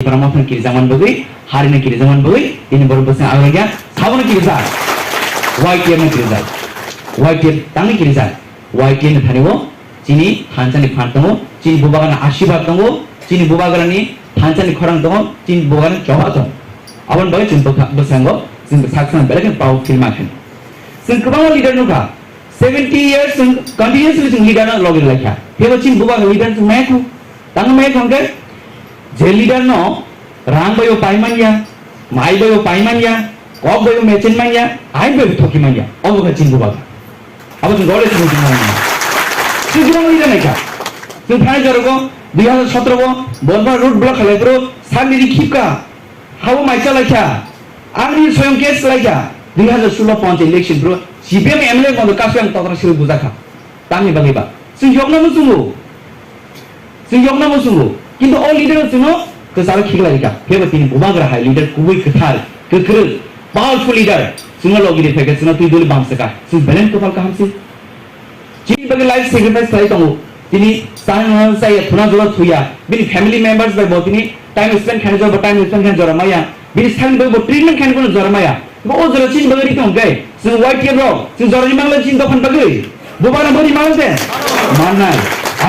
Pramothan Kirizaman Bugui, Harina Kirizaman Bugui, in Burbusan Avaga, Savan Kirizar, White Yen Kirizar, White Yen Tani Kirizar, White Yen Taniwo, Chini, Hansani Pantamo, Chin Bubagan Ashibatango, Chin Bubagarani, Hansani Koranto, Chin Bubagan Johato. Avan Boy Chimbosango, Sin Saxon Belgian Power Filmakan. Sin Kubama leader Nuka, 70 years continuously leader Login like her. He was Chin Bubaga leader to Maku, Tang Makonga. जे leader नो रांग बयो पाइमानिया माई बयो पाइमानिया कब बयो मेचन मानिया आई बयो थोकी मानिया अब का चिंगु बागा अब तुम गौरे से मुझे मानिया तुम क्यों लीडर नहीं क्या तुम फाइल करोगे 2017 को बोलबा रूट ब्लॉक हले करो सामने दिखी का हाउ माइचा लाइका आंधी स्वयं केस लाइका 2016 पहुंचे इलेक्शन ब्रो सीपीएम एमएलए को तो काफी अंक तक सिर्फ बुझा खा तामी बगेबा सिंह मुसुंगो किंतु all leaders you know kesal khiglaika pheba tini bubagra hai leader kubui kethar kekre powerful leader singa logi de phege singa tui doli bamsaka sin belen to falka hamsi chi bagi life sacrifice sai tongu tini sang sai thuna jora thuya bini family members by botini time spend khane jora time spend khane jora maya bini sang by treatment khane kono jora maya bo jora chin bagi tong gai sin white ke bro sin jora ni mangla chin to phan bagi bubara bari mangse manai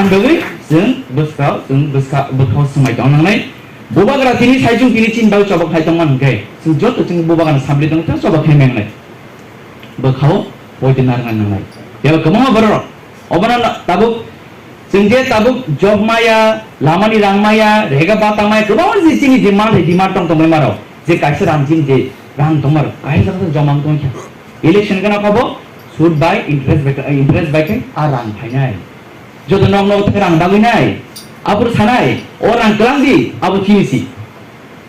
an bagi जों बसका बखौ समाय दंनाय बोबाग्रा तिनि साइजों तिनि चिन बाव चबक खायदोंमोन ओंखाय जों जत जों बोबागान सामब्लि दं ता चबक खायमेंनाय बखौ बयदिनार नांनाय बेयाव गोबां बर अबना ताबुक जों जे ताबुक जब माया लामानि रां माया रेगा बाता माया गोबां जे चिनि डिमान्ड दं तमै माराव जे कायसे रां चिन जे रां दंमार काय जागा जमां दं इलेक्शन गना पाबो सुद बाय इंटरेस्ट बाय आ रां फायनाय जो तो नॉन नॉन रंग बागी नहीं अब उस खाना है और रंग कलांग दी अब चीज़ी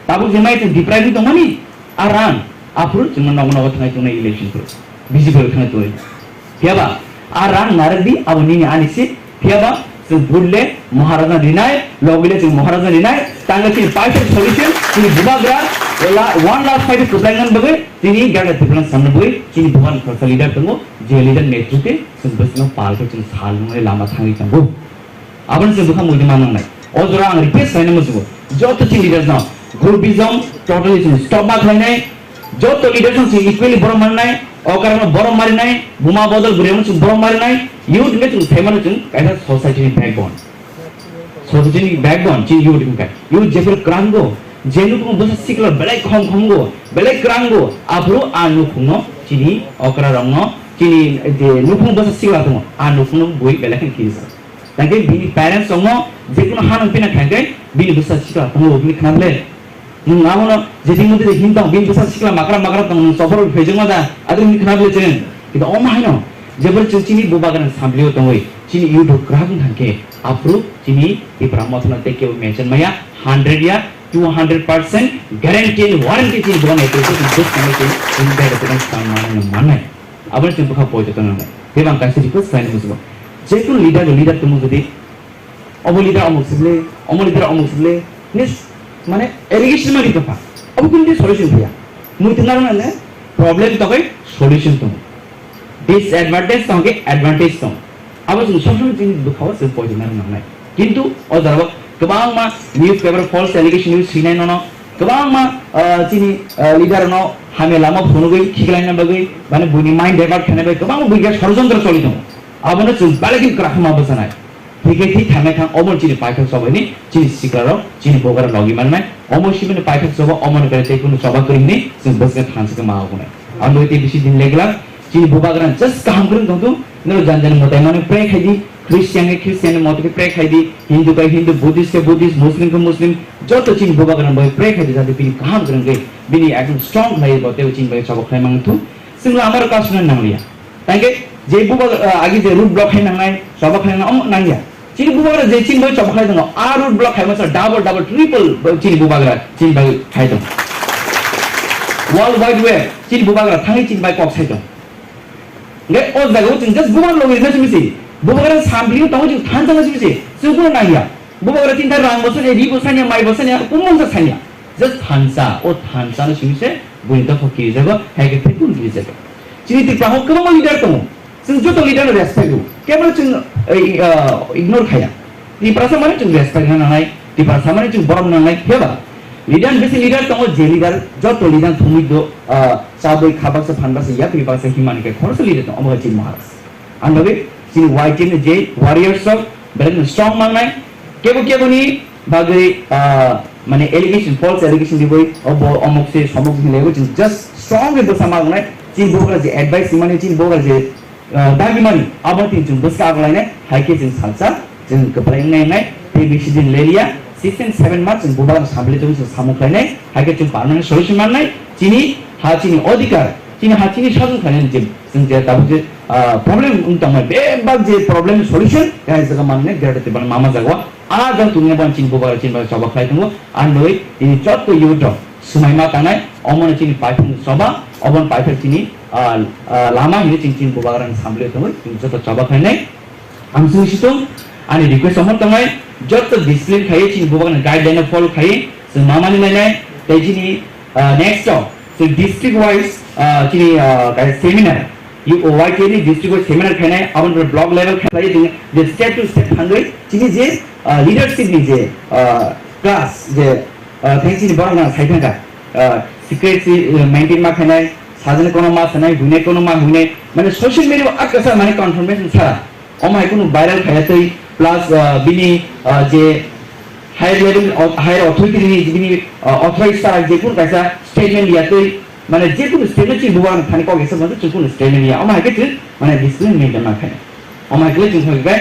तब उस जमाई तो डिप्राइव तो मनी आराम अब उस जमाई नॉन नॉन खाना तो नहीं इलेक्शन करो विजिबल खाना तो है क्या बा आराम नारद दी अब नहीं आने से क्या बा जो बुल्ले महाराजा दिनाय लोगों जो महाराजा दिनाय तांगे चीज़ पाइप सोल्यूशन चीज़ बुबाग्रा वाला 1 लाख फाइट कुछ बगे चीनी क्या कहते हैं सामने बगे चीनी बुबान खर्चा लीडर तंगो जे लीडर नेतृत्व संबंध पाल को चीनी साल में लामा थांगी तंगो अपन से बुखा मुझे मानना नहीं और जो रांग रिक्वेस्ट करने मुझको जो तो चीनी लीडर ना ग्रुपिज्म टोटली चीनी स्टॉप बात है नहीं जो तो लीडर से इक्वली बड़ा मारना है और कारण बड़ा मारना है बुमा बदल बुरे में चीनी बड़ा मारना है यूथ में चीनी फेमस चीनी कैसा सोसाइटी में बैकबोन चीनी यूथ जैसे क्रांगो जेनु को बस सिकल बेले खमगो बेले क्रांगो आफरो आनुखुनो चिनी अकरा रंगो चिनी जे नुखुनो बस सिकल दङ आनुखुनो बय बेले खन किस ताके बिनि पेरेंट्स संगो जेकुनो हान पिना खांगे बिनि बस सिकल दङ बिनि खानले नु नामनो जेदि मुदे हिंदा बिनि बस सिकल माकरा दङ सफर फेजंगा दा आदि नि खानले चेन किदा ओ माहिनो जेबर चिनी बुबागन सामलियो दङै चिनी युटुब ग्राहक थांके आफरो चिनी इ ब्रह्मथना तेके मेंशन मया 100 या 200% guaranteed warranty चीज बुरा नहीं तो कुछ समय के इनका रेफरेंस सामान मानना है अब चीज बुखा पहुंचे तो ना ये बात कैसे रिक्वेस्ट साइन मुझको जेकुन लीडर तुम मुझे अब लीडर अमुसले निस माने एरिगेशन में रिकपा अब कुछ सॉल्यूशन दिया मुझे ना ना प्रॉब्लम तो कोई सॉल्यूशन तुम डिसएडवांटेज तो के एडवांटेज तुम अब तुम सॉल्यूशन चीज बुखाओ से पहुंचे ना ना किंतु और दरवा गोबां मा newspaper false allegation news सिनाय न गोबां मा चिनी लीडर न हामे लामा फोनगै खिगलायना बगै माने बुनि माइंड डाइवर्ट खाने गोबां बुइगा षड़यंत्र चलि दं आबनो जों बालेकिन क्राखमा बसनाय थिके थि थामे थां अमर चिनी पाइथक सबैनि चिनी सिक्रार चिनी बोगर लगि माननाय अमर सिमने पाइथक सब अमर करे चाहिँ कुन सभा गरिने जों बसके थांसके मा होने अनि त्यो बिसि दिन लेगला चिनी बोबागरा जस्ट काम गरिन दंतु न जान मताय माने प्रे खाइदि क्रिश्चियन मत के प्रे खाइदि हिंदू का हिंदू बुद्धिस्ट के बुद्धिस्ट मुस्लिम के मुस्लिम जो तो चिन बुबा करन भाई प्रे खाइदि जाते बिनि काम करन गए बिनि एकदम स्ट्रांग लाइ बते चिन भाई सब खाइ मांगथु सिंगला हमर कास्ट न नांगलिया ताके जे बुबा आगे जे रूट ब्लॉक खाइ नांगनाय सब खाइ नांग नांगिया चिन बुबा कर जे चिन भाई सब खाइ दङ आ रूट ब्लॉक खाइ मस डबल ट्रिपल चिन बुबा कर चिन भाई खाइ दङ वर्ल्ड वाइड वेब चिन बुबा कर थाङै चिन भाई कक खाइ दङ ले ओ जागो चिन जस्ट बुबा लगै नसिमिसि बुबागरा सामब्लियो ताउ जों थान थान सिसे जों नाया बुबागरा चिन्ता रां बसने रि बसने माइ बसने कुमन सा सानिया जस्ट थानसा ओ थानसा न सिसे बुइदा फकि जाबो हाइके फेकुन दि जाबो चिनि ति प्राहो कम लीडर तमो जों जतो लीडर रेस्पेक्ट दु केवल जों इग्नोर खाया ति प्रासा माने जों रेस्पेक्ट नानाय ति प्रासा माने जों बरम नानाय हेबा Leader besi leader tamo je leader joto leader thumi do saboi khabak sa phanba sa ya pipa sa himani ke khorso leader tamo amaga jin maharas anbabe jin white team je warriors of better strong mangnai kebo ni bagai মানে allegation false allegation দিবই অমুক সে সমুক Lego just strong এ বসা মাগনাই চিন बोगा जे advice माने चिन बोगा जे दागि मानि आबाद tin जों बस आगलायनाय हाइके जों सालसा जों गप्लायनाय बे बिसिदिन लेलिया 6 and 7 months जों बुबा सामले जों सामुखायनाय हाइके जों पारमानेंट सल्यूशन माननाय चिनि हा चिनि अधिकार चिनि हा चिनि साजन खायनाय जों जे दाबो जे प्रॉब्लम उनतांबाय बे बाग जे प्रॉब्लम सल्यूशन गाय जगा माननाय गेरते बन मामा जागवा आ जों तुंगे बन चिन बुबा चिन बा सबा खायदों आन नय इ जत युद्ध सुमाइमा तानाय अमन चिनि पाइफुं सबा अबन पाइफर चिनि लामा हिने चिन चिन बुबागारान सामले दङ जत सबा खायनाय आमसु सितो अनि रिक्वेस्ट अमन तंगाय जत डिसिप्लिन खाय चिन बुबागान गाइडलाइन फलो खाय जों मामानि लायनाय तेजिनि नेक्स्ट सो डिस्ट्रिक्ट वाइज चिनि गाय सेमिनार यू ओवाइके नि डिस्ट्रिक्ट वाइज सेमिनार खायनाय अबन ब्लॉक लेवल खाय जों जे स्टेप टू स्टेप हान्दै चिनि जे लीडरशिप नि जे क्लास जे थेंसिनि बरना साइथांगा सिक्रेटली मेंटेन मा खायनाय साजन कोनो मा सनाय हुने कोनो मा हुने माने सोशल मीडिया आकसा माने कन्फर्मेशन छ अमाय कोनो भाइरल खायतै प्लस बिनि जे हायर लेवल हायर अथॉरिटी नि बिनि अथराइज सा जे कुन कायसा स्टेटमेंट लियातै माने जे कुन स्टेटमेंट छि बुवान थानि को गेस माने जे कुन स्टेटमेंट लिया अमाय के माने डिसिप्लिन मेंटेन मा खायनाय अमाय के जों होबाय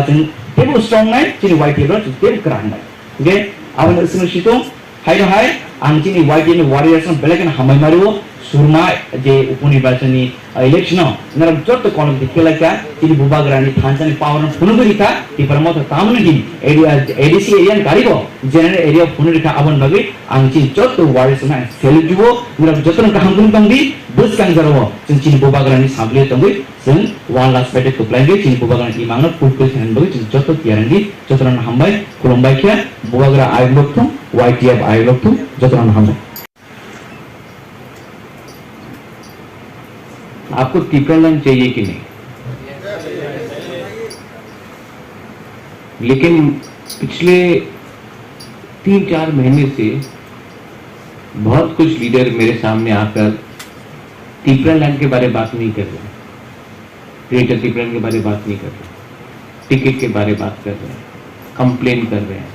जों टेबल स्ट्रंग नाय चिनि वाइट टेबल जों टेबल क्रांनाय ओके आवन सुनसितो हाय हाय आंचिनि वाइट टेबल वारियर्स बेलेगन हामाय मारियो सुरमा जे उपनिर्वाचनी इलेक्शन नरम जत कोन दिखेलाका चिनि बुबागरानी थानसानी पावर फुनुगरिका ति परमत तामनगि एरिया एडीसी एरिया गारिगो जनरल एरिया फुनुरिका आवन बगे आंचि जत वारियर्स ना सेलिजुबो नरम जतन काहांगुन तंगि बुस कांगजरबो जों चिनि बुबागरानी सामले तंगि जों वान लास्ट पेटे कुप्लाइगे चिनि बुबागरानी इमांग पुलपुल सेनबो जों जत तियारंगि जतन हामबाय खुलुमबायखे बुबागरा आयलक्थुम वाइटीएफ आयलक्थुम जतन हामबाय आपको टिपरलन चाहिए कि नहीं लेकिन पिछले 3-4 महीने से बहुत कुछ लीडर मेरे सामने आकर टिपरलन के बारे बात नहीं कर रहे ग्रेटर टिपरलन के बारे बात नहीं कर रहे टिकट के बारे बात कर रहे हैं कंप्लेन कर रहे हैं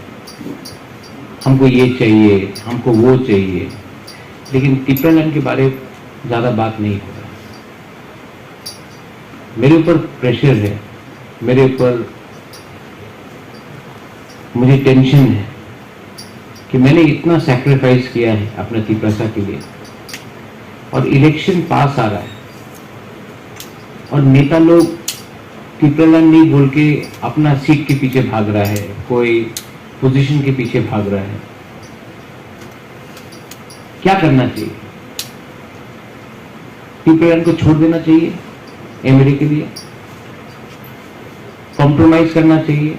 हमको ये चाहिए हमको वो चाहिए लेकिन टिपरलन के बारे ज़्यादा बात नहीं हो रहा मेरे ऊपर प्रेशर है मेरे ऊपर मुझे टेंशन है कि मैंने इतना सैक्रिफाइस किया है अपने तिपरासा के लिए और इलेक्शन पास आ रहा है और नेता लोग तिपरलन नहीं बोल के अपना सीट के पीछे भाग रहा है कोई पोजीशन के पीछे भाग रहा है क्या करना चाहिए तिपरलन को छोड़ देना चाहिए एमएलए के लिए कॉम्प्रोमाइज करना चाहिए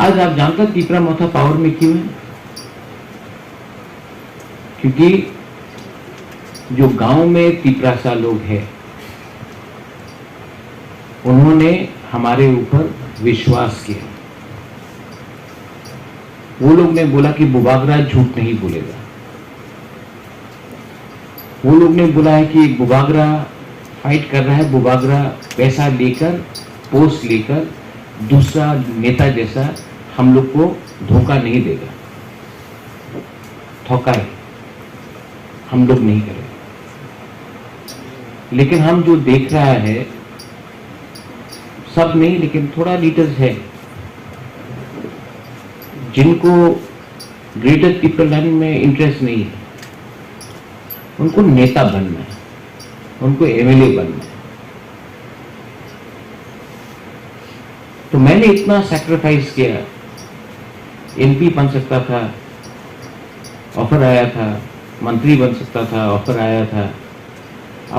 आज आप जानते हैं तिपरा मोथा पावर में क्यों है क्योंकि जो गांव में तिपरासा लोग हैं उन्होंने हमारे ऊपर विश्वास किया वो लोग ने बोला कि बुबागरा झूठ नहीं बोलेगा वो लोग ने बोला है कि बुबागरा फाइट कर रहा है बुबागरा पैसा लेकर पोस्ट लेकर दूसरा नेता जैसा हम लोग को धोखा नहीं देगा धोखा है हम लोग नहीं करेंगे लेकिन हम जो देख रहा है सब नहीं लेकिन थोड़ा लीडर्स है जिनको ग्रेटर टिपरलन में इंटरेस्ट नहीं है उनको नेता बनना है उनको एमएलए बनना है तो मैंने इतना सैक्रिफाइस किया एमपी बन सकता था ऑफर आया था मंत्री बन सकता था ऑफर आया था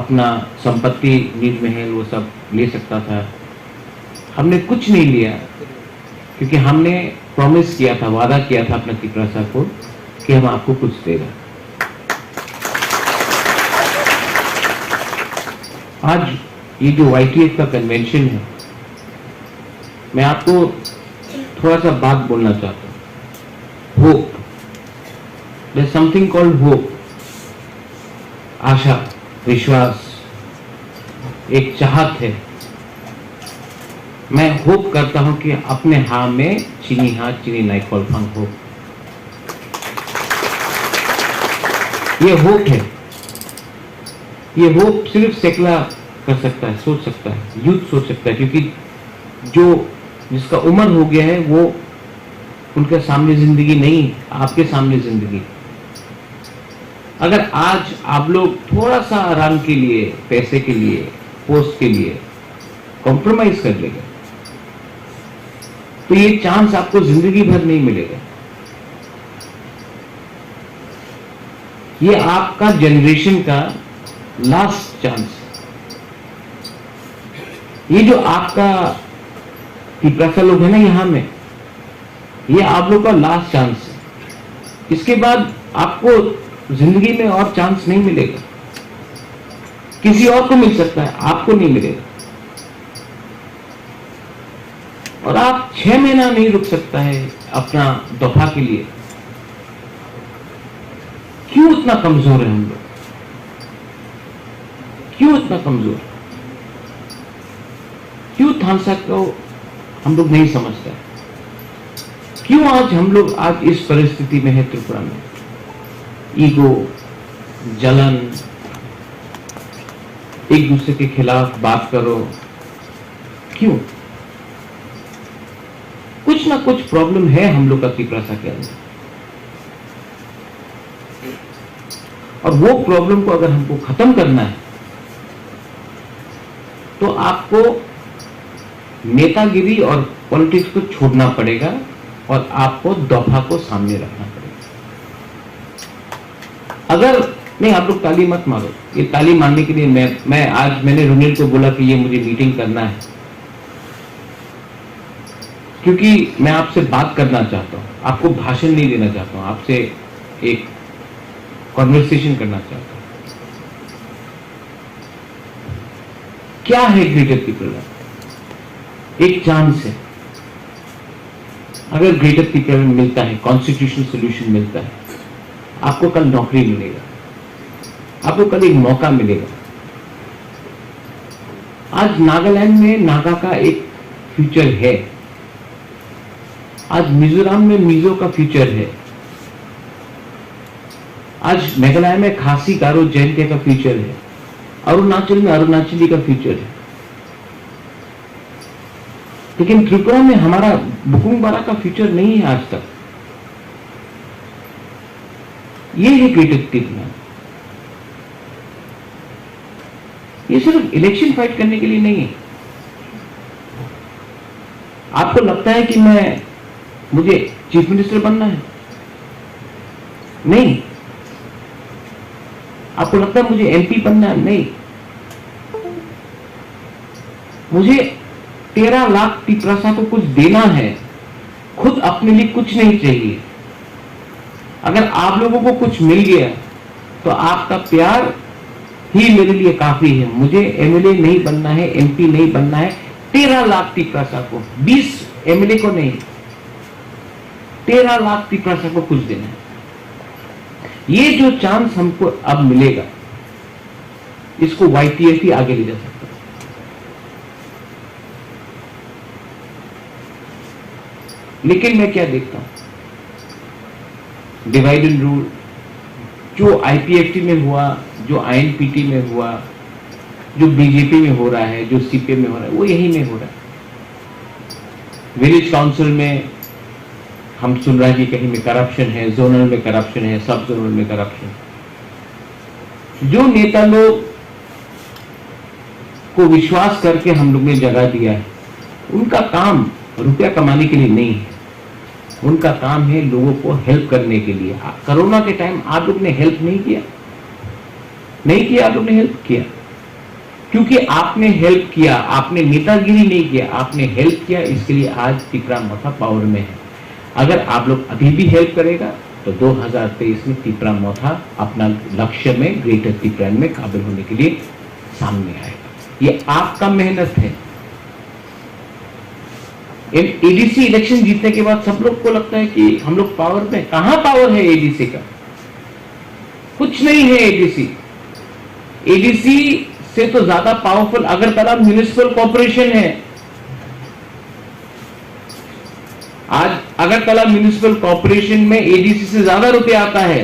अपना संपत्ति नील महल वो सब ले सकता था हमने कुछ नहीं लिया क्योंकि हमने प्रॉमिस किया था वादा किया था अपने तिपरासा को कि हम आपको कुछ देगा आज ये जो वाईटीएफ का कन्वेंशन है मैं आपको थोड़ा सा बात बोलना चाहता हूँ hope, there is something called hope, आशा, विश्वास, एक चाहत है। मैं होप करता हूं कि अपने हाँ में चीनी हाँ चीनी नाइकोल फंक हो, ये होप है। ये होप सिर्फ सेकला कर सकता है, सोच सकता है, यूथ सोच सकता है, क्योंकि जो जिसका उम्र हो गया है वो, उनके सामने जिंदगी नहीं, आपके सामने जिंदगी। अगर आज आप लोग थोड़ा सा आराम के लिए, पैसे के लिए, पोस्ट के लिए कॉम्प्रोमाइज कर लेंगे तो ये चांस आपको जिंदगी भर नहीं मिलेगा। ये आपका जनरेशन का लास्ट चांस। ये जो आपका पिपरासा लोग है ना यहां में, ये आप लोग का लास्ट चांस है। इसके बाद आपको जिंदगी में और चांस नहीं मिलेगा। किसी और को मिल सकता है, आपको नहीं मिलेगा। और आप 6 महीना नहीं रुक सकता है अपना दफा के लिए। क्यों इतना कमजोर है हम लोग? क्यों इतना कमजोर? क्यों थानसा को हम लोग नहीं समझते? क्यों आज हम लोग आज इस परिस्थिति में है त्रिपुरा में? ईगो, जलन, एक दूसरे के खिलाफ बात करो, क्यों? कुछ ना कुछ प्रॉब्लम है हम लोग का त्रिपुरा के अंदर। और वो प्रॉब्लम को अगर हमको खत्म करना है तो आपको नेतागिरी और पॉलिटिक्स को छोड़ना पड़ेगा और आपको दफा को सामने रखना पड़ेगा। अगर नहीं, आप लोग ताली मत मारो। ये ताली मारने के लिए मैंने रुनील को बोला कि ये मुझे मीटिंग करना है, क्योंकि मैं आपसे बात करना चाहता हूं, आपको भाषण नहीं देना चाहता हूं, आपसे एक कॉन्वर्सेशन करना चाहता हूं। क्या है ग्रेटर त्रिपुरा? एक चांस है। अगर ग्रेटर त्रिपुरा में मिलता है, कॉन्स्टिट्यूशनल सोल्यूशन मिलता है, आपको कल नौकरी मिलेगा, आपको कल एक मौका मिलेगा। आज नागालैंड में नागा का एक फ्यूचर है, आज मिजोरम में मिजो का फ्यूचर है, आज मेघालय में खासी, गारो, जैंतिया का फ्यूचर है, अरुणाचल में अरुणाचली का फ्यूचर है। लेकिन त्रिपुरा में हमारा बुकुंगबारा का फ्यूचर नहीं है आज तक। ये है ग्रेटर त्रिपुरा। ये सिर्फ इलेक्शन फाइट करने के लिए नहीं है। आपको लगता है कि मुझे चीफ मिनिस्टर बनना है? नहीं। आपको लगता है मुझे एमपी बनना है? नहीं। मुझे 13 लाख त्रिपुरा को कुछ देना है, खुद अपने लिए कुछ नहीं चाहिए। अगर आप लोगों को कुछ मिल गया तो आपका प्यार ही मेरे लिए काफी है। मुझे एमएलए नहीं बनना है, एमपी नहीं बनना है। 13 लाख त्रिपुरा को, 20 एमएलए को नहीं, 13 लाख त्रिपुरा को कुछ देना है। ये जो चांस हमको अब मिलेगा, इसको YTF ही आगे ले जा सकता है। लेकिन मैं क्या देखता हूं, डिवाइड एंड रूल जो IPFT में हुआ, जो INPT में हुआ, जो बीजेपी में हो रहा है, जो CPM में हो रहा है, वो यही में हो रहा है। विलेज काउंसिल में हम सुन रहे हैं कि कहीं में करप्शन है, जोनल में करप्शन है, सब जोनल में करप्शन। जो नेता लोग को विश्वास करके हम लोग ने जगह दिया है, उनका काम रुपया कमाने के लिए नहीं है, उनका काम है लोगों को हेल्प करने के लिए। कोरोना के टाइम आप लोग ने हेल्प नहीं किया, नहीं किया, आप लोग ने हेल्प किया क्योंकि आपने हेल्प किया, आपने नेतागिरी नहीं किया, आपने हेल्प किया। इसके लिए आज त्रिपुरा मोथा पावर में है। अगर आप लोग अभी भी हेल्प करेगा तो 2023 में त्रिपुरा मोथा अपना लक्ष्य में, ग्रेटर त्रिपुरा में काबिल होने के लिए सामने आएगा। ये आपका मेहनत है, एडीसी इलेक्शन जीतने के बाद सब लोग को लगता है कि हम लोग पावर में, कहां पावर है एडीसी का? कुछ नहीं है एडीसी। एडीसी से तो ज्यादा पावरफुल अगरतला म्युनिसिपल कॉर्पोरेशन है। आज अगरतला म्युनिसिपल कॉर्पोरेशन में एडीसी से ज्यादा रुपया आता है।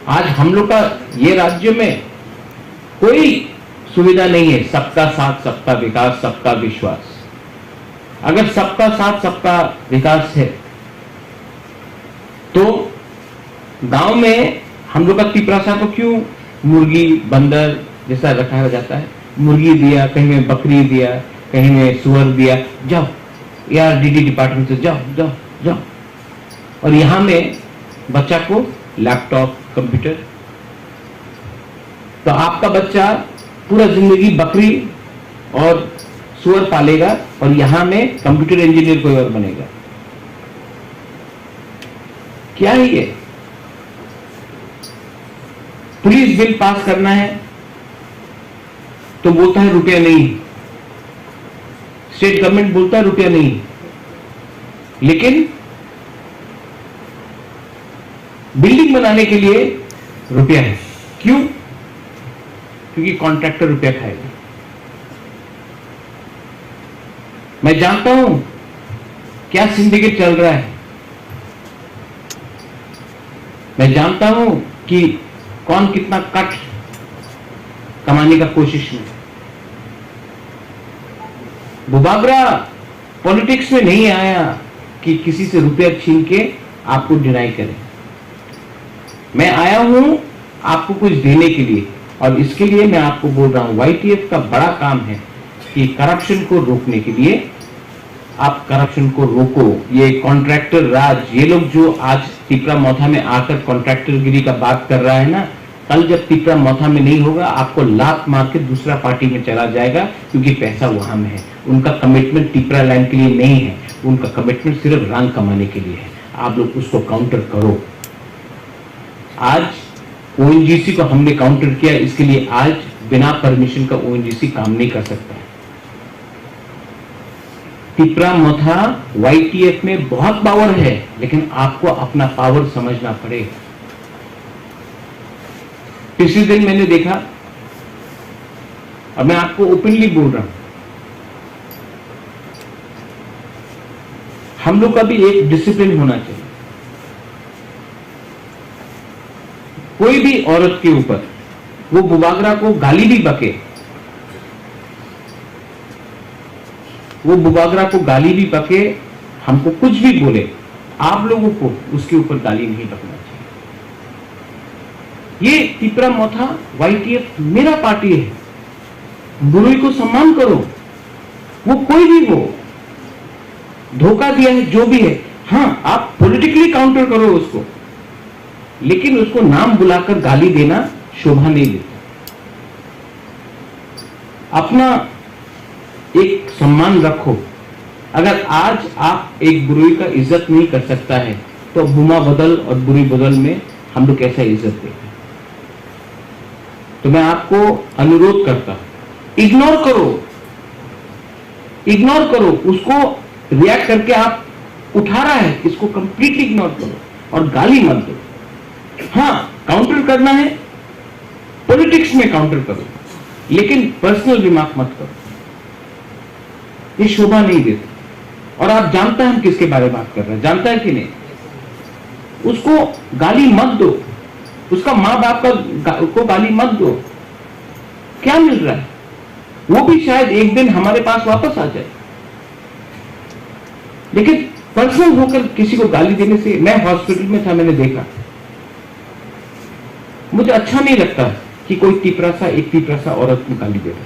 आज हम लोग का ये राज्य में कोई सुविधा नहीं है। सबका साथ, सबका विकास, सबका विश्वास। अगर सबका साथ, सबका विकास है तो गांव में हम लोग का तिपरासा को क्यों मुर्गी बंदर जैसा रखा जाता है? मुर्गी दिया, कहीं में बकरी दिया, कहीं में सुअर दिया, जाओ यार डीडी डिपार्टमेंट से जाओ जाओ जाओ। और यहां में बच्चा को लैपटॉप, कंप्यूटर। तो आपका बच्चा पूरा जिंदगी बकरी और सुअर पालेगा और यहां में कंप्यूटर इंजीनियर कोई और बनेगा। क्या है ये? पुलिस बिल पास करना है तो बोलता है रुपया नहीं, स्टेट गवर्नमेंट बोलता है रुपया नहीं, लेकिन बिल्डिंग बनाने के लिए रुपया है। क्यों? क्योंकि कॉन्ट्रैक्टर रुपया खाएगा। मैं जानता हूं क्या सिंडिकेट चल रहा है। मैं जानता हूं कि कौन कितना कट कमाने का कोशिश में। बुबागरा पॉलिटिक्स में नहीं आया कि किसी से रुपया छीन के आपको डिनाई करे। मैं आया हूं आपको कुछ देने के लिए, और इसके लिए मैं आपको बोल रहा हूं वाईटीएफ का बड़ा काम है कि करप्शन को रोकने के लिए आप करप्शन को रोको। ये कॉन्ट्रैक्टर राज, ये लोग जो आज तिपरा मौथा में आकर कॉन्ट्रैक्टरगिरी का बात कर रहा है ना, कल जब तिपरा मौथा में नहीं होगा आपको लात मार के दूसरा पार्टी में चला जाएगा, क्योंकि पैसा वहां में है। उनका कमिटमेंट तिपरा लैंड के लिए नहीं है, उनका कमिटमेंट सिर्फ रंग कमाने के लिए है। आप लोग उसको काउंटर करो। आज ओएनजीसी को हमने काउंटर किया, इसके लिए आज बिना परमिशन का ओएनजीसी काम नहीं कर सकता है। तिपरा मौथा वाईटीएफ में बहुत पावर है, लेकिन आपको अपना पावर समझना पड़ेगा। पिछले दिन मैंने देखा, और मैं आपको ओपनली बोल रहा हूं, हम लोग का भी एक डिसिप्लिन होना चाहिए। कोई भी औरत के ऊपर वो बुबागरा को गाली भी बके, वो बुबागरा को गाली भी बके, हमको कुछ भी बोले, आप लोगों को उसके ऊपर गाली नहीं बकना चाहिए। ये तिपरा मौथा वाईटीएफ मेरा पार्टी है। बुराई को सम्मान करो, वो कोई भी हो, धोखा दिया है जो भी है, हाँ आप पॉलिटिकली काउंटर करो उसको, लेकिन उसको नाम बुलाकर गाली देना शोभा नहीं देता। अपना एक सम्मान रखो। अगर आज आप एक बुराई का इज्जत नहीं कर सकता है तो बुमा बदल और बुरी बदल में हम लोग कैसा इज्जत देंगे? तो मैं आपको अनुरोध करता हूं, इग्नोर करो, इग्नोर करो उसको। रिएक्ट करके आप उठा रहा है, इसको कंप्लीटली इग्नोर करो और गाली मत दो। हाँ काउंटर करना है, पॉलिटिक्स में काउंटर करो, लेकिन पर्सनल रिमार्क मत करो, ये शोभा नहीं देता। और आप जानते हैं हम किसके बारे में बात कर रहे हैं, जानता है कि नहीं? उसको गाली मत दो, उसका माँ बाप को गाली मत दो। क्या मिल रहा है? वो भी शायद एक दिन हमारे पास वापस आ जाए, लेकिन पर्सनल होकर किसी को गाली देने से, मैं हॉस्पिटल में था, मैंने देखा, मुझे अच्छा नहीं लगता कि कोई तिपरासा, एक तिपरासा औरत को गाली दे रहा है।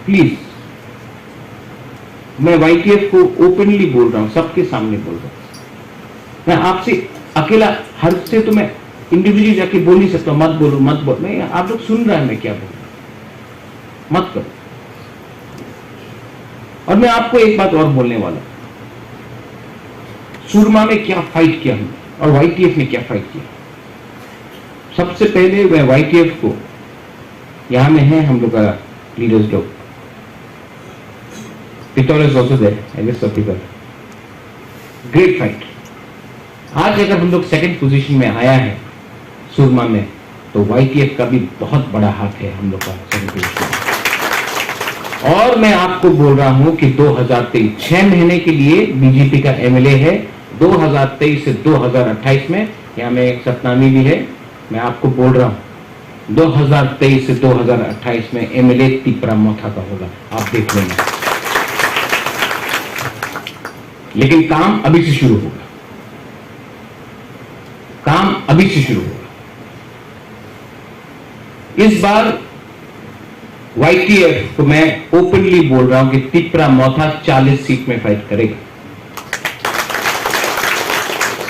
प्लीज, मैं वाईटीएफ को ओपनली बोल रहा हूं, सबके सामने बोल रहा हूं। मैं आपसे अकेला, हर से तो मैं इंडिविजुअली जाके बोल नहीं सकता, मत बोलो मत बोलो। मैं, आप लोग सुन रहे हैं मैं क्या बोल रहा हूं, मत करो। और मैं आपको एक बात और बोलने वाला, सुरमा में क्या फाइट किया हमने और वाईटीएफ ने क्या फाइट किया। सबसे पहले मैं वाईटीएफ को, यहां में है हम लोग का लीडर्स लोग, Pittor is also there, I guess so Pittor. Great fight. आज अगर हम लोग सेकंड पोजीशन में आया है सुरमा में, तो YTF का भी बहुत बड़ा हाथ है हम लोग का सेकंड पोजीशन में। और मैं आपको बोल रहा हूं कि 2023 6 महीने के लिए बीजेपी का एमएलए है। 2023 से 2028 में, यहाँ में सतनामी भी है, मैं आपको बोल रहा हूं 2023 से 2028 में एमएलए तिपरा मोथा का होगा, आप देख लेंगे। लेकिन काम अभी से शुरू होगा, काम अभी से शुरू होगा। इस बार YTF को मैं ओपनली बोल रहा हूं कि तिपरा मोथा 40 सीट में फाइट करेगा।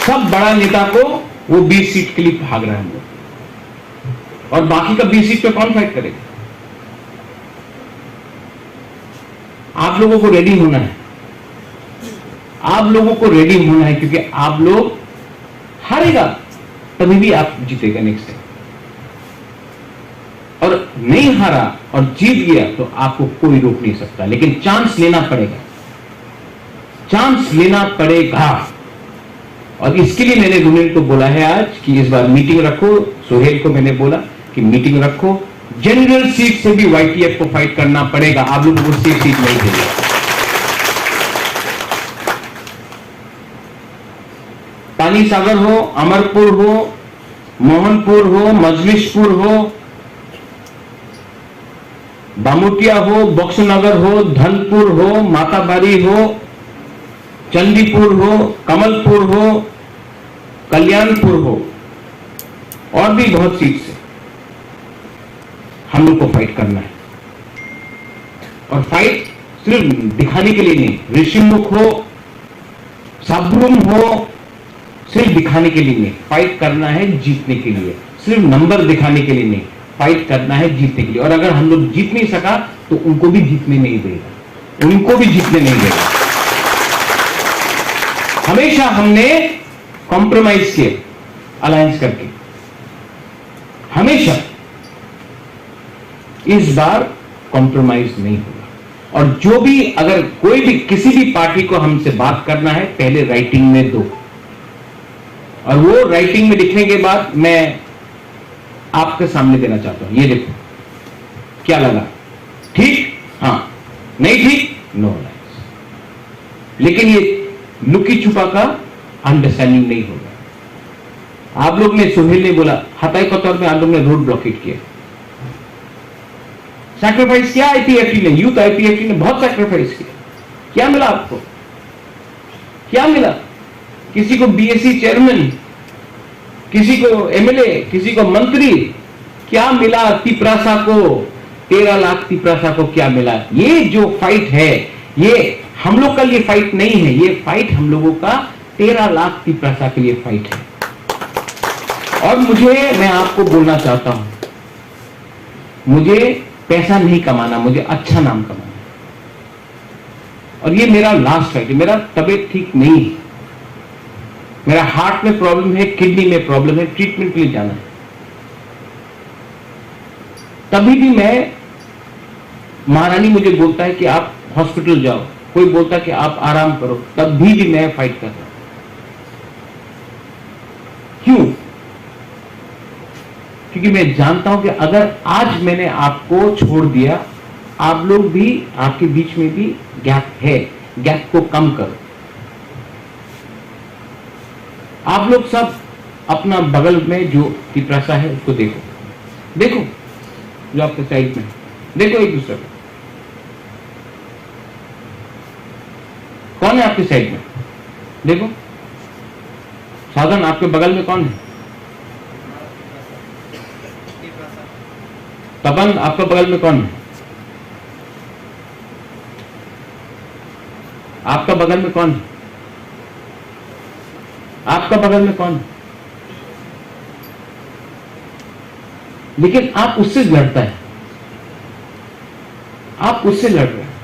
सब बड़ा नेता को वो 20 सीट के लिए भाग रहा है हम लोग, और बाकी का 20 सीट पे कौन फाइट करेगा? आप लोगों को रेडी होना है, आप लोगों को रेडी होना है, क्योंकि आप लोग हारेगा तभी भी आप जीतेगा नेक्स्ट टाइम, और नहीं हारा और जीत गया तो आपको कोई रोक नहीं सकता। लेकिन चांस लेना पड़ेगा, चांस लेना पड़ेगा। और इसके लिए मैंने रुनेल को बोला है आज कि इस बार मीटिंग रखो। सोहेल को मैंने बोला कि मीटिंग रखो, जनरल सीट से भी YTF को फाइट करना पड़ेगा, आप लोगों को सेफ सीट नहीं देगा। पानी सागर हो, अमरपुर हो, मोहनपुर हो, मजलिसपुर हो, बामुटिया हो, बक्सनगर हो, धनपुर हो, माताबारी हो, चंडीपुर हो, कमलपुर हो, कल्याणपुर हो, और भी बहुत सीट से हम लोग को फाइट करना है। और फाइट सिर्फ दिखाने के लिए नहीं, ऋषिमुख हो, साब्रुम हो, सिर्फ दिखाने के लिए नहीं, फाइट करना है जीतने के लिए। सिर्फ नंबर दिखाने के लिए नहीं, फाइट करना है जीतने के लिए। और अगर हम लोग जीत नहीं सका तो उनको भी जीतने नहीं देगा, उनको भी जीतने नहीं देगा। हमेशा हमने कॉम्प्रोमाइज किया अलायंस करके, हमेशा। इस बार कॉम्प्रोमाइज नहीं होगा। और जो भी, अगर कोई भी किसी भी पार्टी को हमसे बात करना है, पहले राइटिंग में दो, और वो राइटिंग में लिखने के बाद मैं आपके सामने देना चाहता हूं। ये देखो क्या लगा, ठीक, हाँ, नहीं ठीक, नो अलायंस। लेकिन ये लुकी छुपा का अंडरस्टैंडिंग नहीं होगा। आप लोग ने, सोहेल ने बोला हताई कतौर में आप लोग ने रोड ब्लॉकेट किया, सैक्रिफाइस किया IPFT ने, यूथ IPFT ने बहुत सैक्रिफाइस किया। क्या मिला आपको? क्या मिला? किसी को BSc चेयरमैन, किसी को MLA, किसी को मंत्री, क्या मिला? तिपरासा को 13 लाख तिपरासा को क्या मिला? ये जो फाइट है, ये हम लोग का लिए फाइट नहीं है, ये फाइट हम लोगों का 13 लाख तिपरासा के लिए फाइट है। और मैं आपको बोलना चाहता हूं, मुझे पैसा नहीं कमाना, मुझे अच्छा नाम कमाना। और ये मेरा लास्ट फाइट है। मेरा तबीयत ठीक नहीं है, मेरा हार्ट में प्रॉब्लम है, किडनी में प्रॉब्लम है, ट्रीटमेंट के लिए जाना है। तभी भी मैं, महारानी मुझे बोलता है कि आप हॉस्पिटल जाओ, कोई बोलता है कि आप आराम करो, तभी भी मैं फाइट कर रहा हूं। क्यों? क्योंकि मैं जानता हूं कि अगर आज मैंने आपको छोड़ दिया, आप लोग भी, आपके बीच में भी गैप है, गैप को कम करो। आप लोग सब अपना बगल में जो तिपरासा है उसको देखो, देखो जो आपके साइड में, देखो एक दूसरे को, कौन है आपके साइड में, देखो। साधन आपके बगल में कौन है? तपन आपके बगल में कौन है? आपका बगल में कौन है? आपका बगल में कौन है? लेकिन आप उससे लड़ता है, आप उससे लड़ रहे हैं।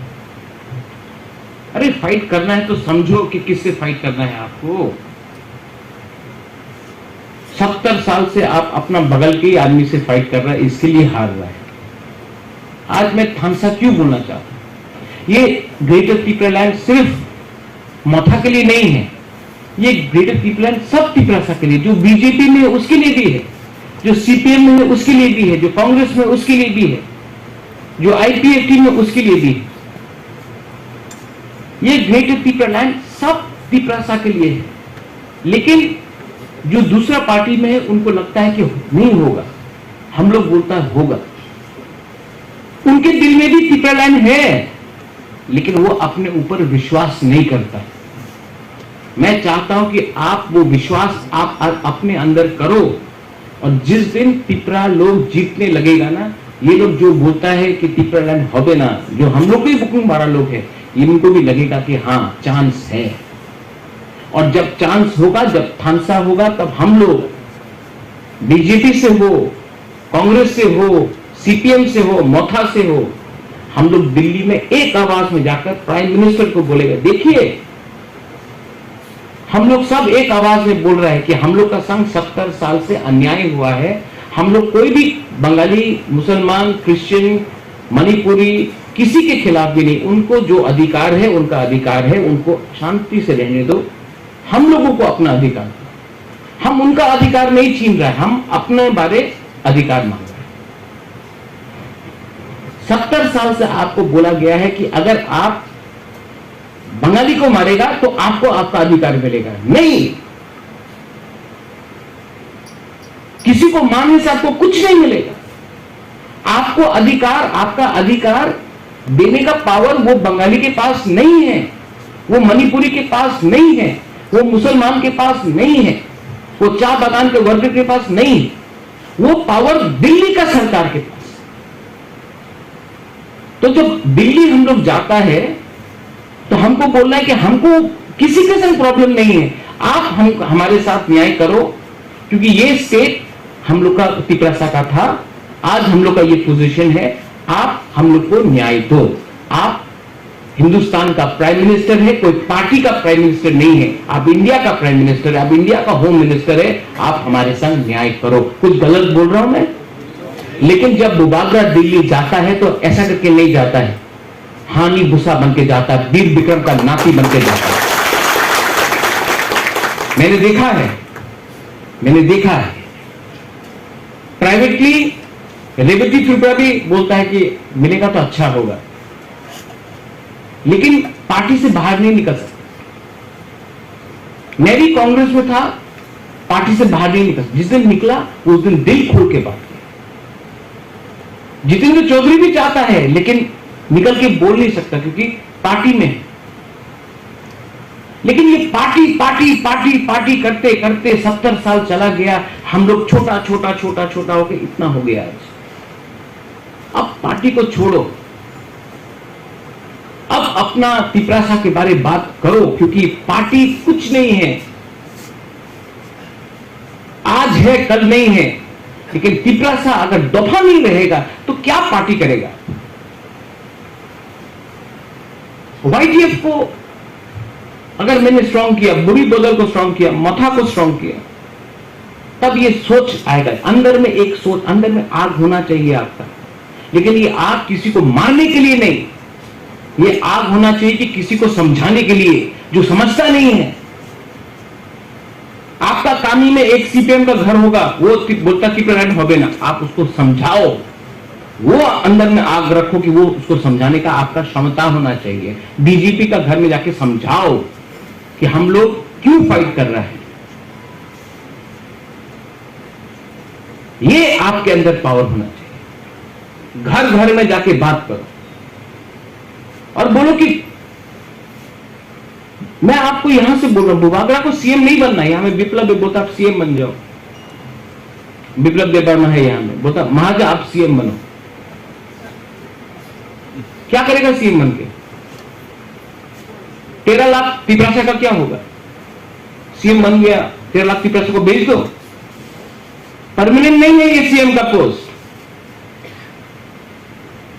अरे फाइट करना है तो समझो कि किससे फाइट करना है आपको। 70 साल से आप अपना बगल के ही आदमी से फाइट कर रहा है, इसके लिए हार रहा है। आज मैं थानसा क्यों बोलना चाहता हूं? ये ग्रेटर त्रिपुरालैंड सिर्फ मथा के लिए नहीं है, ये ग्रेटर त्रिपुरालैंड सब त्रिपुरासा के लिए, जो बीजेपी में है उसके लिए भी है, जो सीपीएम में है उसके लिए भी है, जो कांग्रेस में उसके लिए भी है, जो आईपीएफटी में उसके लिए भी है। ये ग्रेटर त्रिपुरालैंड सब त्रिपुरासा के लिए है। लेकिन जो दूसरा पार्टी में है उनको लगता है कि नहीं होगा, हम लोग बोलता है होगा। उनके दिल में भी त्रिपुरालैंड है, लेकिन वो अपने ऊपर विश्वास नहीं करता है। मैं चाहता हूं कि आप वो विश्वास आप अपने अंदर करो, और जिस दिन त्रिपुरा लोग जीतने लगेगा ना, ये लोग जो बोलता है कि त्रिपुरालैंड होबे ना, जो हम लोग के बुकिंग वाला लोग है, इनको भी लगेगा कि हाँ चांस है। और जब चांस होगा, जब थानसा होगा, तब हम लोग बीजेपी से हो, कांग्रेस से हो, सीपीएम से हो, मोथा से हो, हम लोग दिल्ली में एक आवाज में जाकर प्राइम मिनिस्टर को बोलेगा, देखिए हम लोग सब एक आवाज में बोल रहे हैं कि हम लोग का संग 70 साल से अन्याय हुआ है। हम लोग कोई भी बंगाली, मुसलमान, क्रिश्चियन, मणिपुरी किसी के खिलाफ भी नहीं, उनको जो अधिकार है उनका अधिकार है, उनको शांति से रहने दो। हम लोगों को अपना अधिकार, हम उनका अधिकार नहीं छीन रहे, हम अपने बारे अधिकार मांग रहे हैं। 70 साल से आपको बोला गया है कि अगर आप बंगाली को मारेगा तो आपको आपका अधिकार मिलेगा। नहीं, किसी को मारने से आपको कुछ नहीं मिलेगा। आपको अधिकार, आपका अधिकार देने का पावर वो बंगाली के पास नहीं है, वो मणिपुरी के पास नहीं है, वो मुसलमान के पास नहीं है, वो चाय बागान के वर्कर के पास नहीं है, वो पावर दिल्ली का सरकार के पास। तो जब दिल्ली हम लोग जाता है तो हमको बोलना है कि हमको किसी के संग प्रॉब्लम नहीं है, आप हमारे साथ न्याय करो, क्योंकि ये स्टेट हम लोग का त्रिपुरासा का था, आज हम लोग का ये पोजीशन है, आप हम लोग को न्याय दो। आप हिंदुस्तान का प्राइम मिनिस्टर है, कोई पार्टी का प्राइम मिनिस्टर नहीं है, आप इंडिया का प्राइम मिनिस्टर है, आप इंडिया का होम मिनिस्टर है, आप हमारे संग न्याय करो। कुछ गलत बोल रहा हूं मैं? लेकिन जब बुबागरा दिल्ली जाता है तो ऐसा करके नहीं जाता है, हानि भूसा बन के जाता है, वीर विक्रम का नाती बन के जाता है। मैंने देखा है प्राइवेटली। रेवती त्रिपुरा भी बोलता है कि मिलेगा तो अच्छा होगा, लेकिन पार्टी से बाहर नहीं निकल सकता। मैं भी कांग्रेस में था, पार्टी से बाहर नहीं निकल, जिस दिन निकला उस दिन दिल खोल के बात किया। जितेंद्र चौधरी भी चाहता है, लेकिन निकल के बोल नहीं सकता क्योंकि पार्टी में है। लेकिन ये पार्टी पार्टी पार्टी पार्टी करते करते 70 साल चला गया, हम लोग छोटा छोटा छोटा छोटा होकर इतना हो गया आज। अब पार्टी को छोड़ो, अब अपना त्रिपुरासा के बारे में बात करो, क्योंकि पार्टी कुछ नहीं है, आज है कल नहीं है। लेकिन त्रिपुरासा अगर दफा नहीं रहेगा तो क्या पार्टी करेगा? वाईटीएफ को अगर मैंने स्ट्रांग किया, बुरी बदल को स्ट्रांग किया, मथा को स्ट्रांग किया, तब ये सोच आएगा। अंदर में एक सोच, अंदर में आग होना चाहिए आपका, लेकिन ये आग किसी को मारने के लिए नहीं, ये आग होना चाहिए कि किसी को समझाने के लिए जो समझता नहीं है। आपका कामी में एक सीपीएम का घर होगा, वो बोलता त्रिपुरालैंड होबे ना, आप उसको समझाओ, वो अंदर में आग रखो कि वो उसको समझाने का आपका क्षमता होना चाहिए। डीजीपी का घर में जाके समझाओ कि हम लोग क्यों फाइट कर रहे हैं। ये आपके अंदर पावर होना चाहिए। घर घर में जाके बात करो और बोलो कि मैं आपको यहां से बोल रहा हूं, बुबागरा को सीएम नहीं बनना है। यहां में विप्लव देव बोलता आप सीएम बन जाओ, विप्लव देव वर्मा है यहां में, बोलता महाजा आप सीएम बनो। क्या करेगा सीएम बन के? 13 लाख त्रिपुरासा का क्या होगा? सीएम बन गया, 13 लाख त्रिपुरासा को भेज दो। परमानेंट नहीं है ये सीएम का पोस्ट,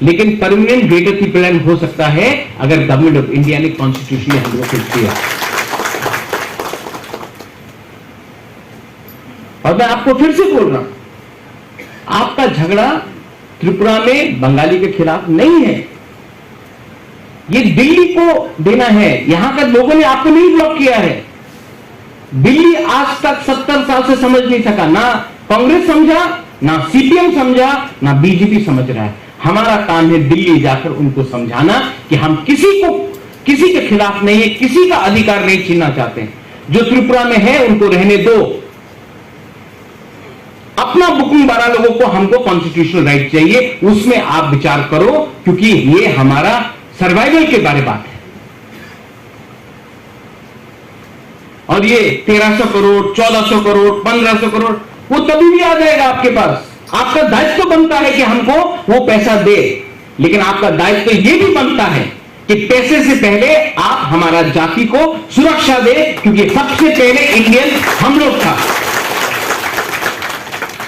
लेकिन परमानेंट ग्रेटर त्रिपुरालैंड हो सकता है अगर गवर्नमेंट ऑफ इंडिया ने कॉन्स्टिट्यूशन में हम लोग को दिया। और मैं आपको फिर से बोल रहा हूं, आपका झगड़ा त्रिपुरा में बंगाली के खिलाफ नहीं है, ये दिल्ली को देना है, यहां का लोगों ने आपको नहीं ब्लॉक किया है। दिल्ली आज तक 70 साल से समझ नहीं सका, ना कांग्रेस समझा, ना सीपीएम समझा, ना बीजेपी समझ रहा है। हमारा काम है दिल्ली जाकर उनको समझाना कि हम किसी के खिलाफ नहीं है, किसी का अधिकार नहीं छीनना चाहते हैं। जो त्रिपुरा में है उनको रहने दो, अपना बुकिंग 12 लोगों को, हमको कॉन्स्टिट्यूशनल राइट चाहिए, उसमें आप विचार करो, क्योंकि ये हमारा सर्वाइवल के बारे बात है। और ये 1300 करोड़, 1400 करोड़, 1500 करोड़ वो तभी भी आ जाएगा आपके पास। आपका दायित्व तो बनता है कि हमको वो पैसा दे, लेकिन आपका दायित्व तो ये भी बनता है कि पैसे से पहले आप हमारा जाति को सुरक्षा दे, क्योंकि सबसे पहले इंडियन हम लोग था।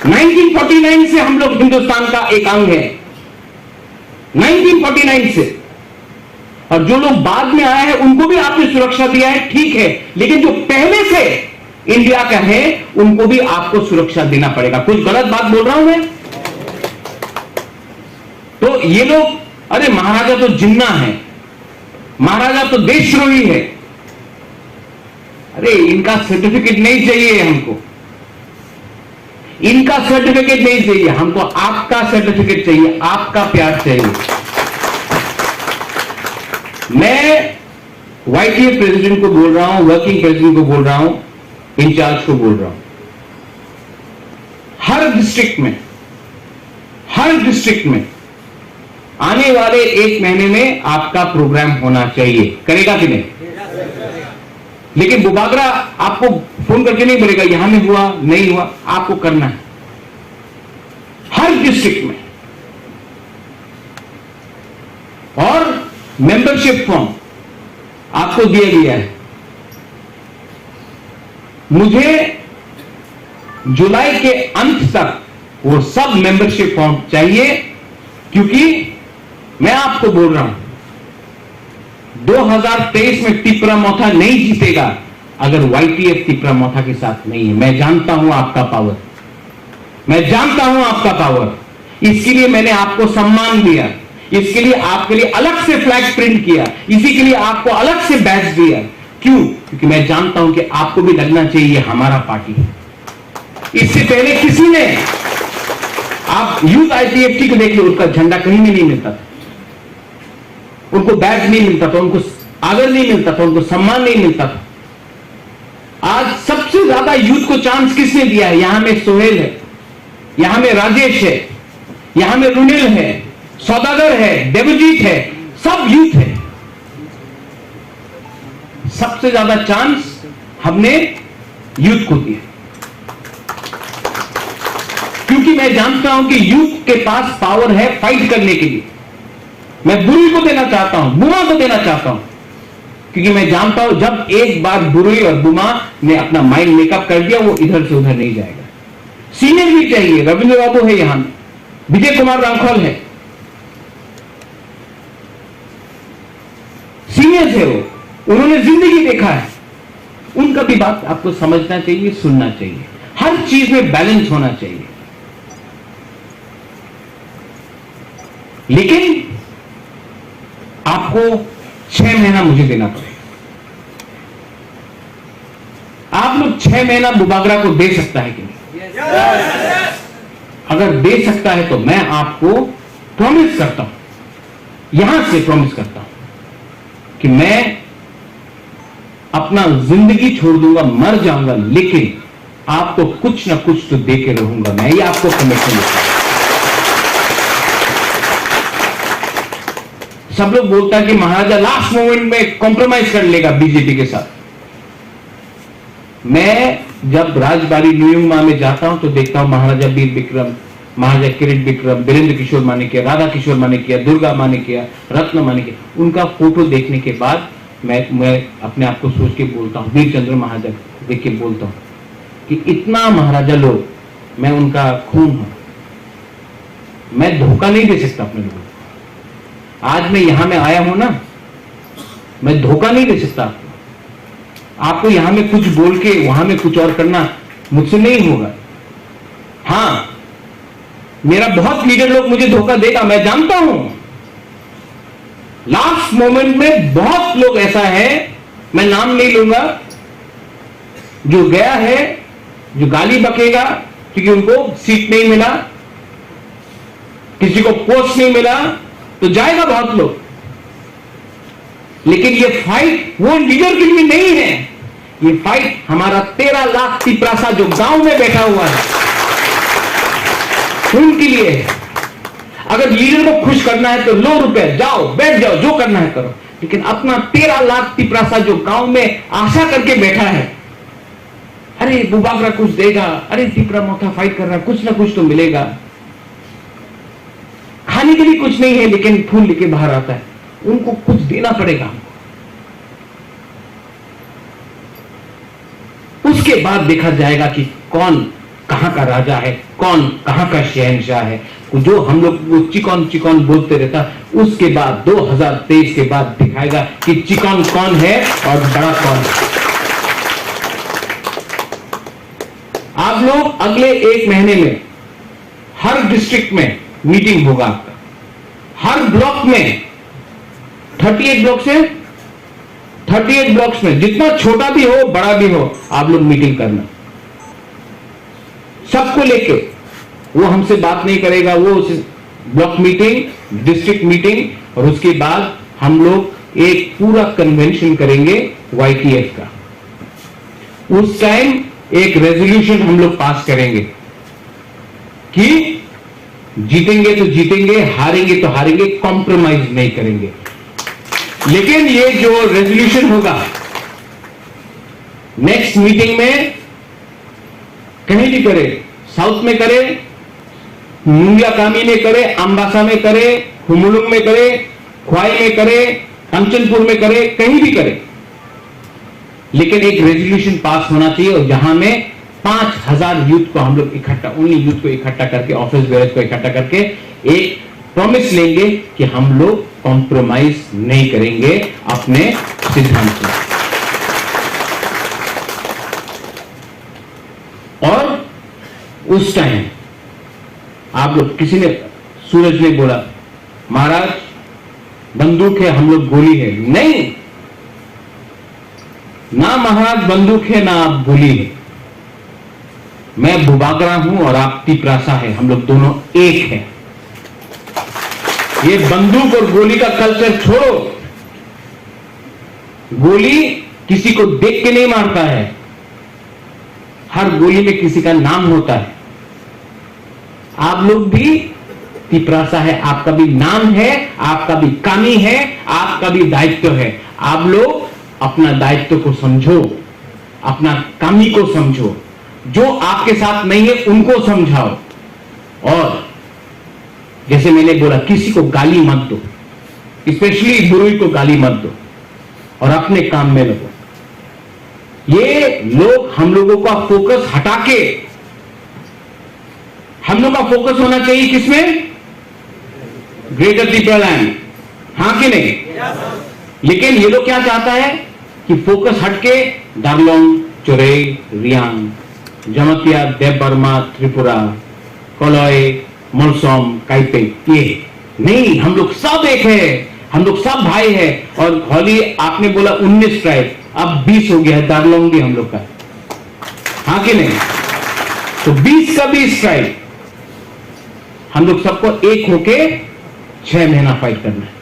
1949 से हम लोग हिंदुस्तान का एक अंग है, 1949 से। और जो लोग बाद में आए हैं उनको भी आपने सुरक्षा दिया है, ठीक है, लेकिन जो पहले से इंडिया का है उनको भी आपको सुरक्षा देना पड़ेगा। कुछ गलत बात बोल रहा हूं मैं? तो ये लोग, अरे महाराजा तो जिन्ना है, महाराजा तो देशद्रोही है, अरे इनका सर्टिफिकेट नहीं चाहिए हमको, इनका सर्टिफिकेट नहीं चाहिए हमको, आपका सर्टिफिकेट चाहिए, आपका प्यार चाहिए। मैं वाईटीएफ प्रेसिडेंट को बोल रहा हूं, वर्किंग प्रेसिडेंट को बोल रहा हूं, इंचार्ज को बोल रहा हूं, हर डिस्ट्रिक्ट में आने वाले 1 महीने में आपका प्रोग्राम होना चाहिए। करेगा कि नहीं? लेकिन बुबागरा आपको फोन करके नहीं बोलेगा यहां में हुआ नहीं हुआ, आपको करना है हर डिस्ट्रिक्ट में। और मेंबरशिप फॉर्म आपको दिया गया है। मुझे जुलाई के अंत तक वो सब मेंबरशिप फॉर्म चाहिए, क्योंकि मैं आपको बोल रहा हूं 2023 में तिपरामोथा नहीं जीतेगा अगर वाईटीएफ तिपरामोथा के साथ नहीं है। मैं जानता हूं आपका पावर, मैं जानता हूं आपका पावर। इसके लिए मैंने आपको सम्मान दिया, इसके लिए आपके लिए अलग से फ्लैग प्रिंट किया, इसी के लिए आपको अलग से बैच दिया। क्यों? क्योंकि मैं जानता हूं कि आपको भी लगना चाहिए हमारा पार्टी है। इससे पहले किसी ने, आप यूथ आईटीएफटी को देखिए, उसका झंडा कहीं में नहीं मिलता था, उनको बैच नहीं मिलता था, उनको आदर नहीं मिलता था, उनको सम्मान नहीं मिलता था। आज सबसे ज्यादा यूथ को चांस किसने दिया है? यहां में सोहेल है, यहां में राजेश है, यहां में रुनिल है, सौदागर है, देवजीत है, सब यूथ है। सबसे ज्यादा चांस हमने यूथ को दिया, क्योंकि मैं जानता हूं कि यूथ के पास पावर है फाइट करने के लिए। मैं बुरी को देना चाहता हूं, बुमा को देना चाहता हूं, क्योंकि मैं जानता हूं जब एक बार बुरी और बुमा ने अपना माइंड मेकअप कर दिया, वो इधर से उधर नहीं जाएगा। सीनियर भी चाहिए, रविंद्र बाबू है यहां, विजय कुमार रामखोल है, सीनियर्स है वो, उन्होंने जिंदगी देखा है, उनका भी बात आपको समझना चाहिए, सुनना चाहिए। हर चीज में बैलेंस होना चाहिए। लेकिन आपको 6 महीना मुझे देना पड़ेगा। आप लोग 6 महीना बुबागरा को दे सकता है कि नहीं? अगर दे सकता है तो मैं आपको प्रॉमिस करता हूं, यहां से प्रॉमिस करता हूं कि मैं अपना जिंदगी छोड़ दूंगा, मर जाऊंगा, लेकिन आपको कुछ ना कुछ तो दे के रहूंगा। मैं ये आपको कमिटमेंट देता हूं। सब लोग बोलता है कि महाराजा लास्ट मोमेंट में कॉम्प्रोमाइज कर लेगा बीजेपी के साथ। मैं जब राजबाड़ी न्यूमा में जाता हूं तो देखता हूं महाराजा वीर विक्रम, महाराजा किरीट विक्रम, वीरेंद्र किशोर मानिकिया, राधा किशोर मानिकिया, दुर्गा मानिकिया, रत्न मानिकिया, उनका फोटो देखने के बाद मैं अपने आप को सोच के बोलता हूं, वीर चंद्र महाराजा देख के बोलता हूं कि इतना महाराजा लोग, मैं उनका खून हूं, मैं धोखा नहीं दे सकता अपने लोगों को। आज मैं यहां में आया हूं ना, मैं धोखा नहीं दे सकता आपको यहां में कुछ बोल के वहां में कुछ और करना मुझसे नहीं होगा। हां, मेरा बहुत लीडर लोग मुझे धोखा देगा, मैं जानता हूं, लास्ट मोमेंट में बहुत लोग ऐसा है, मैं नाम नहीं लूंगा, जो गया है, जो गाली बकेगा क्योंकि उनको सीट नहीं मिला, किसी को पोस्ट नहीं मिला, तो जाएगा बहुत लोग। लेकिन ये फाइट वो लीडर के लिए नहीं है, ये फाइट हमारा 13 लाख तिपरासा जो गांव में बैठा हुआ है उनके लिए है। अगर लीडर को खुश करना है तो लो रुपए, जाओ बैठ जाओ, जो करना है करो, लेकिन अपना 13 लाख तिपरासा जो गांव में आशा करके बैठा है, अरे बुबागरा कुछ देगा, अरे तिपरा मोथा फाइट कर रहा है, कुछ ना कुछ तो मिलेगा, खाने के लिए कुछ नहीं है लेकिन फूल लेके बाहर आता है, उनको कुछ देना पड़ेगा। उसके बाद देखा जाएगा कि कौन कहां का राजा है, कौन कहां का शहंशाह है। जो हम लोग वो चिकन चिकन बोलते रहता, उसके बाद 2023 के बाद दिखाएगा कि चिकन कौन है और बड़ा कौन है। आप लोग अगले 1 महीने में हर डिस्ट्रिक्ट में मीटिंग होगा आपका, हर ब्लॉक में 38 ब्लॉक से 38 ब्लॉक्स में, जितना छोटा भी हो बड़ा भी हो, आप लोग मीटिंग करना, सबको लेके। वो हमसे बात नहीं करेगा, वो ब्लॉक मीटिंग, डिस्ट्रिक्ट मीटिंग, और उसके बाद हम लोग एक पूरा कन्वेंशन करेंगे YTF का। उस टाइम एक रेजोल्यूशन हम लोग पास करेंगे कि जीतेंगे तो जीतेंगे, हारेंगे तो हारेंगे, कॉम्प्रोमाइज नहीं करेंगे। लेकिन ये जो रेजोल्यूशन होगा नेक्स्ट मीटिंग में कहीं भी करे, साउथ में करे, मुंगियाकामी में करे, अम्बासा में करे, हुमुलुंग में करे, ख्वाई में करे, कंचनपुर में करे, कहीं भी करे, लेकिन एक रेजोल्यूशन पास होना चाहिए। और जहां में 5000 यूथ को हम लोग इकट्ठा, उन्हीं यूथ को इकट्ठा करके, ऑफिस बेयर्स को इकट्ठा करके एक प्रॉमिस लेंगे कि हम लोग कॉम्प्रोमाइज नहीं करेंगे अपने सिद्धांत में। और उस टाइम आप लोग, किसी ने, सूरज ने बोला महाराज बंदूक है, हम लोग गोली है, नहीं ना महाराज, बंदूक है ना आप गोली है। मैं बुबागरा हूं और आप तिपरासा है, हम लोग दोनों एक हैं। ये बंदूक और गोली का कल्चर छोड़ो। गोली किसी को देख के नहीं मारता है, हर गोली में किसी का नाम होता है। आप लोग भी तिपरासा है, आपका भी नाम है, आपका भी कामी है, आपका भी दायित्व है। आप लोग अपना दायित्व को समझो, अपना कामी को समझो, जो आपके साथ नहीं है उनको समझाओ। और जैसे मैंने बोला, किसी को गाली मत दो, स्पेशली बुरुई को गाली मत दो, और अपने काम में लगो। ये लोग हम लोगों का फोकस हटा के, हम लोग का फोकस होना चाहिए किसमें? ग्रेटर त्रिपुरालैंड, हाँ कि नहीं? लेकिन ये लोग क्या चाहता है कि फोकस हटके डारलोंग, चोरेई, रियांग, जमतिया, देवबर्मा, त्रिपुरा, कोलोई, मोलसोम, काइपे, ये नहीं, हम लोग सब एक है, हम लोग सब भाई है। और होली आपने बोला 19 ट्राइब, अब 20 हो गया है, दारलोंग भी हम लोग का, हाँ कि नहीं? तो 20 का 20 ट्राइब, हम लोग सबको एक होके 6 महीना फाइट करना है।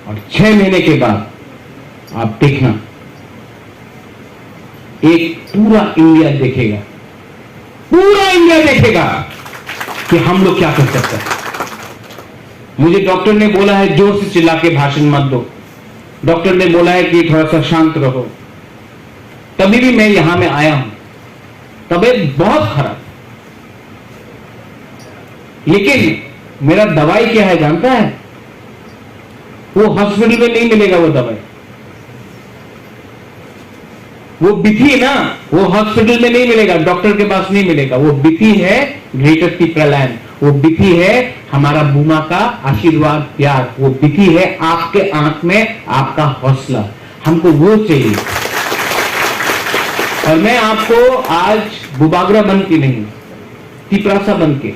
और 6 महीने के बाद आप देखना, एक पूरा इंडिया देखेगा, पूरा इंडिया देखेगा कि हम लोग क्या कर सकते हैं। मुझे डॉक्टर ने बोला है जोर से चिल्ला के भाषण मत दो, डॉक्टर ने बोला है कि थोड़ा सा शांत रहो, तभी भी मैं यहां में आया हूं। तबीयत बहुत खराब, लेकिन मेरा दवाई क्या है जानता है? वो हॉस्पिटल में नहीं मिलेगा, वो दवाई, वो बिथी ना, वो हॉस्पिटल में नहीं मिलेगा, डॉक्टर के पास नहीं मिलेगा। वो बिथी है ग्रेटर त्रिपुरालैंड, वो बिथी है हमारा बुमा का आशीर्वाद, प्यार, वो बिथी है आपके आंख में आपका हौसला, हमको वो चाहिए। और मैं आपको आज बुबागरा बन के नहीं, तिपरासा बन के,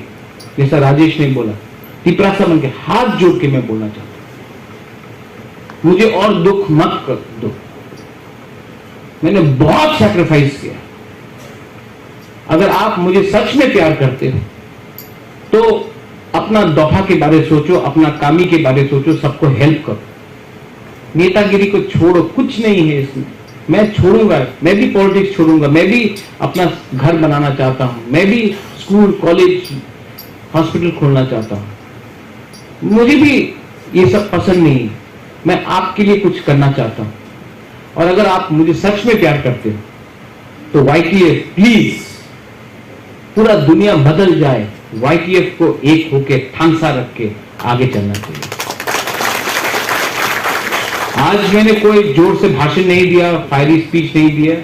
जैसा राजेश ने बोला, तिपरासा बन के हाथ जोड़ के मैं बोलना चाहता हूं, मुझे और दुख मत कर दो। मैंने बहुत सैक्रिफाइस किया। अगर आप मुझे सच में प्यार करते हो तो अपना दफा के बारे सोचो, अपना कामी के बारे सोचो, सबको हेल्प करो। नेतागिरी को छोड़ो, कुछ नहीं है इसमें। मैं छोड़ूंगा, मैं भी पॉलिटिक्स छोड़ूंगा, मैं भी अपना घर बनाना चाहता हूं, मैं भी स्कूल कॉलेज हॉस्पिटल खोलना चाहता हूं। मुझे भी ये सब पसंद नहीं है। मैं आपके लिए कुछ करना चाहता हूं। और अगर आप मुझे सच में प्यार करते हो तो YTF प्लीज, पूरा दुनिया बदल जाए, YTF को एक होके थांसा रख के आगे चलना चाहिए। आज मैंने कोई जोर से भाषण नहीं दिया, फायरी स्पीच नहीं दिया।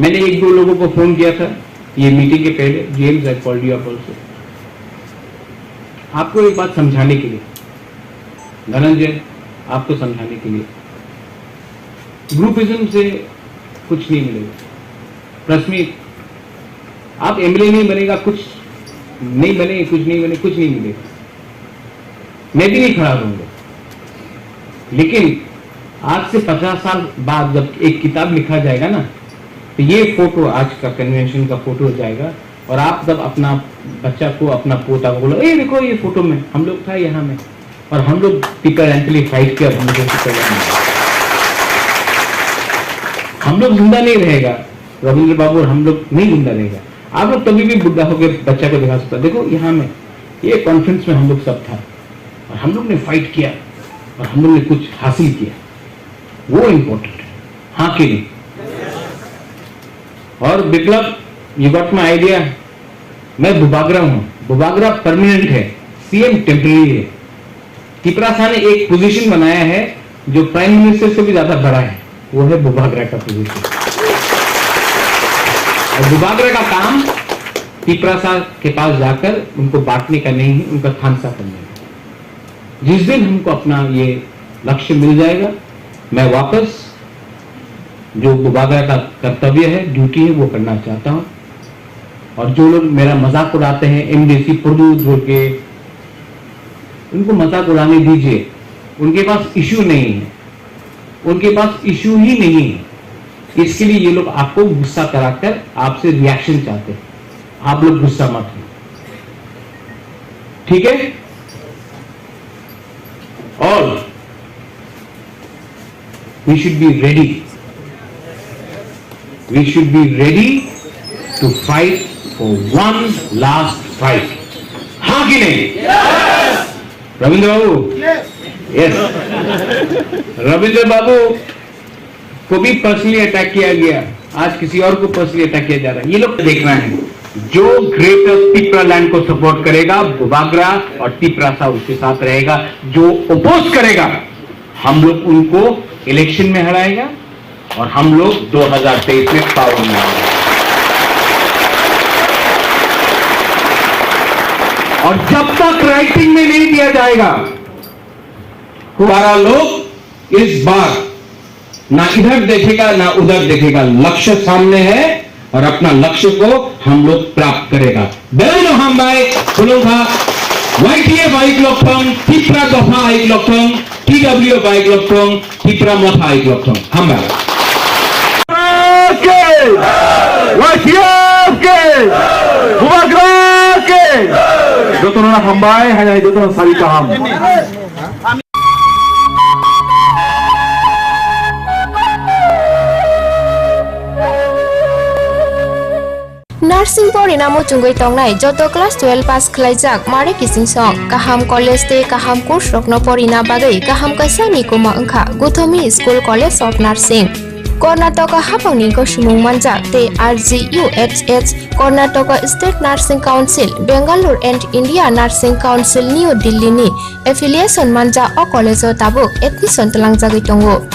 मैंने एक दो लोगों को फोन किया था ये मीटिंग के पहले। James, I called you up also, आपको एक बात समझाने के लिए, धनंजय आपको समझाने के लिए, ग्रुपिज्म से कुछ नहीं मिलेगा। रश्मि, आप एमएलए नहीं बनेगा, कुछ नहीं बने, कुछ नहीं बने, कुछ नहीं मिलेगा। मैं भी नहीं खड़ा रहूंगा। लेकिन आज से 50 साल बाद जब एक किताब लिखा जाएगा ना, तो ये फोटो आज का कन्वेंशन का फोटो हो जाएगा। और आप जब अपना बच्चा को, अपना पोता को बोलो, ए देखो ये फोटो में हम लोग था यहाँ में, और हम लोग पीटर एंटली फाइट किया, हम लोग जिंदा नहीं रहेगा, रविंद्र बाबू और हम लोग नहीं जिंदा रहेगा। आप लोग कभी भी बुढ़ा होकर बच्चा को दिखा सकता, देखो यहाँ में ये कॉन्फ्रेंस में हम लोग सब था और हम लोग ने फाइट किया और हम लोग ने कुछ हासिल किया, वो इंपॉर्टेंट है। हाँ कि नहीं? और विप्लव, यू गॉट माय आइडिया। मैं बुबागरा हूं, बुबागरा परमानेंट है, सीएम टेम्पररी है। तिपरासा ने एक पोजीशन बनाया है जो प्राइम मिनिस्टर से भी ज्यादा बड़ा है, वो है बुबागरा का पोजीशन। और बुबागरा का काम तिपरासा के पास जाकर उनको बांटने का नहीं है, उनका थांसा करने का। जिस दिन हमको अपना ये लक्ष्य मिल जाएगा, मैं वापस जो बुबागरा का कर्तव्य है, ड्यूटी है, वो करना चाहता हूं। और जो लोग मेरा मजाक उड़ाते हैं, एमडीसी पुरदूर जोड़ के, उनको मजाक उड़ाने दीजिए। उनके पास इश्यू नहीं है, उनके पास इश्यू ही नहीं है। इसके लिए ये लोग आपको गुस्सा कराकर आपसे रिएक्शन चाहते हैं। आप लोग गुस्सा मत हो, ठीक है? और we should be ready. We should be ready to fight for one last fight. हाँ कि नहीं? Yes. रविंद्र बाबू? Yes. रविंद्र बाबू को भी पर्सनली अटैक किया गया, आज किसी और को पर्सनली अटैक किया जा रहा है। ये लोग देखना है, जो ग्रेटर तिपरा लैंड को सपोर्ट करेगा, बुबागरा और तिपरासा उसके साथ रहेगा। जो ओपोज करेगा, हम लोग उनको इलेक्शन में हराएगा और हम लोग 2023 में पावर में आएंगे। और जब तक राइटिंग में नहीं दिया जाएगा, हमारा लोग इस बार ना इधर देखेगा ना उधर देखेगा। लक्ष्य सामने है और अपना लक्ष्य को हम लोग प्राप्त करेगा। बेलो हम भाई बोलूंगा, YTF baik lokong, Tipra Doha baik lokong, TW baik lokong, Tipra Mota baik lokong. Hamba. YTF Bubagra Joto na hambay hanya joto na sari kaham. Nursing Porinamu Chungoi Tongnai, Joto Class 12 Pass Klaijak, Mare Kissing Song, Kaham College Day, Kaham Course Rokno Porina Bagai, Kaham Kasani Kuma Unka, Gutomi School College of Nursing. Karnataka Hapangni Koshimung Manjak, Te RGUHH, Karnataka State Nursing Council, Bangalore and India Nursing Council, New Delhi ni, Affiliation Manja o College o Tabuk, Admission Talang Jagai Tongo.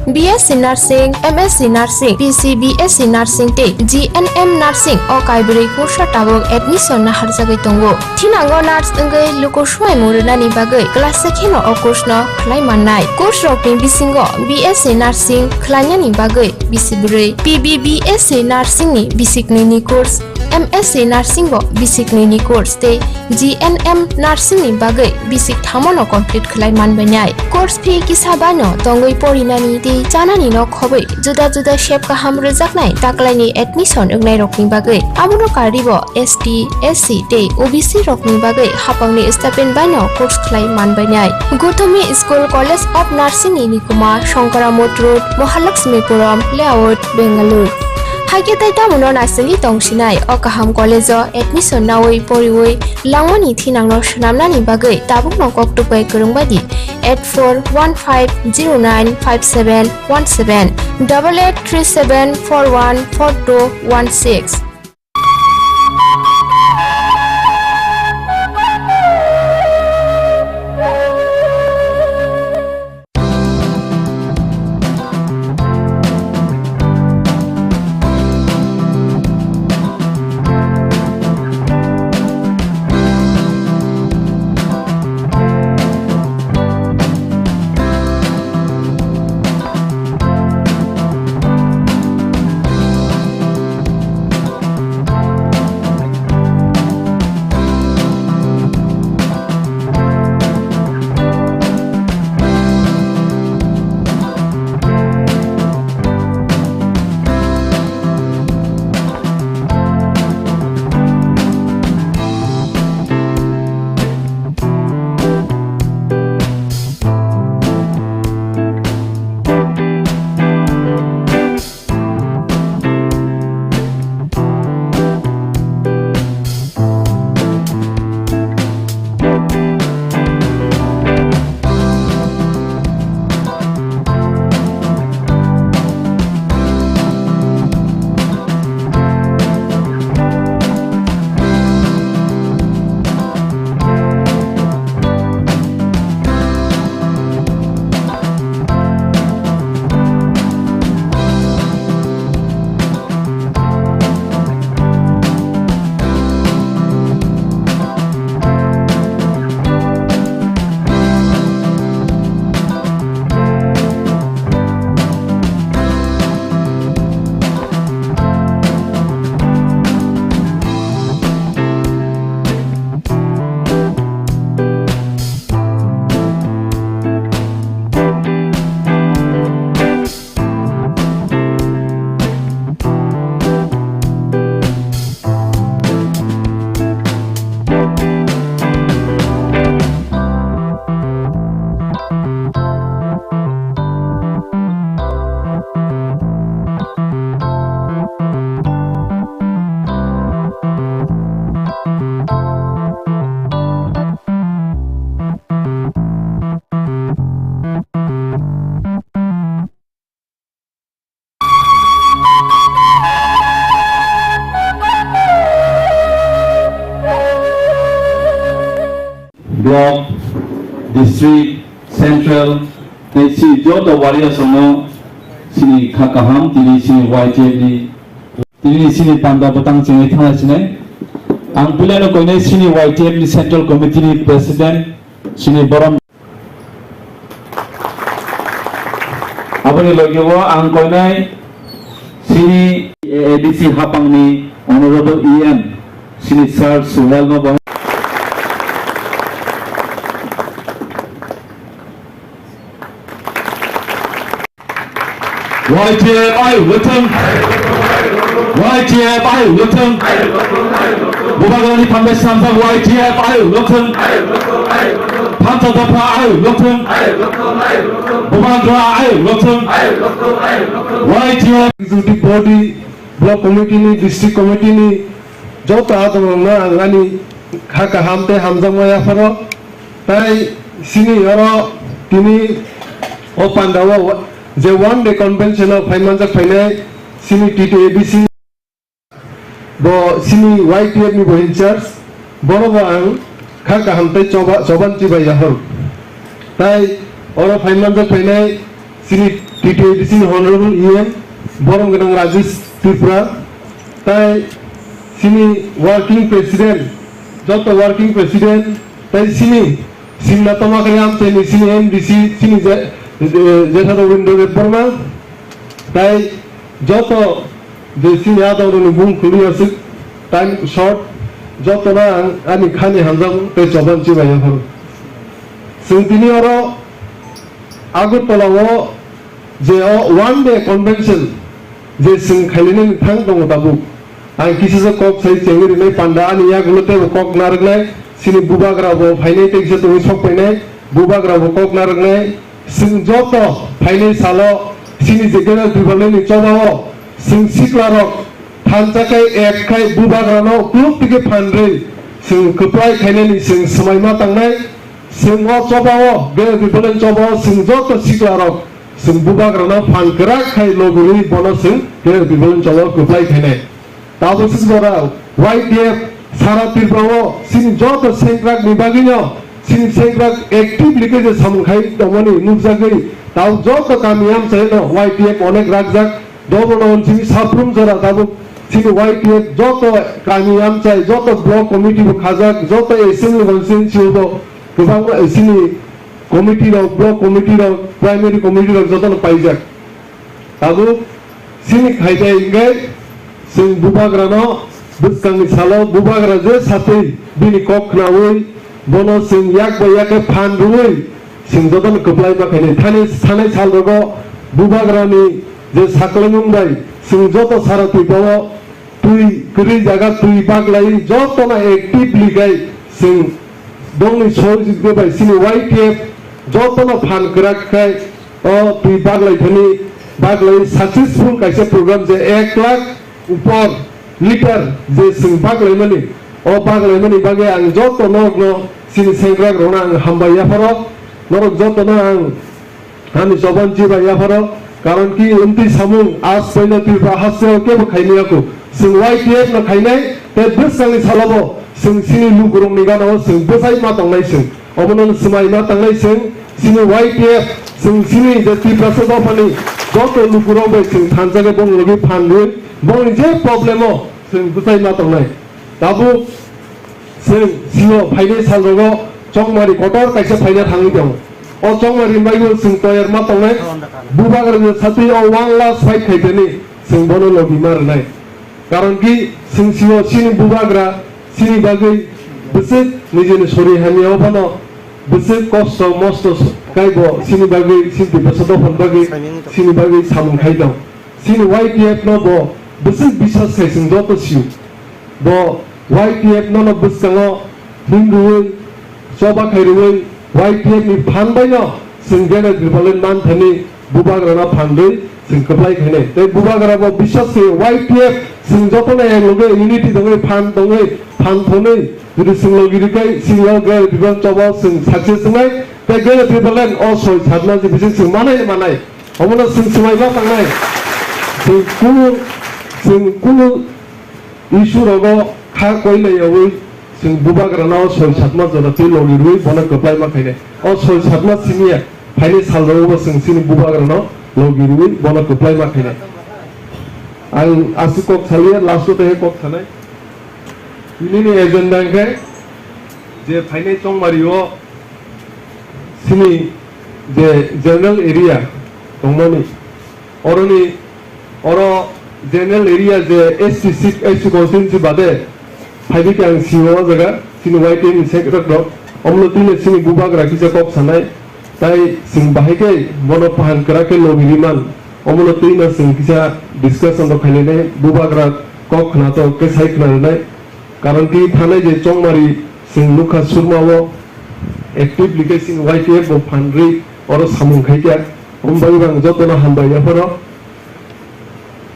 BSc Nursing, MSc Nursing, PCBSc Nursing te GNM Nursing o Kaibri Kursa Tabok admission na harjagai tongo. Thinango nurse engai luko swai murunani bagai class sekheno o course no khlai mannai. Course rokni bisingo BSc Nursing khlainani bagai bisibrei, PBBSc Nursing ni bisikni ni course MSc Nursing bo basic ni course te GNM Nursing ni bagai basic thamono complete khlai manbanai course fee kisabano tongoi porinani ti chanani no khobai juda juda shape kaham rejaknai taklai ni admission ungnai rokni bagai abono karibo ST SC te OBC rokni bagai hapangni stipend bano course khlai manbanai Gothomi School College of Nursing ni Nikuma Shankaramot Road Mahalakshmipuram Layout Bengaluru Hage taita mono nasili tongsinai okaham college admission nawoi poriwoi langmani thinangno shnamnani bagai tabuk no koktupai kurungbadi 8415095717 8837414216 Block, District, Central, they see Jota warriors ono, sini kakaham, tini sini YTF, tini sini panda batang sini thana sini. Ang pilihan ko ini sini YTF Central Committee President, sini Boram. Apa ni lagi wa ang ko ini sini ADC Hapang ni Honorable EM, sini Sir Suhel no. YTF ayo welcome YTF ayo welcome Bupagani Pambe Samsung YTF ayo welcome Pantadapa ayo welcome Bupagara ayo welcome YTF executive body block committee ni district committee ni jota adamna angani khaka hamte hamjamaya faro tai sini oro tini o pandawa the one day convention of finance finance sini T2 ABC bo sini YTF ni bo in charge boro ang khaka hamte choban chibai yahor tai oro finance finance sini T2 ABC ni honorable EM borong gedang Rajesh Tripura tai sini working president joto working president tai sini simna toma kayam tai sini MDC sini jesa Robindo Deparma tai joto de sini ada orang bung khuli asik time short जतना आनी खानी हामजाम ते जबान चिबाया हर जों दिनै आरो आगरतलाव जे one day convention जे जों खायलेनि थां दङ दाबु आं किसिसे कक साइ चेंगिरिनाय पान्डा आनी यागलते कक नारगनाय सिनि बुबाग्राबो फाइनाय टेक्से तो सकफैनाय बुबाग्राबो कक नारगनाय जों जत फाइनाय सालो सिनि जेगेना दिबालनि चबाव जों सिक्लारक थानजाखाय एकखाय बुबाग्रानाव क्लुबटिके फानरै जों खोप्लाय खायनायनि जों समायमा थांनाय जों चबाव गे दिबालनि चबाव जों जत सिक्लारक जों बुबाग्रानाव फानग्राखाय लगुरि बन जों गे दिबालनि चबाव खोप्लाय खायनाय दाबो सिसबरा वाइटिएफ सारा तिरबाव सिनि जत सेंग्राक निबागिनो सिनि सेंग्राक एक्टिवलि के सामखाय दमनि नुजागै दाव जत गामियाम सेनो वाइटिएफ अनेक रागजाक दबन सिनि साफ्रोम जरा दाबो सिनि वाइटिएफ जत गामियाम चाय जत ब्लक कमिटि खाजाक जत एसेंब्लि कन्स्टिट्युएन्सिबो गोबां सिनि committee block committee primary committee जतन पाइजाक दाबो सिनि खायदाय इंगाय जों बुबाग्रानो बुसकांनि सालाव बुबाग्रा जे साथै बिनि कखनावै बनो जों याक बयाके फानरुयै जों जतन खोप्लाय माखायनि थानाय सालरगो बुबाग्रानि जे साकलायमुंबाय जों जत साराथि बाव तुई गरि जागा तुई बागलाय जतना एक्टिवलि गाय जों दंनि सहजित बेबाय सिनि वाइटिएफ जतना फानग्राखाय तुई बागलायथनि बागलाय सक्सेसफुल कायसे प्रोग्राम जे 1 लाख ऊपर लिटार जे जों बागलायमानि बागलायमानि बागे आं जत नगनो सिनि सेंग्रा ग्रहण आं हामबायाफोर नरक जतनो आंनि जबान जिबायाफोर कारण कि उन्ति सामुं आज पहिला तिरबा हास्य केबो खायनियाखौ जों वाइटिएफ न खायनाय ते बोसांनि सालाबो जों सिनि लुगुरंनि गानाव जों बोसाय मा दंनाय जों अमनन समाय मा दंनाय जों सिनि वाइटिएफ जों सिनि जे तिरबा सदाफानि जत लुगुरंबो जों थानजागे बंलगि फानदो बंनि जे प्रब्लेमो जों बोसाय मा दंनाय दाबो जों जिओ फाइनाय सालरगो चंमारि कटर कायसे फाइना थाङि दं चंमारि बायबो जों तयार मा दंनाय बुबाग्रा साथि 1 लाख फाइट खायदनि जों बनो लबि मारनाय कारण कि जों जिओ सिनि बुबाग्रा सिनि बागै बसे निजेनि सरि हामियाव बनो बसे कष्ट मस्त कायबो सिनि बागै सिनि बसद फन बागै सिनि बागै सामखाय दं सिनि वाइटिएफ न बो बसे बिसास खाय जों जत सिउ बो वाइटिएफ न बसङो हिंदुयै सभा खायरुयै वाइटिएफ नि फानबायनो जों गेना दिबालन मानथनि बुबाग्राना फानदै जों खोप्लाय खायनाय ते बुबाग्राबो बिसास वाइटिएफ जों जतने लगे यूनिटी दङै फान दङै फानथनै जुदि जों लगिरिखाय सिङाव गे दिबान चबा जों सक्सेस दङै ते गेना दिबालन सय सातना जे बिजों जों मानाय हमना जों समायबा थांनाय जों कुनु इसुरावगो खा कइलायावै जों बुबाग्रानाव सय सातमा जनाते लगिरुयै बना खोप्लाय माखायनाय सय सातमा सिनिया फाइनाय सालरावबो जों सिनि बुबाग्रानाव लगिरुयै बना खोप्लाय माखायनाय आं आसि कक सालिया लास्टते कक थानाय बिनि एजेन्डाखै जे फाइनाय चंमारियो सिनि जे जनरल एरिया दंमोन अरनि जनरल एरिया जे एससी सीट एससी कन्स्टिट्युएन्सि बादे फाइबिके आं सिङाव जागा सिनि वाइटिएफ सेक्रेटारि अमलतिनि सिनि बुबाग्रा किसे कक सानाय ताई जों बाहायकै बन फाहानग्राखै लगिरिमान अमलतिना जों किसा डिस्कसन द खायनाय बुबाग्रा कक नातो के साइखनाय कारण कि थानाय जे चंमारि जों लुका सुरमाव एक्टिवलि के सिनि वाइटिएफ फानरै और सामुखायका हमबायबां जतना हामबायाफोर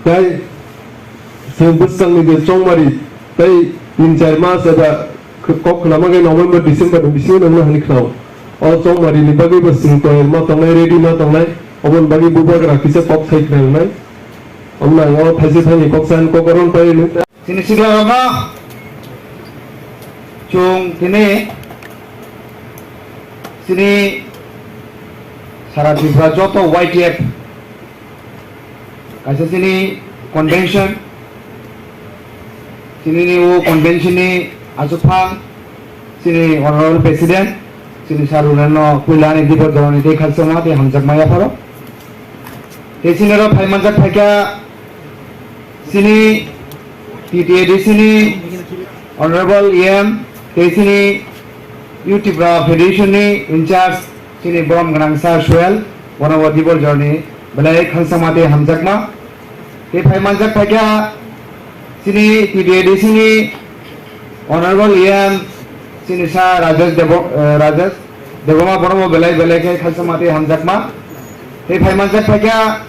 ताई जों बोसांनि जे चंमारि ताई 3-4 मास एबा कक नामागे नभेम्बर डिसेम्बर बिसिङाव नंनो हानिखाव चंमारिनि बागैबो जों तयार मा दंनाय रेडि मा दंनाय अमन बागै बुबाग्रा किसे कक साइखनाय अमना थाइसे थाइनै कक सान ककरन पाइनो सिनि सिग्लामा chung tini sini sara dibra joto YTF kaisa sini convention sini ni wo convention ni asupang sini honorable president sini sarunano kulani dibor doroni de khalsama de hamjak maya pharo te sini ro phaimanjak phaika sini TTADCनि Honorable EM TCनि Youth Federationनि Incharge Sini Brom Ganangsa Suel Wanawati Borjorni Belai Khansamati Hamjakma Te Paimanjak Paikya Sini TTADCनि Honorable EM Sini Sa Rajesh Devama Bonomo Belai Belai Khansamati Hamjakma Te Paimanjak Paikya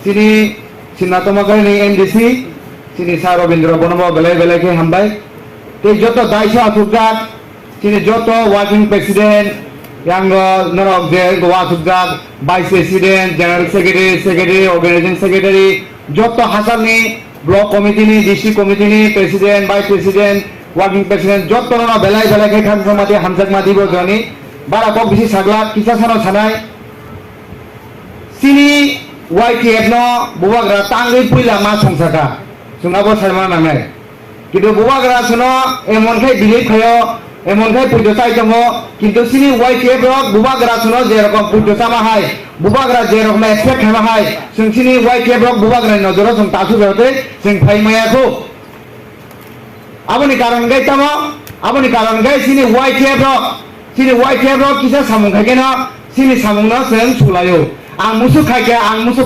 Sini Sinatomakani MDC Sini Sa Robindra Bonomo Belai Belai Hambai Te Joto Daisha Asukjak Sini Joto Working President Yang Norok Je Goa Asukjak Vice President General Secretary Organizing Secretary Joto Hasanni Block Committee ni District Committee ni President Vice President Working President Joto Nono Belai Belai Khansamati Hamjakmati Borjorni Bara Kok Bisi Saglak Kisah Sano Sanai Sini YTF no bubagra tangi puila ma songsaka sungabo sarma nangai কিন্তু বুবাগরা শুনো এমন খাই believe খায় এমন খাই পুজোসাই জমো কিন্তু সিনি YTF rock বুবাগরা শুনো যে রকম পুজোসা মাহাই বুবাগরা যে রকম এক্সপেক্ট খাই মাহাই जों সিনি YTF রক বুবাগরা নজর जों তাসু বেরতে जों ফাইমায়াখো আবনি কারণ গাই তামো আবনি কারণ গাই সিনি YTF রক কিসা সামুং খাইকেনা সিনি সামুংনা जों সুলায়ো ang musuh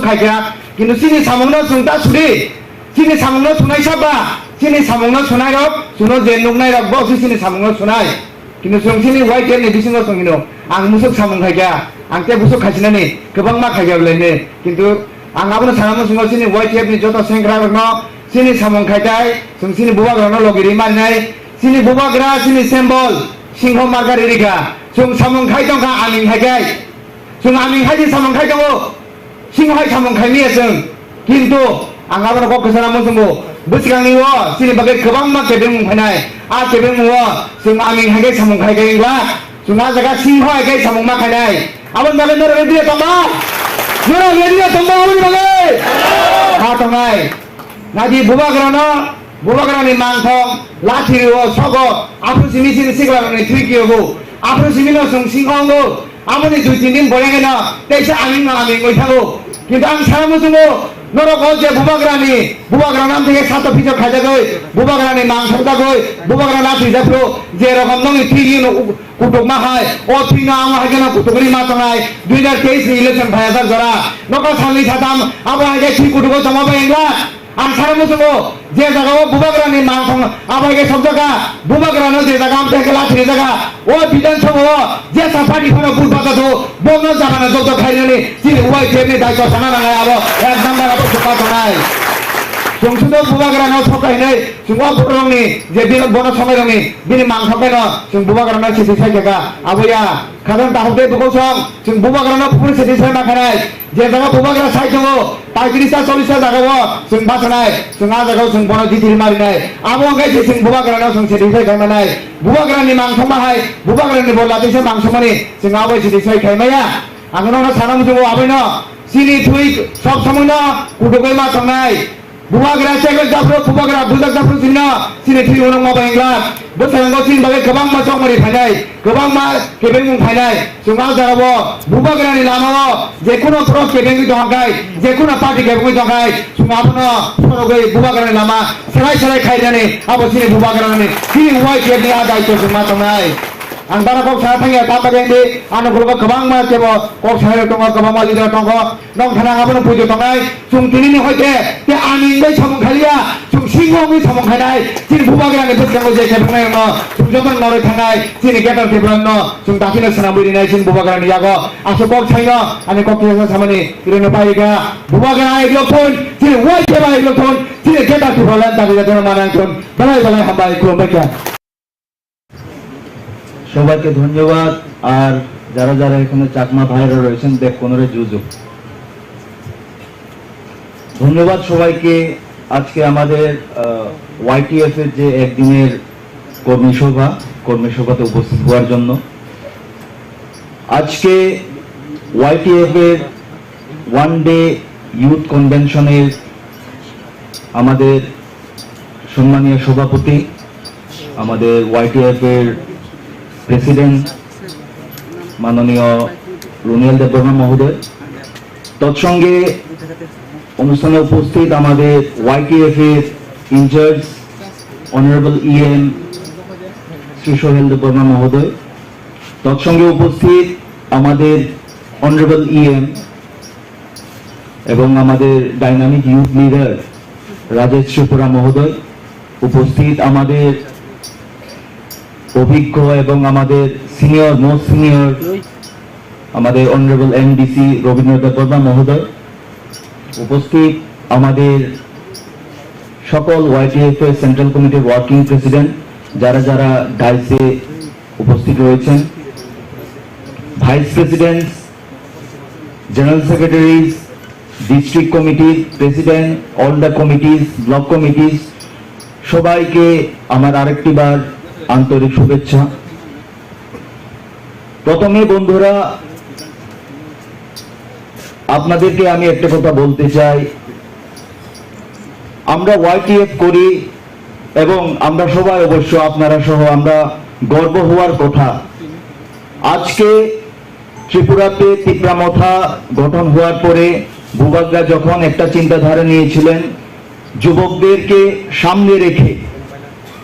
kaya কিন্তু sini samungno sungta suri sini samungno sunai saba sini samungno sunai rok suno jenuk nai rok bo sini samungno sunai কিন্তু sini YTF ni bisingo sungino ang musuh samung kaya ang te musuh khasina ni gobang ma kaya blene কিন্তু ang abono sanamo sungo sini YTF ni joto sengra rok no sini samung kaya sung sini bubagra no logiri marnai sini bubagra sini symbol singho margar irika sung samung kai tongka aning kaya जों आमिं हायदि सामंखाय दङ सिंहाय सामंखायनि जों किन्तु आं आबानो कक गोसाना मोसंबो बुसिगांनि व सिनि बागै गोबां मा केबें मुंफायनाय आ केबें मुव जों आमिं हायदि सामंखाय गायग्ला जों आ जागा सिंहाय गाय सामं मा खायनाय आबन बागै नर रेडियो तंबा आबन बागै हा तंगाय नादि बुबाग्रानि मांथं लाथिरिव सगो आफु सिमि सिनि सिग्लानि थ्रिकियो आफु सिमिनो जों सिंहांगो आमोनि 2-3 दिन बरेंगे ना तेसे आमिं गइथागो किन्तु आं सारामो जोङो नरक जे बुबाग्रा नाम থেকে সাত পিছ খাইজাগৈ বুবাগ্রানি মাংসদাগৈ বুবাগ্রা নাথি জাফ্রো যে রকম নং থিগি কুটুক মা হয় ও থিনা আম হাইগেনা কুটুকরি মা তঙাই 2023 ইলেকশন ভায়াজার জরা নকা সালি সাতাম আবো হাইগে থি কুটুকো জমাবে ইংলা आं सारामो जोङो जे जागाव बुबाग्रानि मांथं आबागे सब जागा बुबाग्रानो जे जागा आम तेके लाथि जागा ओ विधानसभा जे साफानि फनो बुलबागादो बंग जागाना जब खाइनानि जि YTF नि दायित्व साना नाङा आबो एक नाम्बार आबो सुखा थानाय जोंसुदो बुबाग्रानो सकायनै जोंवा बरंनि जे बिनो बन समायरंनि बिनि मांथंबेनो जों बुबाग्रानो सिसि साइजागा आबोया खादन दाहबे बगसं जों बुबाग्रानो फुल सिसि साइ माखानाय जे जागा बुबाग्रा साइ दङ 35-40 जागाव जों बासनाय जों आ जागाव जों बन दिथिरि मारिनाय आबो गाय जों बुबाग्रानो जों सिसि साइ खायमानाय बुबाग्रानि मांथं माहाय बुबाग्रानि बलादैसो मांसमनि जों आबो सिसि साइ खायमाया आंनो सानाम जों आबैनो सिनि थुइ सब समयनो कुटुगै मा संनाय बुबाग्रा सेगल जाफ्रो बुबाग्रा बुजाक जाफ्रो सिनि थुइ उनाव मा बायंग्ला बोसोरांगौ सिन बागै गोबां मा चौमरि फायनाय गोबां मा केबें मुं फायनाय जों आ जागाव बुबाग्रानि लामाव जेखुनु क्रस केबें दंगाय जेखुनु पार्टी केबें दंगाय जों आबनो सरगै बुबाग्रानि लामा सराय खायनानै आबो सिनि बुबाग्रानि सिनि YTF नि आदायखौ जों मा संनाय आं बारा कक सारा थांगे ताबागेंदि आनो ग्रुप गोबां मा केबो कक सारा दङ गोबां मा लिडार दङ नं थाना आबनो पुजो दंगाय जों दिनैनि हयते ते आनिंगै सामं खालिया जों सिंहनि सामं खायनाय सिन बुबाग्रानि बोसगांगौ जे केबनाय न जों जतन नरै थांनाय सिनि गेटार केबन न जों दाखिनो सनाबुरिनाय सिन बुबाग्रानि यागो आसो कक साइनो आनि कक केबो सामनि इरनो पाइगा बुबाग्रा एकलथन सिनि YTF एकलथन सिनि गेटार केबलान दाबि जादों मानांथन बालाय हाबाय खुलुमबाय সবাইকে ধন্যবাদ আর যারা যারা এখানে চাকমা ভাইরা রয়েছেন দেখ কোনরে জুজু ধন্যবাদ সবাইকে আজকে আমাদের YTF এর যে একদিনের কর্মী সভাতে উপস্থিত হওয়ার জন্য আজকে YTF এর ওয়ান ডে ইউথ কনভেনশনের আমাদের সম্মানীয় সভাপতি আমাদের YTF এর প্রেসিডেন্ট মাননীয় রুনিয়াল দেববর্মা মহোদয় তৎসঙ্গে অনুষ্ঠানে উপস্থিত আমাদের YTF এর in charge honourable EM Shri Sohel Debbarma মহোদয়, তৎসঙ্গে উপস্থিত আমাদের অনারেবল ইএম এবং আমাদের dynamic youth leader Rajesh Tripura মহোদয়, উপস্থিত আমাদের অভিজ্ঞ এবং আমাদের সিনিয়র মোস্ট সিনিয়র আমাদের অনারেবল এমডিসি রবীন্দ্র দেববর্মা মহোদয়, উপস্থিত আমাদের সকল ওয়াইটিএফ এর সেন্ট্রাল কমিটির ওয়ার্কিং প্রেসিডেন্ট যারা যারা ডাইসে উপস্থিত রয়েছেন, vice president, general secretaries, district কমিটির president, all the committees, block committees, সবাইকে আমার আরেকটিবার আন্তরিক শুভেচ্ছা। প্রথমে বন্ধুরা, আপনাদেরকে আমি একটা কথা বলতে চাই, আমরা ওয়াইটিএফ করি এবং আমরা সবাই অবশ্য আপনারা সহ আমরা গর্ব হওয়ার কথা। আজকে ত্রিপুরাতে তিপ্রামথা গঠন হওয়ার পরে ভূভাগরা যখন একটা চিন্তাধারা নিয়েছিলেন যুবকদেরকে সামনে রেখে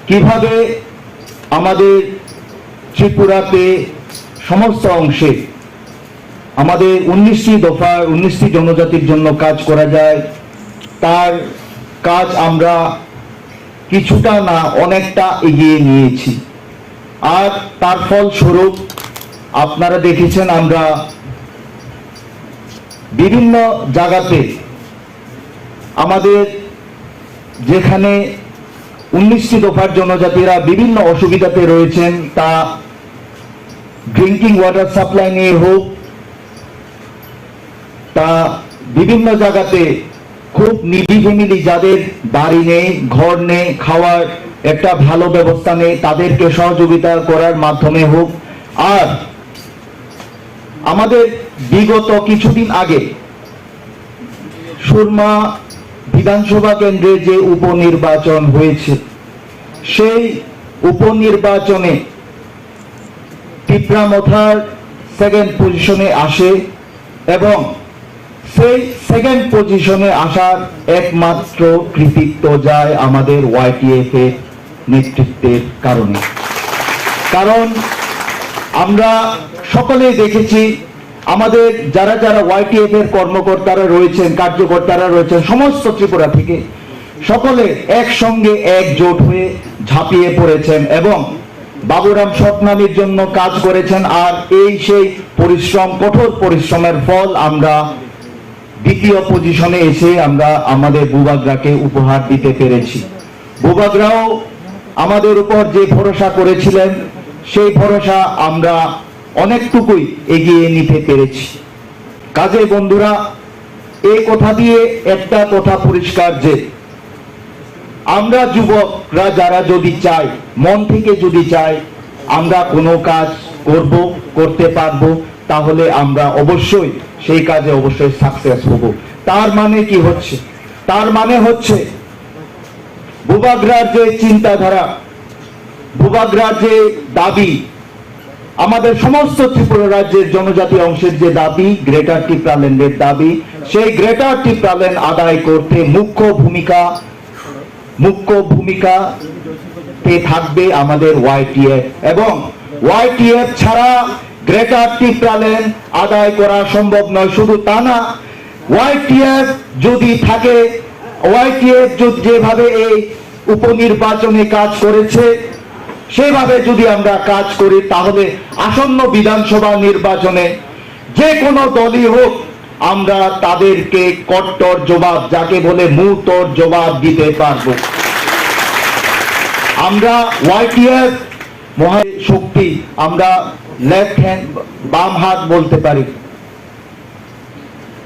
কিভাবে আমাদের ত্রিপুরাতে সমস্ত অংশে আমাদের 19টি দফা 19টি জনজাতির জন্য কাজ করা যায়, তার কাজ আমরা কিছুটা না অনেকটা এগিয়ে নিয়েছি। আর তার ফলস্বরূপ আপনারা দেখেছেন আমরা বিভিন্ন জায়গাতে আমাদের যেখানে 19টি দফার জনজাতিরা বিভিন্ন অসুবিধাতে রয়েছেন, তা ড্রিঙ্কিং ওয়াটার সাপ্লাই নিয়ে হোক, তা বিভিন্ন জায়গাতে খুব নিডি ফ্যামিলি যাদের বাড়ি নেই, ঘর নেই, খাওয়ার একটা ভালো ব্যবস্থা নেই, তাদেরকে সহযোগিতা করার মাধ্যমে হোক। আর আমাদের বিগত কিছুদিন আগে সুরমা বিধানসভা কেন্দ্রে যে উপনির্বাচন হয়েছে, সেই উপনির্বাচনে তিপ্রামথার সেকেন্ড পজিশনে আসে এবং সেই সেকেন্ড পজিশনে আসার একমাত্র কৃতিত্ব যায় আমাদের ওয়াইটিএফ এর নেতৃত্বের কারণে। কারণ আমরা সকলেই দেখেছি আমাদের যারা যারা ওয়াইটিএফ এর কর্মকর্তারা রয়েছেন, কার্যকর্তারা রয়েছেন সমস্ত ত্রিপুরা থেকে, সকলে একসঙ্গে একজোট হয়ে ঝাঁপিয়ে পড়েছেন এবং বাবুরাম স্বপ্নামীর জন্য কাজ করেছেন। আর এই সেই পরিশ্রম, কঠোর পরিশ্রমের ফল আমরা দ্বিতীয় পজিশনে এসে আমরা আমাদের ভূভাগরাকে উপহার দিতে পেরেছি। ভূভাগরাও আমাদের উপর যে ভরসা করেছিলেন, সেই ভরসা আমরা অনেকটুকুই এগিয়ে নিতে পেরেছি। কাজে বন্ধুরা, এই কথা দিয়ে একটা কথা পরিষ্কার যে আমরা যুবকরা যারা যদি চাই, মন থেকে যদি চাই আমরা কোনো কাজ করব, করতে পারবো, তাহলে আমরা অবশ্যই সেই কাজে অবশ্যই সাকসেস হব। তার মানে কি হচ্ছে? তার মানে হচ্ছে ভূভাগরার যে চিন্তাধারা, ভূভাগরার যে দাবি, আমাদের সমস্ত ত্রিপুরা রাজ্যের জনজাতি অংশের যে দাবি, গ্রেটার টিপ্রাল্যান্ডের দাবি, সেই গ্রেটার টিপ্রাল্যান্ড আদায় করতে মুখ্য ভূমিকাতে থাকবে আমাদের ওয়াইটিএফ। এবং ওয়াইটিএফ ছাড়া গ্রেটার টিপ্রাল্যান্ড আদায় করা সম্ভব নয়। শুধু তা না, ওয়াইটিএফ যদি থাকে, ওয়াইটিএফ যেভাবে এই উপনির্বাচনে কাজ করেছে সেভাবে যদি আমরা কাজ করি, তাহলে আসন্ন বিধানসভা নির্বাচনে যে কোনো দলই হোক আমরা তাদেরকে কট্টর জবাব, যাকে বলে মুহূর্তর জবাব দিতে পারবো। আমরা ওয়াইটিএফ মহাশক্তি, আমরা লেফট হ্যান্ড, বাম হাত বলতে পারি,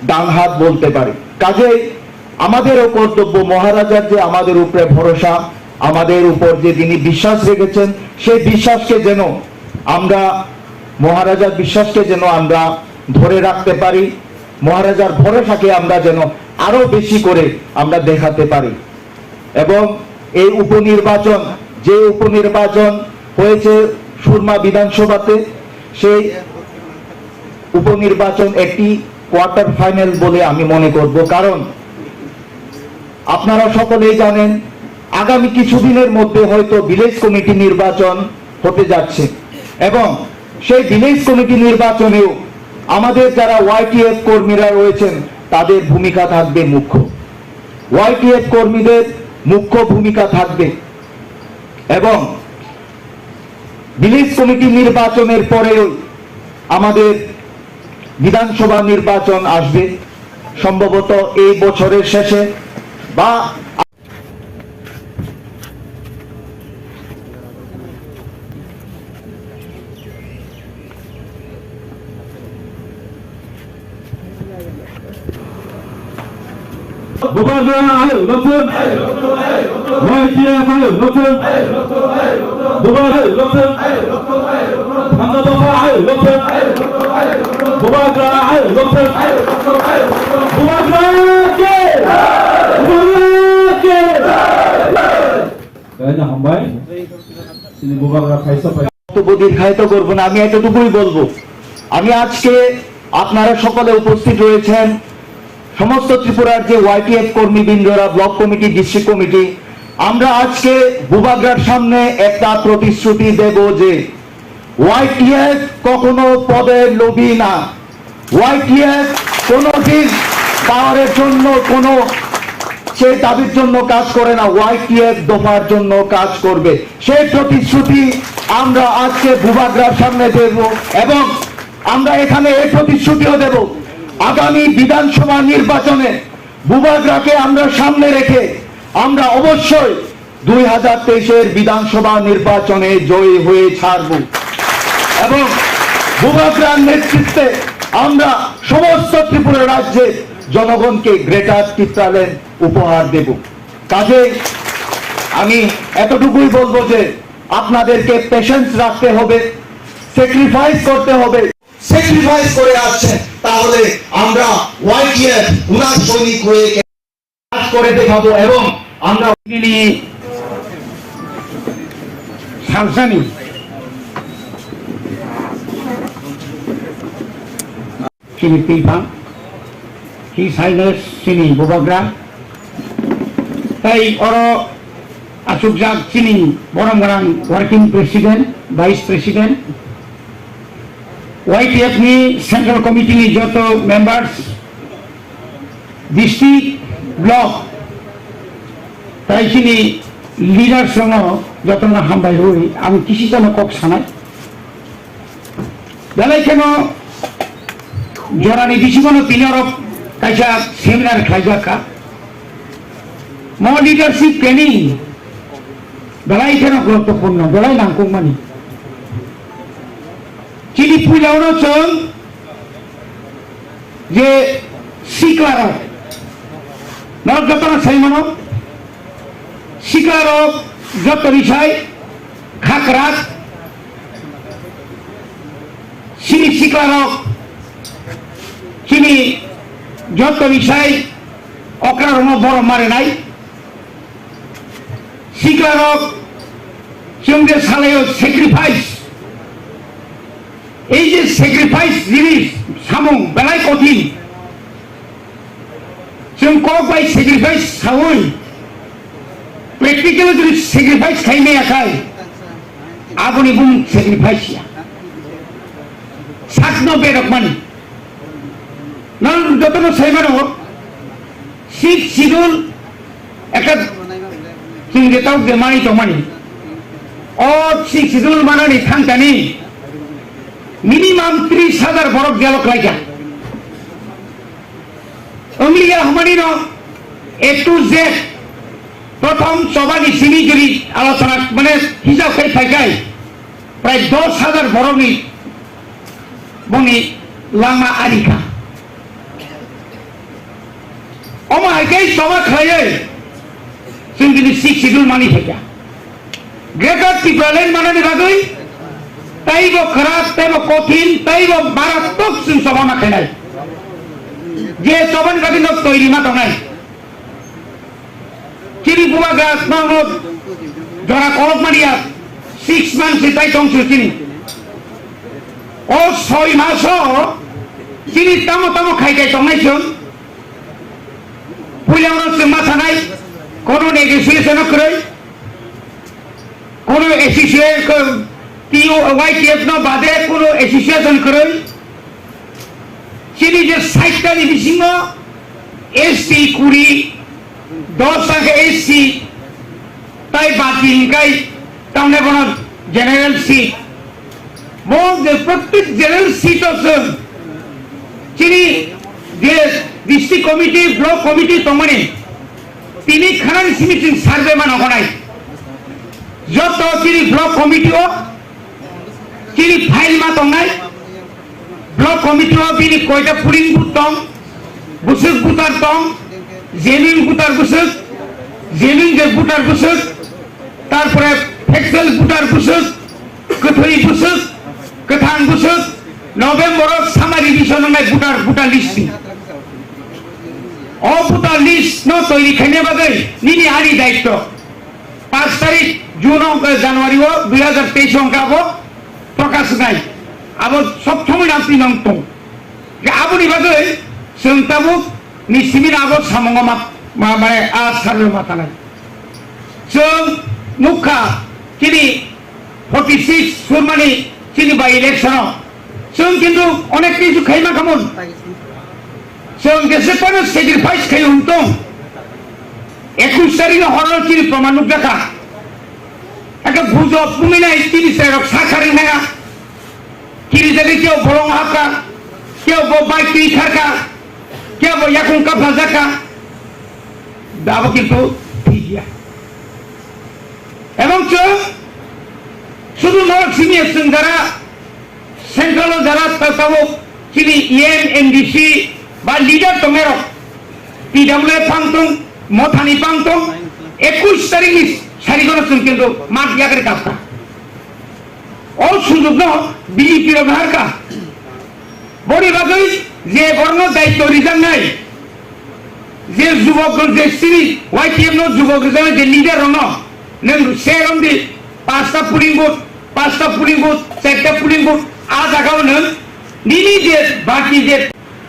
ডান হাত বলতে পারি। কাজেই আমাদেরও কর্তব্য, মহারাজার যে আমাদের উপরে ভরসা, আমাদের উপর যে তিনি বিশ্বাস রেখেছেন, সেই বিশ্বাসকে যেন আমরা, মহারাজার বিশ্বাসকে যেন আমরা ধরে রাখতে পারি, মহারাজার ভরসাকে আমরা যেন আরো বেশি করে আমরা দেখাতে পারি। এবং এই উপনির্বাচন, যে উপনির্বাচন হয়েছে সুরমা বিধানসভাতে, সেই উপনির্বাচন একটি কোয়ার্টার ফাইনাল বলে আমি মনে করব। কারণ আপনারা সকলেই জানেন আগামী কিছুদিনের মধ্যে হয়তো ভিলেজ কমিটি নির্বাচন হতে যাচ্ছে এবং সেই ভিলেজ কমিটি নির্বাচনেও আমাদের যারা ওয়াইটিএফ কর্মীরা রয়েছেন তাদের ভূমিকা থাকবে মুখ্য। ওয়াইটিএফ কর্মীদের মুখ্য ভূমিকা থাকবে এবং ভিলেজ কমিটি নির্বাচনের পরেও আমাদের বিধানসভা নির্বাচন আসবে সম্ভবত এই বছরের শেষে বা Bubagra ayo lokun, YTF ayo lokun, Bubagra ayo lokun, Hamza Bafa ayo lokun, Bubagra ayo lokun, Bubagra ke, Bubagra ke. Kayaknya hambai, sini Bubagra kaisa pak. বক্তব্য দীর্ঘায়িত করবো না, আমি এতটুকুই বলবো। আমি আজকে আপনারা সকলে উপস্থিত রয়েছেন সমস্ত ত্রিপুরার যে ওয়াইটিএফ কর্মীবৃন্দরা, ব্লক কমিটি, ডিস্ট্রিক্ট কমিটি, আমরা আজকে বুবাগ্রার সামনে একটা প্রতিশ্রুতি দেব যে ওয়াইটিএফ কখনো পদের লোভী না। ওয়াইটিএফ কোনোদিন পাওয়ারের জন্য কোনো সে দাবির জন্য কাজ করে না, ওয়াইটিএফ দফার জন্য কাজ করবে। সেই প্রতিশ্রুতি আমরা আজকে বুবাগ্রার সামনে দেব এবং আমরা এখানে এই প্রতিশ্রুতিও দেব আগামী বিধানসভা নির্বাচনে বুবাগ্রাকে আমরা সামনে রেখে আমরা অবশ্যই 2023-এর বিধানসভা নির্বাচনে জয়ী হয়ে ছাড়ব এবং বুবাগ্রার নেতৃত্বে আমরা সমস্ত ত্রিপুরা রাজ্যের জনগণকে গ্রেটার ত্রিপুরাল্যান্ড উপহার দেব। কাজে আমি এতটুকুই বলবো যে আপনাদেরকে পেশেন্স রাখতে হবে, স্যাক্রিফাইস করতে হবে। স্যাক্রিফাইস করে আসছেন তাহলে আমরা ওয়াইটিএফ উনার সৈনিক হয়ে কাজ করে দেখাবো এবং আমরা সাংসানি sini Pilpang, ki Saines sini Bubagra, tai oro asukjak sini Boromgarang working president, vice president, YTF ni central committee ni joto members, district block, tai sini leaders songo joto na hambai hui, ami kisi jono kok sanai, dalai keno jorani bisimono tinarok kaisa seminar khaijaka mo leadership training dalai keno guruttopurno dalai nangkung mani chini pujaono chon je siklarok nor jotona saimano siklarok joto বিষয় খাকরাত sini siklarok sini যত বিষয় অকারণ বড় মারে নাই শিকারক সঙ্গে সালেও sacrifice এই যে স্যাক্রিফাইস জিনিস সামং বেলায় কঠিন जों কবাই স্যাক্রিফাইস সাউই প্র্যাকটিক্যালি যদি স্যাক্রিফাইস খাইনে আকাই আগুনি বুম স্যাক্রিফাইসিয়া সাতনো বেরক মানি নন যতনো সাইমানো সিক্স শিডিউল একটা जों যেটাও মানি তো মানি ও সিক্স শিডিউল মানানি থাংকানি মিনিমাম 30,000 বরফ জেলক লাইকা অংলিয়া হমানি ন এ টু জেড প্রথম সবানি সিনিগিরি আলোচনা মানে হিসাব করে থাকাই প্রায় 10,000 বরফনি বনি লামা আরিকা অমাইকে সবা খাইয়ে जों दिनै सिक्स शिडिउल मानि फैया ग्रेटार ত্রিপুরাল্যান্ড मानानि बागै ताइबो खराब ताइबो कठिन ताइबो मारात्मक जों सभा माखायनाय जे सभानि बागै न तैरि मा दंनाय चिनि बुबाग्रा नांगौ जरा करब मानिया 6 months ताइ दंसो चिनि ओ 6 मासो चिनि तामो तामो खाइगाय दंनाय जों पुलियावनो जों मा थानाय কোনো নেগোসিয়েশন করে কোনো এসোসিয়েশন YTF ন বাদে কোনো এসোসিয়েশন করে চিনি যে 60টা বিসিং SC 20 টাকা SC তাই বাকি ইনকাই তামনে কোনো জেনারেল সিট প্রত্যেক জেনারেল সিট আছে চিনি যে ডিস্ট্রিক্ট কমিটি ব্লক কমিটি তমনে তিনি খানানি সিমিটিং সার্ভে মান হনাই যত চিনি ব্লক কমিটিও চিনি ফাইল মা তংনাই ব্লক কমিটিও বিনি কয়টা পুলিং বুথ দं বুসুক বুতার দं জেমিং বুতার বুসুক জেমিং যে বুতার বুসুক তারপরে ফেক্সেল বুতার বুসুক কথই বুসুক কথাং বুসুক নভেম্বর সামারি বিষয় নয় বুটার লিস্ট বুটার লিস্ট ন তৈরি খাইনে বাদে নিনি আরি দায়িত্ব 5 তারিখ জুন জানুয়ারি 2023 অঙ্ক আবো প্রকাশ নাই আবো সব সময় নাম তিন অঙ্ক যে আবুনি বাদে সন্তাবুক নিসিমিন আবো সামঙ্গ মানে আজ সালের মাথা নাই जों मुखा चिनी 46 सुरमानी चिनी बाई इलेक्शनाव जों किन्तु अनेक किछु खाइमा खामोन जों जेसेबांनो सेक्रिफाइस खायो दं 21 तारिखआव हरनो चिनी प्रमाण देखा একটা গুজব তুমি নাই 30 টাকা সাকারি না কিরি জায়গা কেউ বলং হাকা কেউ বাইক কি খাকা কেউ ইয়াকুন কাফা জাকা দাবো কিন্তু ঠিকই এবং শুধু নরক সিনিয়র যারা সেন্ট্রাল যারা তাও চিনি এনডিসি বা লিডার তোমের পিডব্লিউ পাংতং মথানি পাংতং 21 তারিখ সারিগণ কিন্তু মাঠ ইয়াকের কাজটা ও সুযোগ ন বিজেপি ব্যবহার কা বড়ি বাজই যে বর্ণ দায়িত্ব রিজার্ভ নাই যে যুবক যে সিরি YTF ন যুবক যে লিডার ন नों सेरंदी 5টা পুলিং বুথ 4টা পুলিং বুথ आ জায়গাও नों নিনি যে বাকি যে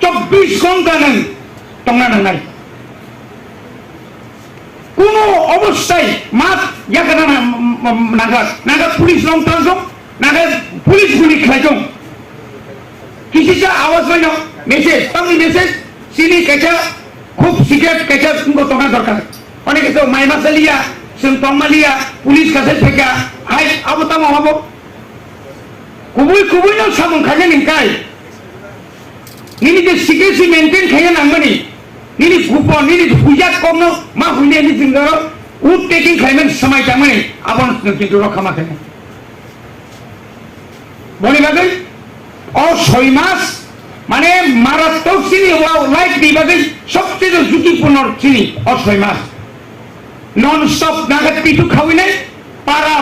24 ঘন্টা नों তংনা নাই কোন অবস্থায় মাত ইয়াকানা নাগা পুলিশ লংটাং নাগা পুলিশ গুলি খাইজং কিসিসা আওয়াজ হইনো মেসেজ পাংনি মেসেজ সিনি কেচা খুব সিক্রেট কেচা তুমকো তংনা দরকার অনেকে তো মাইমাসালিয়া जों तंमालिया पुलिस कासे फेका हाय आबो ताम हाबो कुबुई न सामन खाजे निकाय निनि जे सिक्रेसी मेंटेन खाया नांगनि निनि गुपो निनि हुजा कमनो मा हुइने नि जिंगारो उ टेकिं खायमेन समय तामनि आबन किन्तु रखा माखे बनि बागै ओ 6 मास माने मारात्मक सिनि लाइफ दिबागै सबचेয়ে ঝুঁকিপূর্ণ सिनि ओ 6 मास नन स्टप नागत पिटु खाविने पारा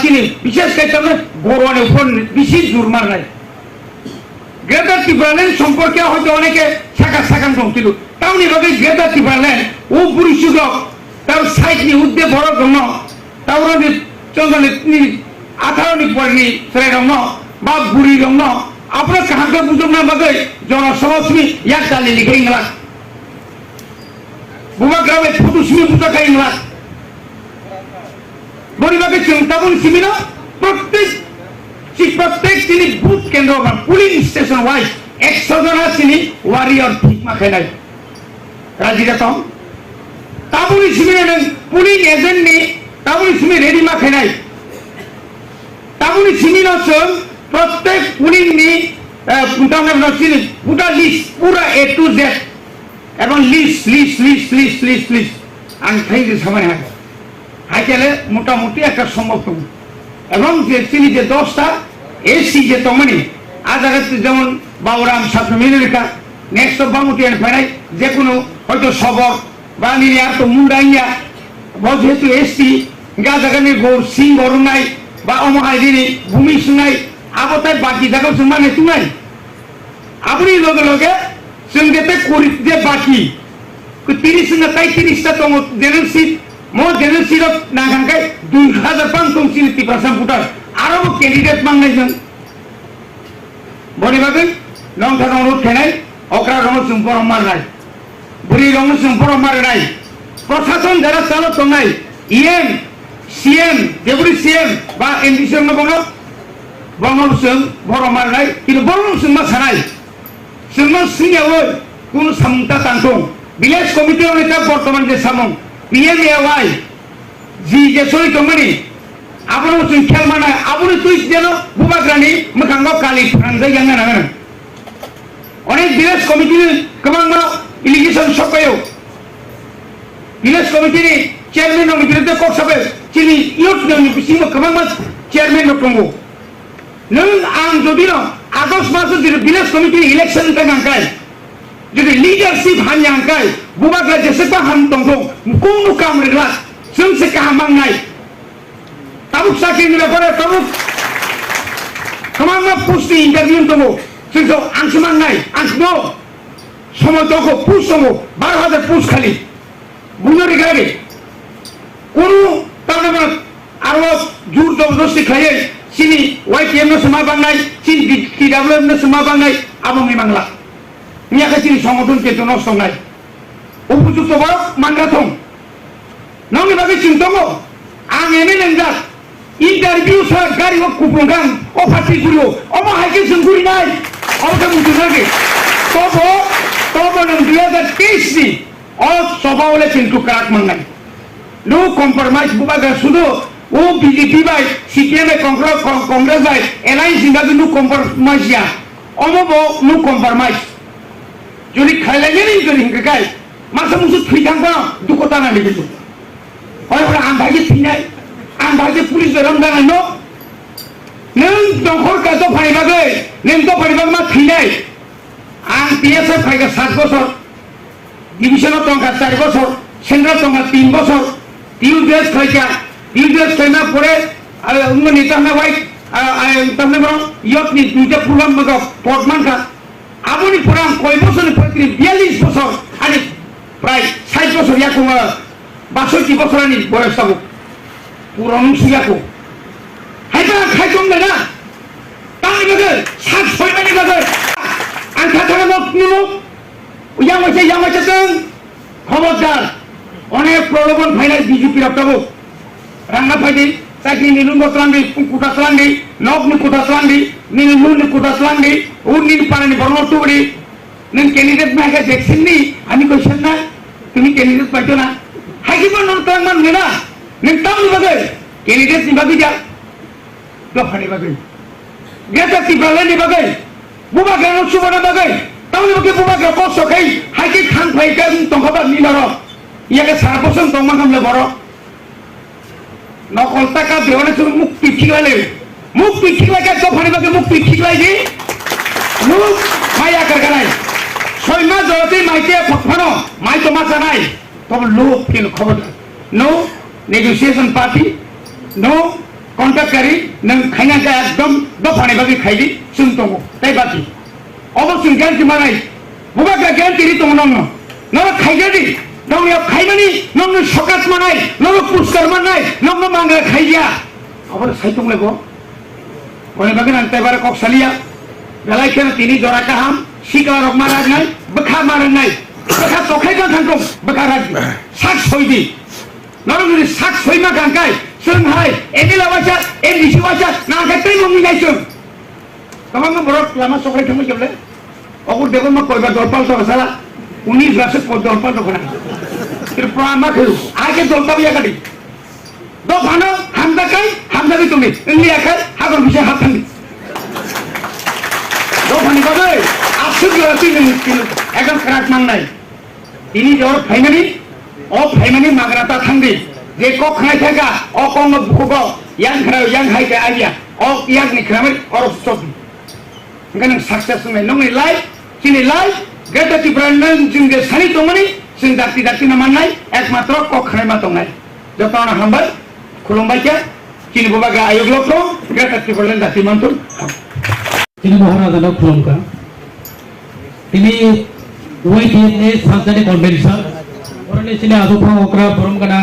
चिनी विशेष করে গরুয়ানের উপর বেশি জোর মারনাই গ্রেটার ত্রিপুরাল্যান্ড সম্পর্কে হয়তো অনেকে শাখা দং কিন্তু টাউনি ভাবে গ্রেটার ত্রিপুরাল্যান্ড ও পুরুষুগ তার সাইডনি উদ্দে বড় দং তাওরনি চন্দনি 18 নি পরনি সেরে দং বা বুড়ি দং আপনার কাহাকে বুঝম না বাগে জনসমাজমি ইয়াক ডালি লিখাইংলা बुबा ग्रामे फुटुसमी बुता खाइंगला बरिबाके चिंताबुन सिमिनो प्रत्येक चिनी बुथ केंद्र पुलिंग स्टेशन वाइज 100 जना चिनी वारियर ठीक मा खाइनाय राजिदा तम ताबुनि सिमिनो नों पुलिंग एजेंट नि ताबुनि सिमि रेडी मा खाइनाय ताबुनि सिमिनो जों प्रत्येक पुलिंग नि बुतांना नसिनि बुता लिस्ट पूरा A to Z এবং লিস্ট আমি খাইতে সময় হাইকেলে মোটামুটি একটা সম্ভব এবং যে চিনি যে 10টা এসি যে তমনি আজ আগে যেমন বাবুরাম ছাত্র মিলিকা নেক্সট বামুটি ফেরাই যে কোনো হয়তো সবর বা নিয়ে আর তো মুন্ডাইয়া যেহেতু এসি গা জায়গানি গৌর সিং গরু নাই বা অমহাই দিনে ভূমি শুনাই আবতায় বাকি জায়গা মানে তুই আপনি লগে লগে संगेते कोरी जे बाकी को 30 ना 30 ता तो जनरल सीट ना गांगे 2005 सिनि 30% फुटार आरो कैंडिडेट मांगनाय जों बनि बागै लं थाना अनुरोध खानाय अक्रा रंग सुंपर मारनाय बुरी रंग सुंपर मारनाय প্রশাসন যারা চালক নাই ইএম সিএম ডেপুটি সিএম বা এমপি সিএম কোনো বর্ণসং বড় মার নাই কিন্তু বর্ণসং মা সানাই जोंनो सिंगावो কোন সামুংতা তাंतों ভিলেজ কমিটি নেতা বর্তমান যে সামুং পিএমএওয়াই জি যে সই তমনি আবনো जों খেল মানা আবনো তুই যেন বুবাগ্রানি মখাঙ্গ কালি ফানজাই গাঙ্গা নাগান অনেক ভিলেজ কমিটি কমাঙ্গ ইলিগেশন সকায়ও ভিলেজ কমিটি চেয়ারম্যান ও বিরুদ্ধে কোর্ট সবে চিনি ইউট ননি বিসিম কমাঙ্গ চেয়ারম্যান নকঙ্গো নং আং যদিও আগস্ট মাসে যে ভিলেজ কমিটি ইলেকশন কাঙ্গাই যদি লিডারशिप हान्यांकाय बुबाग्रा जेसेबा हाम दंगो कोनो काम रेग्ला जों से कामांनाय ताबुक साख्रिनि बेफोरो ताबुक खामांगा पुष्टि इन्टारभिउ दंगो जोंखौ आंसमांनाय आंसनो समय दंगो पुष्ट दंगो 12,000 पुष्ट खालि बुनो रेगारे कोनो ताबुक आरो जुर जबरदस्ति खायै सिनि वाइटिएम नो समा बांनाय सिन टिडब्लिउएम नो समा बांनाय आबुङै बांला नियाखासिनि संगठन केतु नष्ट नाय उपयुक्त बरक मांग्राथं नंनि बागै चिंतंगो आं एने नंजा इंटरभिउ सा गारि ओ कुपुंगां ओ फाटि गुरियो ओ मा हाइके जोंगुरि नाय ओ ता मुजुनागे तबो नों 2023 नि ओ सभावले चिंतु काराक मांनाय नो कम्प्रोमाइज बुबागा सुदो ओ बीजेपी बाय सीपीएम कांग्रेस बाय एलायंस इंगागु नो कम्प्रोमाइज या ओमबो नो कम्प्रोमाइज যদি খাইলাগে নি যদি হিংকাই মাসা মুসু থিথাংবা দুকতা না লিখিত হয় বলে আম ভাগে থিনাই আম ভাগে পুলিশ বেরম দানা নো নং দখর কাজ ফাইবাগে নং তো ফাইবাগ মা থিনাই আম পিএসএফ ফাইগা 7 বছর ডিভিশনাল টঙ্কা 4 বছর সেন্ট্রাল টঙ্কা 3 বছর টিউবিএস খাইনা পরে অন্য নেতা না ভাই তাহলে বড় ইয়ত নি দুইটা প্রোগ্রাম মগ পদমানকা আবনি পুরান কয় বছরের প্রতি 42 বছর আরে প্রায় 60 বছর ইয়াকো 62 বছরানি বয়স থাকো পুরন সুয়াকো হাইবা খাইতম না তাই লাগে 60 মানি লাগে আন খাতারে মত নিমো ইয়ামাইছে তেন খবরদার অনেক প্রলোভন ফাইনাল বিজেপি রাখতাবো রাঙ্গা ফাইদি চাকরি নিলুন বতলান্ডি কুটা তলান্ডি নব নি কুটা তলান্ডি নিলুন নি কুটা তলান্ডি উনি পারেনি বর্ণটুরি নং ক্যান্ডিডেট মাকে দেখছেন নি আমি কইছেন না তুমি ক্যান্ডিডেট পাইছো না হাইকি বন নন মান নেনা নং তাম নিবাগে ক্যান্ডিডেট নিবাগে যা তো ফানি বাগে গেটা তিবালে নিবাগে বুবা গানো সুবনা বাগে তাম নিবাগে বুবা গা কষ্ট খাই হাইকি খান ফাইকা তংখাবা নিলার ইয়াকে সারা বছর তংমা কামলে বড় নকল টাকা দেওয়ানে তুমি মুক্তি ঠিকালে তো ফানিবাকে মুক্তি ঠিকাই দি লোক মায়া কারখানায় 6 মাস ধরে মাইকে ফানো মাই তো মাসা নাই তবে লোক কেন খবর নো নেগোসিয়েশন পার্টি নো কন্ট্রাক্টরি নং খাইনাকা একদম দ ফানিবাকে খাইদি সুনতঙ্গ তাই বাকি অবশ্যই গ্যারান্টি মানাই বুবাকা গ্যারান্টি তো নন ন খাইগাদি নং খাইমানি নং সকাত মানাই নং পুরস্কার মানাই নং মাংরা খাইয়া আবার সাইতং লাগো কোনে বাগে নাতে বারে কক সালিয়া বেলাই কেন তিনি জরা কাহাম শিকলা রক মারা নাই বখা মারা নাই বখা তখাই গান থাকো বখা রাজ সাক সইদি নং যদি সাক সইমা গানকাই সুন হাই এদিলা বাচা এ নিশি বাচা না কাতেই মমি নাইছো তখন বড় লামা সকাই থমে কেবলে অগুর দেখো মা কইবা দরপাল তো সালা 19 লাখ দরপাল তো কোনা এর প্রমাণ খেলু আগে দলতা বিয়া কাটি দো ভানো হামদা কাই হামদা কি তুমি লিয়া খাই হাগর বিষয় হাত থাকি দো ভানি বাগে আসুক রাতি মুশকিল একদম খারাপ মান নাই তিনি জোর ফাইমানি মাগরাতা থাঙ্গি যে কক খাই থাকা অ কম বুক ইয়াং হাইতে আইয়া অ ইয়াং নি খামে অর স্টপ এখানে সাকসেস নাই নং লাইফ চিনি লাইফ গেটা তি ব্রান্ডন জিঙ্গে সানি তমনি जों दाक्ति ना माननाय एकमात्र कखनाय मा दंनाय जतन हामबाय खुलुमबायके चिनि बुबागा आयोग लोक ग्रेटर टिबरलेन दाक्ति मानथुन তিনি মহারাজানো খুলুমকা তিনি ওয়াইটিএ সানসানি কনভেনশন ওরনে ছিলে আদুফা ওকরা বরমগানা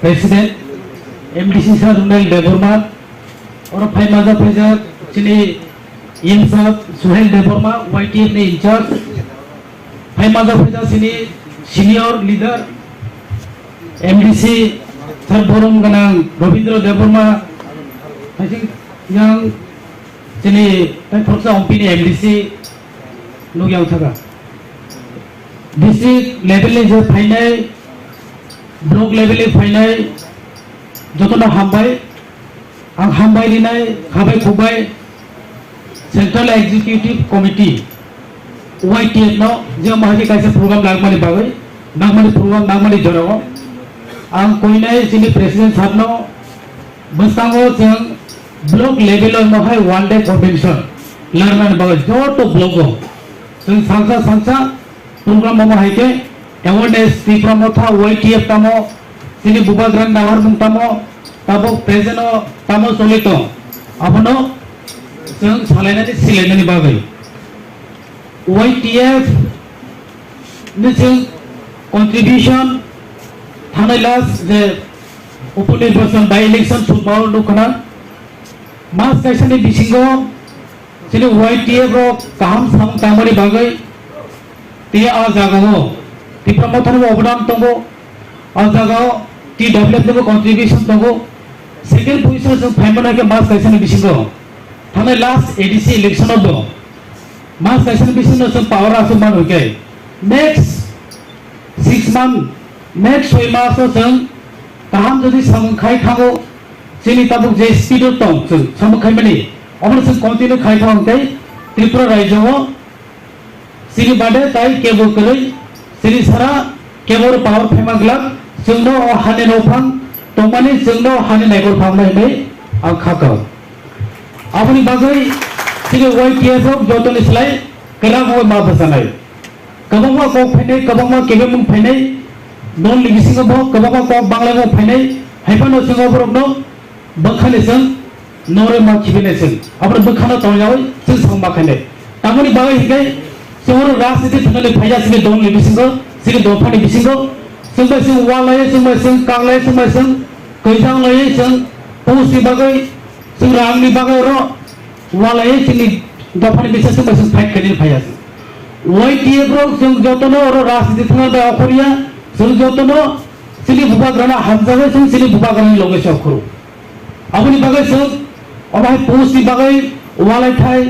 president MDC sir Runel Debbarma और फाइ माजा फेजा चिनि इनसा सुहेल देबबर्मा ओवाइटिए ने इंचार्ज फाइ माजा फेजा चिनि senior leader MDC sar borom ganang Robindra Devarma I think yang sini tai thoksa ompini MDC nu yang thaga district level le je phainai block level le phainai jotona hambai ang hambai dinai khabai khubai Central Executive Committee YTF no je mahani kaisa program lagmani bagai nagmani program nagmani jorao ang koinai sini president sahab no basango jeng block level no hai one day convention larman bagai joto block jeng sangsa program mo hai ke awareness ti pramotha YTF tamo sini bubagran nahar mung tamo tabo preseno tamo solito abono jeng salainani silainani bagai YTF ni jeng contribution थाने last जे उपनिर्वाचन by election सुबाव दुखना मास कैसनि बिसिंगो सिनि YTF रो काम साम तामनि बागै ते आ जागाव ति प्रमोथन अवदान तंगो आ जागाव ति डेवलप नो कंट्रीब्यूशन तंगो सेकेंड पोजीशन जों फाइमना के मास कैसनि बिसिंगो थाने लास्ट ADC इलेक्शन दो मास कैसनि बिसिंगो जों पावर आसमान होके नेक्स्ट 6 मंथ next 6 months जों गाहाम जदि सामखाय थागो सिनि ताबुक जे स्पीड दं जों सामखाय माने अमन जों कन्टिन्यू खाय थांथाय त्रिपुरा राज्यआव सिनि बादे ताय केबल करै सिनि सारा केबल पावर फेमाग्ला जोंनो हाने नफां तमानि जोंनो हाने नायगर फांनाय नै आं खाखौ आबनि बागै सिनि YTF जतनि स्लाय केरागो मा बसानाय गबंमा को फैनाय गबंमा केबे मुं फैनाय non ligising bo kababa ko bangla ko phainai haipano singo borobno bakhane sing nore ma khibine sing apro bakhana tonjao sing samba khane tamoni bagai hikai singor rajniti thangale phaiya sing don ligising sing dofani bisingo sing ba sing walai sing kanglai sing kaisang lai sing pusi bagai sing ramni bagai ro walai sing dofani bising sing fight kani phaiya YTF ro sing jotono ro rajniti thangale akhoriya जों जतनो सिलि बुबाग्राना हामजावे जों सिलि बुबाग्रानि लगे सखरु आबनि बागै जों अबाय पोस्टनि बागै वालाय थाय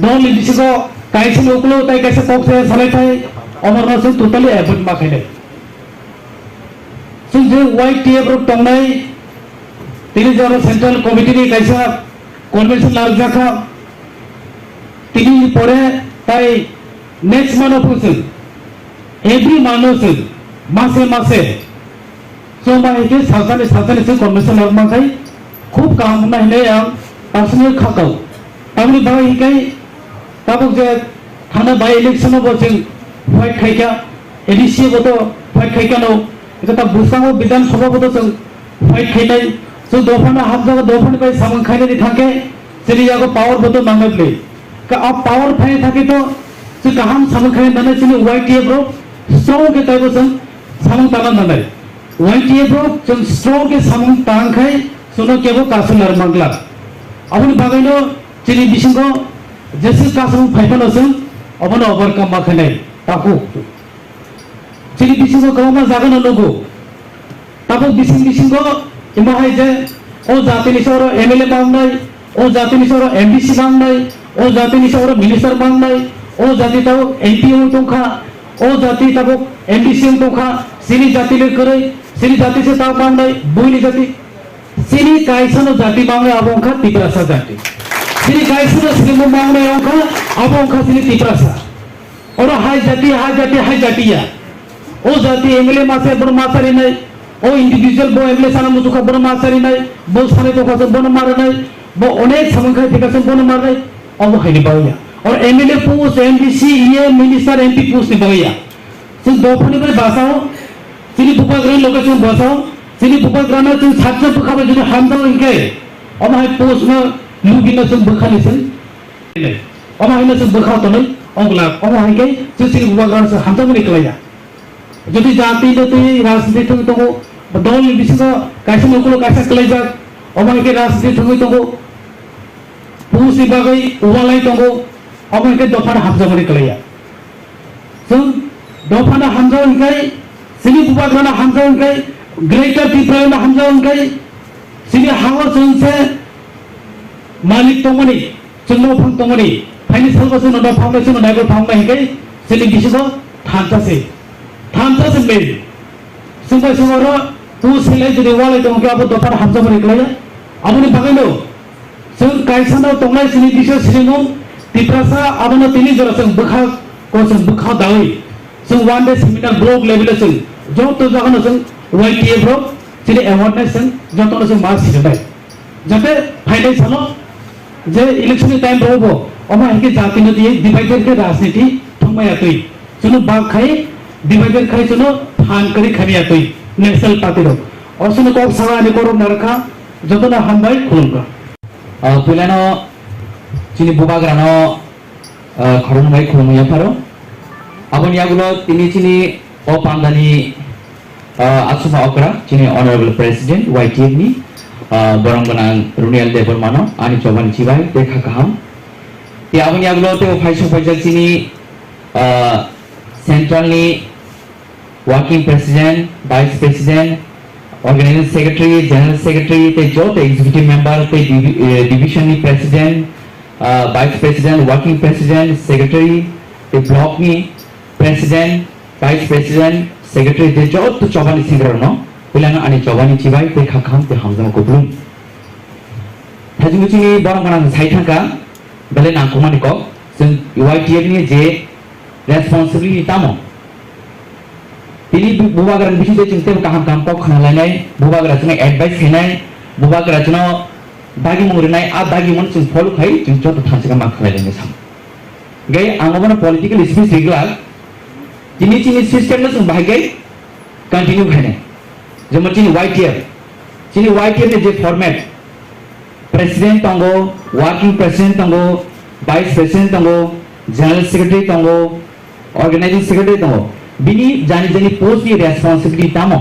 दल लिदिसो काइसे नोकलो ताय काइसे पक्से सालाय थाय अमरना जों टोटली एबोट माखायनाय जों जे YTF रो तंनाय तिनि जरा सेंट्रल कमिटिनि काइसा कन्वेंशन लारजाखा तिनि परे ताय नेक्स्ट मानो फुसन एवरी मानो मासे मासे जो माहिती सासाने से कन्वेंशन लगमाखाय खूब काम नायनाय आं पार्सनेल खाकाव तामनि बाय हिकाय ताबुक जे थाना बाय इलेक्शन बो जों फाइट खायका ADC बो फाइट खायका नो एटा बुसांगो विधान सभा बो जों फाइट खायनाय जों दफाना हाबजागा दफानि बाय सामन खायनाय थांके सिनि जागो पावर बो नांगले का आप पावर फाय थाके तो जों गाहाम सामन खायनाय नानै सिनि YTF रो स्ट्रंग के ताइबो जों सामन ताना नानै YTF रो जों स्ट्रंग के सामन तांखाय सुनो केबो कासुलार मांगला आबनि बागैनो सिनि बिसिंगो जेसे कासुं फाइफानो जों अबनो ओवरकम माखनाय ताकु सिनि बिसिंगो कमा जागोन लोगो ताबो बिसिंगो इमाहाय जे ओ जातिनि सरो MLA मांगनाय ओ जातिनि सरो MDC मांगनाय ओ जातिनि सरो मिनिस्टार मांगनाय ओ जाति ताव MPO तंखा ओ जाति ताबो MDC तंखा सिनि जाति ले करे सिनि जाति से ताव मांगनाय बुइनि जाति सिनि काइसनो जाति मांगनाय आबोंखा तिप्रासा जाति सिनि काइसनो सिनि मांगनाय अंखा आबोंखा सिनि तिप्रासा और हाय जातिया ओ जाति MLA मासे बड़ मासारि नै ओ इंडिविजुअल बो MLA साना मुजुखा बड़ मासारि नै बो साने तो खासे बड़ मारनाय बो अनेक समंखाय थिकासन बड़ मारनाय अब हायनि बावया और MLA पोस्ट MDC ये मिनिस्टर MP पोस्ट नि बावया जों दफानि बाय बासाव सिनि बुबाग्रानि लोकेसन बासाव सिनि बुबाग्राना जों सातजन बखाबाय जों हामदाव इंके अब हाय पोस्ट न लुगिना जों बखानिसै अब हायनो जों बखातनै अगला अब हायके जों सिनि बुबाग्राना जों हामदावनि क्लाया যদি জাতি নতি রাজনীতি থং তঙ্গো দল বিসিং কাইসে নকলো কাইসা ক্লাইজা অমাইকে রাজনীতি থং তঙ্গো পুসি বাগै उवालाय तंगो अमाइके दफाना हामजामनि क्लाया जों दफाना हामजा इंकाय सिनि बुबाग्राना हामजा इंकाय Greater Tripura na hamza ongkai sini hawa sunse malik tomani chunno phang tomani finance हलबसो नडा फाउंडेशन नाइबर फाउंडा हिकै सेलि दिसो थामता से मेल संबाय समर तू सेले जदि वाले तो के अब दोपार हमजा मरे गया अबनि बागाइनो जों कायसानो तंगनाय सिनि दिसो सिनिमु तिप्रासा अबनो तिनि जरा जों बखा को जों बखा दावै जों one day seminar blog level जों जत जागनो जों वाइटीएफ रो सिनि अवेयरनेस जों जतनो जों मास सिजबाय जाते फाइनेंस हलो जे इलेक्शन टाइम रहबो अमा हिके जाति न दिए डिवाइडेड के राजनीति थंगमाया तै जोनो बाग खाय डिवाइडेड खाय जोनो फान करी खानिया तै नेशनल पार्टी रो असनो को सवा नि कोरो नरखा जतनो हामबाय खुलुमका पुलानो चिनि बुबाग्रानो खरनबाय खुलुमया फारो आबन यागुलो तिनि चिनि ओ पांदानि आसुमा अकरा चिनि ऑनरेबल प्रेसिडेंट वाइटीएफ नि बरंगनां रुनियल देबरमानो आनि चौबानि चिबाय देखा काहाम ते आबन यागुलो ते फाइसो फाइजल चिनि सेंट्रलनि working president vice president organising secretary general secretary ते जो ते एग्जीक्यूटिव मेंबर ते डिवीजन नि president vice president working president secretary ते ब्लॉक नि प्रेसिडेंट वाइस प्रेसिडेंट सेक्रेटरी ते जो तो चौबानि सिंगर नो पुलानो आनि चौबानि चिबाय ते खाखाम ते हामजाम कोब्लुम थाजिमुचिनि बरंगनां साइथांका बले नांगौमानि को जों वाइटीएफ नि जे रेस्पॉन्सिबिलिटी तामो तिनि बुबाग्रानि बिसिदे जों ते काहाम काम को खनालायनाय बुबाग्रा जों एडवाइस हैनाय बुबाग्रा जों दागि मुरिनाय आ दागि मन जों फॉलो खाय जों जत थांसिगा मा खलायलायनाय साम गै आंगोबनो पॉलिटिकल स्पीच रिगला तिनि चिनि सिस्टम जों बाहायगै कंटिन्यू खायनाय जों चिनि वाइटीएफ नि जे फॉर्मेट प्रेसिडेंट तंगो वर्किंग प्रेसिडेंट तंगो वाइस प्रेसिडेंट तंगो जनरल सेक्रेटरी तंगो ऑर्गेनाइजिंग सेक्रेटरी तंगो बिनी जानि जानि पोस्ट नि रेस्पॉन्सिबिलिटी तामो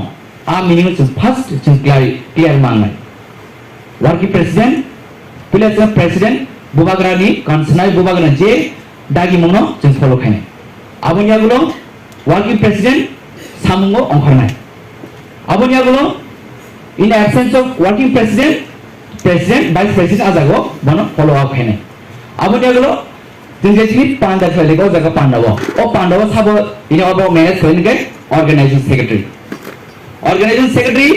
आ मीनिंग जों फर्स्ट जों क्लियर मांगनाय वर्किंग प्रेसिडेंट प्लेस प्रेसिडेंट बुबाग्रानि कनसनाय बुबाग्रा जे दागि मंगनो जों फॉलो खायनाय आबन यागुलो वर्किंग प्रेसिडेंट सामुंगो अंखरनाय आबन यागुलो in absence of working president vice president आजागो बनो फॉलो अप हैने आबन यागुलो जों जेसिनि पांडा फैलेगो जगा पांडावो ओ पांडावो साबो इने अबो मैनेज होइनगे ऑर्गेनाइजिंग सेक्रेटरी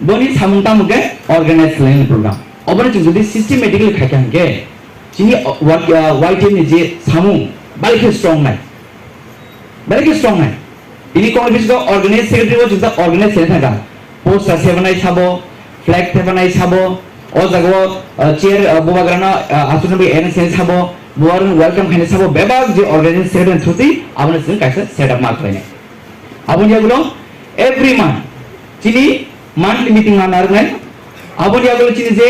बनि सामुंता मुगे ऑर्गेनाइज खालामनाय प्रोग्राम अबनो जों जुदि सिस्टेमेटिकली खायखांगे चिनि वाइटीएफ नि जे सामुं बालके स्ट्रांग नाय इनि कॉन्फिसको ऑर्गेनाइज सेक्रेटरी जो ऑर्गेनाइज खालामनाय थागा पोस्टर सेवनाय साबो फ्लैग थेबनाय साबो ओ जगो चेयर बुबाग्राना आसुनबे एनएसए साबो बुआर वेलकम खाने साबो बेबाग जे ऑर्गेनाइजिंग सेक्रेटरी थ्रुति आबन जों कायसा सेटअप मार्क लायनाय आबन यागुलो एवरी मंथ चिनि मंथली मीटिंग नारनाय आबन यागुलो चिनि जे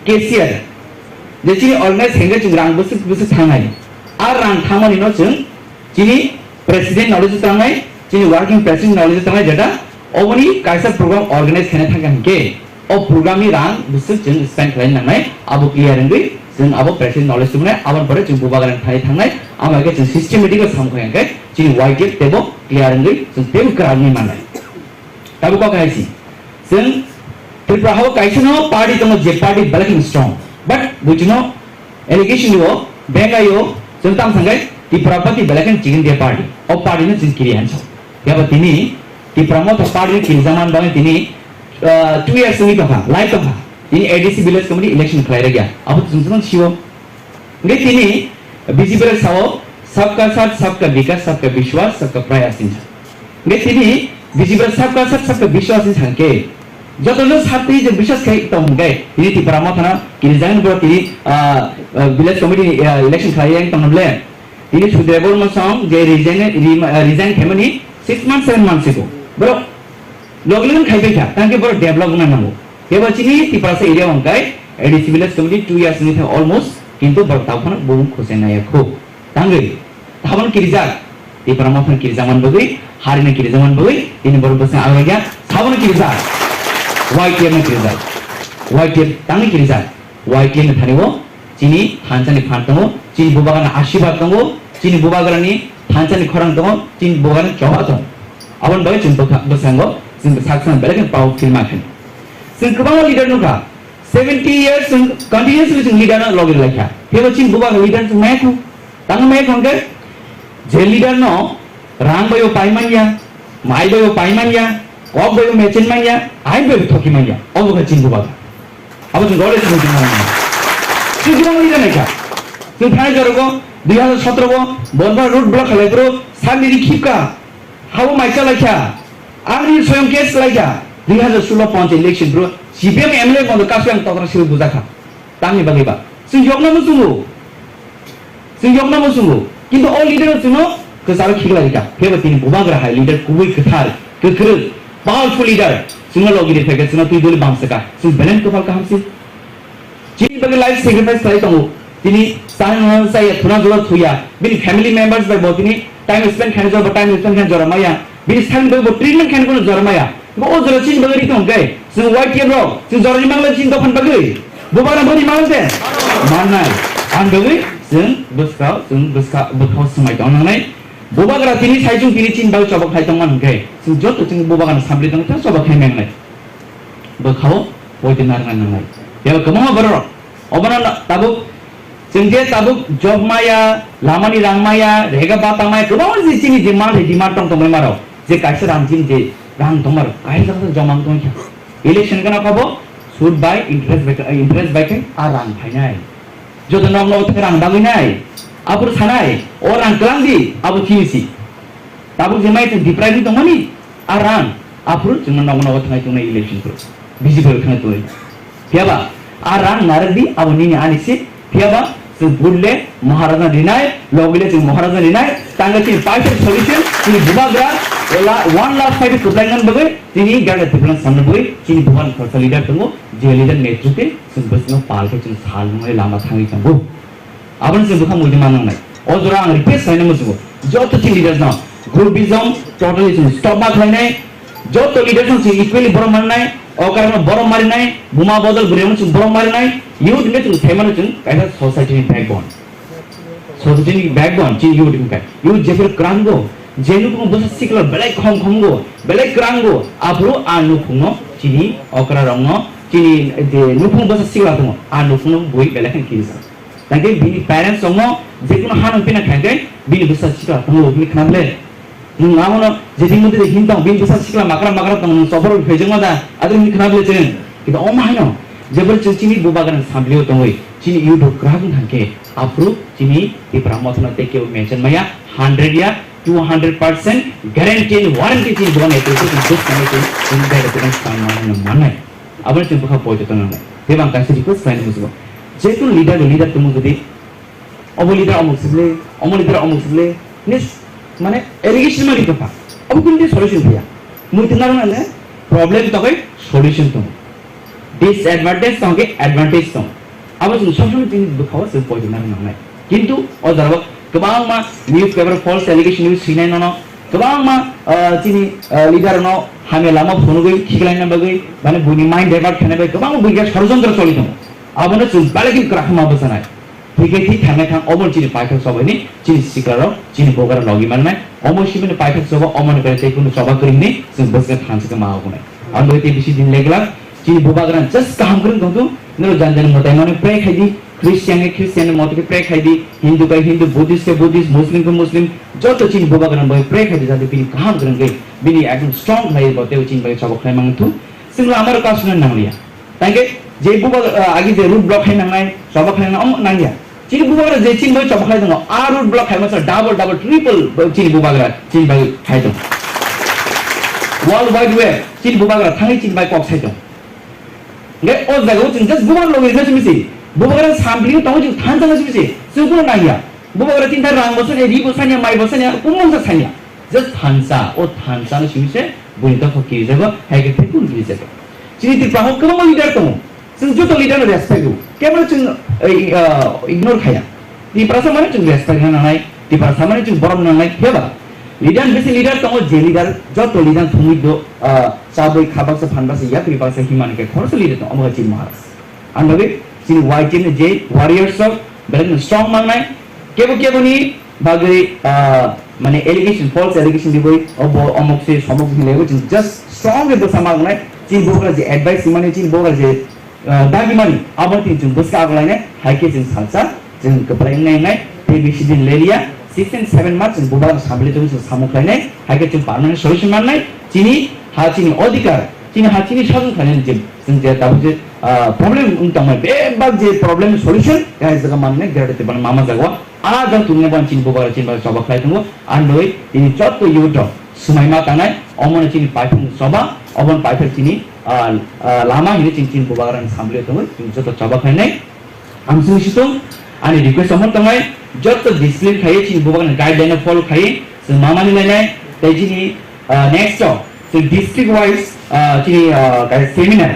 केसीआर जे चिनि ऑर्गेनाइज हेंगे जों रां बोसोर थांनाय आ रां थांमानि न जों चिनि प्रेसिडेंट नॉलेज थांनाय चिनि वर्किंग प्रेसिडेंट नॉलेज थांनाय जेटा अबनि कायसा प्रोग्राम ऑर्गेनाइज खाने थांगोन के ओ प्रोग्रामनि रां बोसोर जों स्पेंड खालामनाय आबो क्लियर होंगै जों आबो प्रेसिडेंट नॉलेज थांनाय आबन परे जों बुबाग्रान थांनाय आमागे जों सिस्टेमेटिक सामखायंगै चिनि वाइटीएफ तेबो क्लियर होंगै जों तेबो करानि मानाय ताबो का कायसि जों त्रिपुरा हाव कायसनो पार्टी दङ जे पार्टी ब्लैकिंग स्ट्रांग बट बुझनो एलिगेशन यो बेंगायो जों ताम थांगै त्रिपुरा पार्टी ब्लैकिंग चिकन दे पार्टी ओ पार्टी ने जों क्लियर हान्सो याबो तिनि त्रिपुरा मथ पार्टी किरजामान बाय तिनि 2 years ni baka live baka ini ADC village committee election khlai gya अब तुमसन छियो ngai tini BJP रे साओ सबका साथ सबका विकास सबका विश्वास सबका प्रयास दिन ngai tini BJP रे सबका साथ सबका विश्वास दिन छके जतनो साथै जे विश्वास खै त हुँदै ini त्रिपुरा मा थाना किरजान बर तिनी village committee election khlai yang तमले ini सुदेबल मसम जे रिजाइन खेमनि 6 months 7 months ago bro लोगलन खाइबे था तांके बर डेभलप नांगौ बेबाचिनि तिपासे एरिया अंकाय एडीसी विलेज कमिटी 2 years नि था ऑलमोस्ट किंतु बरताफन बुम खोसेनायखौ तांगै थाबन किरिजा तिपरामफन किरिजामान बगै हारिना किरिजामान बगै इन बरबसे आगया थाबन किरिजा वाइटीएम तांगै किरिजा वाइटीएम थानिवो चिनि हानसानि फानतंगो चिनि बुबागान आशीर्वाद दंगो चिनि बुबागाननि हानसानि खरां दंगो चिनि बुबागान चौहा दं आबन बगै चिन बसांगो जों साक्सेस बेलेग पाव फिल्म आखन जों गोबां लिडार नुखा 70 years जों कन्टिनिउसलि जों लिडार लगे लाखा हेबो चिन बुबा लिडार जों मायखु तांग माय खंगे जे लिडार न रां बायो पाइमानिया माइ बायो पाइमानिया कब बायो मेचेन मानिया आइ बायो थकी मानिया अब का चिन बुबा अब जों गले जों जों गोबां लिडार नायखा जों थानाय जरगो 2017 को बरबा रोड ब्लक खालायब्रो सानिरि खिपका हाबो माइसा लाखा आंनि स्वयं केस लाखा 2016 पंच इलेक्शन ब्रो सीपीएम एमएलए बंद कासुं तकरा सिल बुजाखा तांनि बागैबा जों यगना मुसुंगो किन्तु अल लिडार जोंनो गोसारो खिगलायका फेबतिनि बुबाग्रा हाय लिडार कुबै कथार गोख्रों पावरफुल लिडार जोंनो लगिरि फैगा जोंनो तुइदुल बांसका जों बेलेन कपाल काहामसि जिनि बागै लाइफ सैक्रिफाइस खालाय दङ दिनै सानो जाय थुना जरा थुया बिनि फेमिलि मेम्बार्स बाय बतिनि टाइम स्पेन्ड खाने जरा टाइम स्पेन्ड खाने जरा माया बिनि सान बाय ट्रिटमेंट खाने को जरा माया ओ जरा चिन बागै दं गाय जों वाइट केम रो जों जरानि मांगला चिन दफान बागै बुबारा बनि मांगते माननाय आं बागै जों बोसखाव समाय दंनानै बुबाग्रा तिनि साइजों तिनि चिन बागै चबक खाय दंमान गाय जों जत जों बुबागान सामब्रि दं ता चबक खाय मेंनाय बोखाव बयदि नारनाय बेयाव गोबां बारो अबना ताबु जों जे ताबुक जब माया लामानि रां माया रेगा बाता माया गोबां जिनि डिमान्ड दं तंबाय माराव जे कायसे रां जिन जे रां दंमार काय जाखो जमा दं इलेक्शन गना खाबो सुद बाय इंटरेस्ट बाय आ रां फायनाय जद नम नम रां बागैनाय आपुर सानाय ओ रां क्लांदि आबु किनिसि ताबुक जे माय डिप्राइभ दंमानि आ रां आपुर जों नम नम थानाय दंनाय इलेक्शन फोर बिजिबल थानाय दंनाय फियाबा आ रां नारदि आबु निनि आनिसि फियाबा जों बुडले महाराजा दिनाय लगिले जों महाराजा दिनाय तांगति पाइफर सॉल्यूशन जों बुबाग्रा 1 लाख फाइट कुबलायन बगै दिनि गाडा तिप्लान सामने बगै चिनि बुबान खरसा लिडार दङ जे लिडार नेतृत्वे जों बसनो पालके जों सालमय लामा थाङै दङ आबन जों बुखा मोयदि माननाय अजरा आं रिक्वेस्ट खालामनो मोसो जत चिनि लिडार न ग्रुपिजम टोटली जों स्टप मा खालायनाय जत लिडार जों इक्वली बर माननाय अकारण बर मारिनाय बुमा बदल गुरेमन जों बर मारिनाय youth ने जों थेमान जों कायदा सोसाइटी नि बैकबोन चिन youth नि youth जेफोर क्रांगो जेनुको बस सिकल बेलेक खमगो बेलेक क्रांगो आफरो आनुफुनो चिनि अकरा रंग चिनि दे नुफुं बस सिकला दङ आनुफुनो बय बेलेक किरिसा ताके बिनि पेरेंट्स दङ जेकुनो हान पिना खायगे बिनि बस सिकला दङ बिनि खामले नों आमनो जेदि मते हिनतां बिनि बस सिकला माकरा दङ सबर फेजोंदा आदि बिनि खामले जों किन्तु अमाहायनो जबर चिनि बुबागान सामब्लियो दङै चिनि युदो ग्राहक थांके आफ्रु चिनि तिप्रा मथना तेके मेंशन माया 100 या 200% गारंटी वारंटी चिनि बुबान एते this committee in the reference कामन माननाय आबन चिन बुखा पयते तनाय देबां कासे रिक्वेस्ट फाइन मुसबो जेतु लिडार तुम जदि अब लिडार अमुसले निस माने एलिगेशन मानि कफा अब कुनदि सल्यूशन भया मुतिनार नाले प्रॉब्लम तकै सल्यूशन तो डिसएडवांटेज संगे एडवांटेज दं अब जों सबसम दिन बुखाव जों पयदिना नांनाय किन्तु अजारबा गोबां मा newspaper false allegation news सिनाय न गोबां मा चिनि लिडार न हामे लामा फोनगै खिगलायना बगै माने बुनि माइंड डाइवर्ट खानाय गोबां बुगिया षड़यंत्र चलि दं आबनो जों बालेकिन क्राखमा बसानाय थिगै थांनाय थां अमल चिनि पाइथक सबैनि चिनि सिकारो चिनि बोगार लगी माननाय अमल सिबिनि पाइथक सब अमन करे तेकुनु सभा करिने जों बसके थांसके मागुनाय आं बे बिसि दिन लेगला चिनि बुबाग्रान जस्ट काम करन दंतु नरो जानजन मताय माने प्रे खाइदि क्रिश्चियन मते प्रे खाइदि हिंदू का हिंदू बुद्धिस्ट के बुद्धिस्ट मुस्लिम को मुस्लिम जतो चिनि बुबाग्रान बय प्रे खाइदि जाते बिनि काम करन गय बिनि एकदम स्ट्रांग लाइ बते चिनि बय सबक खाइ मांगथु सिंगला आमार कासुन नांलिया ताके जे बुबा आगि जे रूट ब्लॉक खाइ नांनाय सबक खाइ नांग नांलिया चिनि बुबाग्रा जे चिनि बय सबक खाइ दङ आ रूट ब्लॉक खाइ मासा डबल ट्रिपल चिनि बुबाग्रा चिनि बय खाइ दङ वर्ल्ड वाइड वेब चिनि बुबाग्रा थाङै चिनि बय कक साइ दङ गे ओ जागो जों जस्ट बुबार लगे जमिसि बुबार सामब्लियो तंग जों थान तंग जमिसि जों को नाया बुबार तिनथा रां बसन ए रि बसनिया माइ बसनिया कुमन जा सानिया जस्ट थानसा ओ थानसा न सिमिसे बुइता फकि जगो हाइगे फेकुल गि जगो चिनि ति प्राहो कम लिडार तंग जों जतो लिडार रेस्पेक्ट केवल जों इग्नोर खाया ति प्रासा माने जों रेस्पेक्ट नानाय ति प्रासा माने जों बरम नानाय हेबा लिडार बेसे लिडार तंग जे लिडार जतो लिडार थुमि दो साबै खाबासे फानबासे या प्रिपासे हिमाने के खरस लिडार तंग अमगा चिन महाराज आंबे चिन वाइट चिन जे वारियर्स ऑफ बेलेन स्ट्रांग मांगनाय केबो केबोनि बागै माने एलिगेशन फॉल्स एलिगेशन दिबो अब अमुक से समक लेबो जों जस्ट स्ट्रंग बसा मागनाय चिन बोग्रा जे एडवाइस माने चिन बोग्रा जे दागी मानि आबादि जों बसका आगलायनाय हाइके जों सालसा जों कपरायनाय ते बिसिदिन लेलिया 6 and 7 मार्च जों बोबा सामले जों सामुखायनाय हाइके जों पार्मानेंट सल्यूशन माननाय चिनि हा चिनि अधिकार चिनि हा चिनि साजन खायनाय जों जे दाबो जे प्रॉब्लम उनतांबाय बे बाग जे प्रॉब्लम सल्यूशन गाय जगा माननाय गेरते बन मामा जागवा आ जं तुंने बन चिन बोबा चिन बा सबा खायथंगो आनदय चिनि चत्तो युटो सुमाइमा तानाय अमन चिनि पाइथं सबा अबन पाइथर चिनि लामा हिने चिन चिन बोबा रान सामले तंगो जतो सबा खायनाय आमसिं सितो आनि रिक्वेस्ट अमन तंगाय जतो डिसिप्लिन खाय चिन बोबा गाइडलाइन फॉलो खाय जों मामानि लायनाय तैजिनि नेक्स्ट so district wise चिनि गाय seminar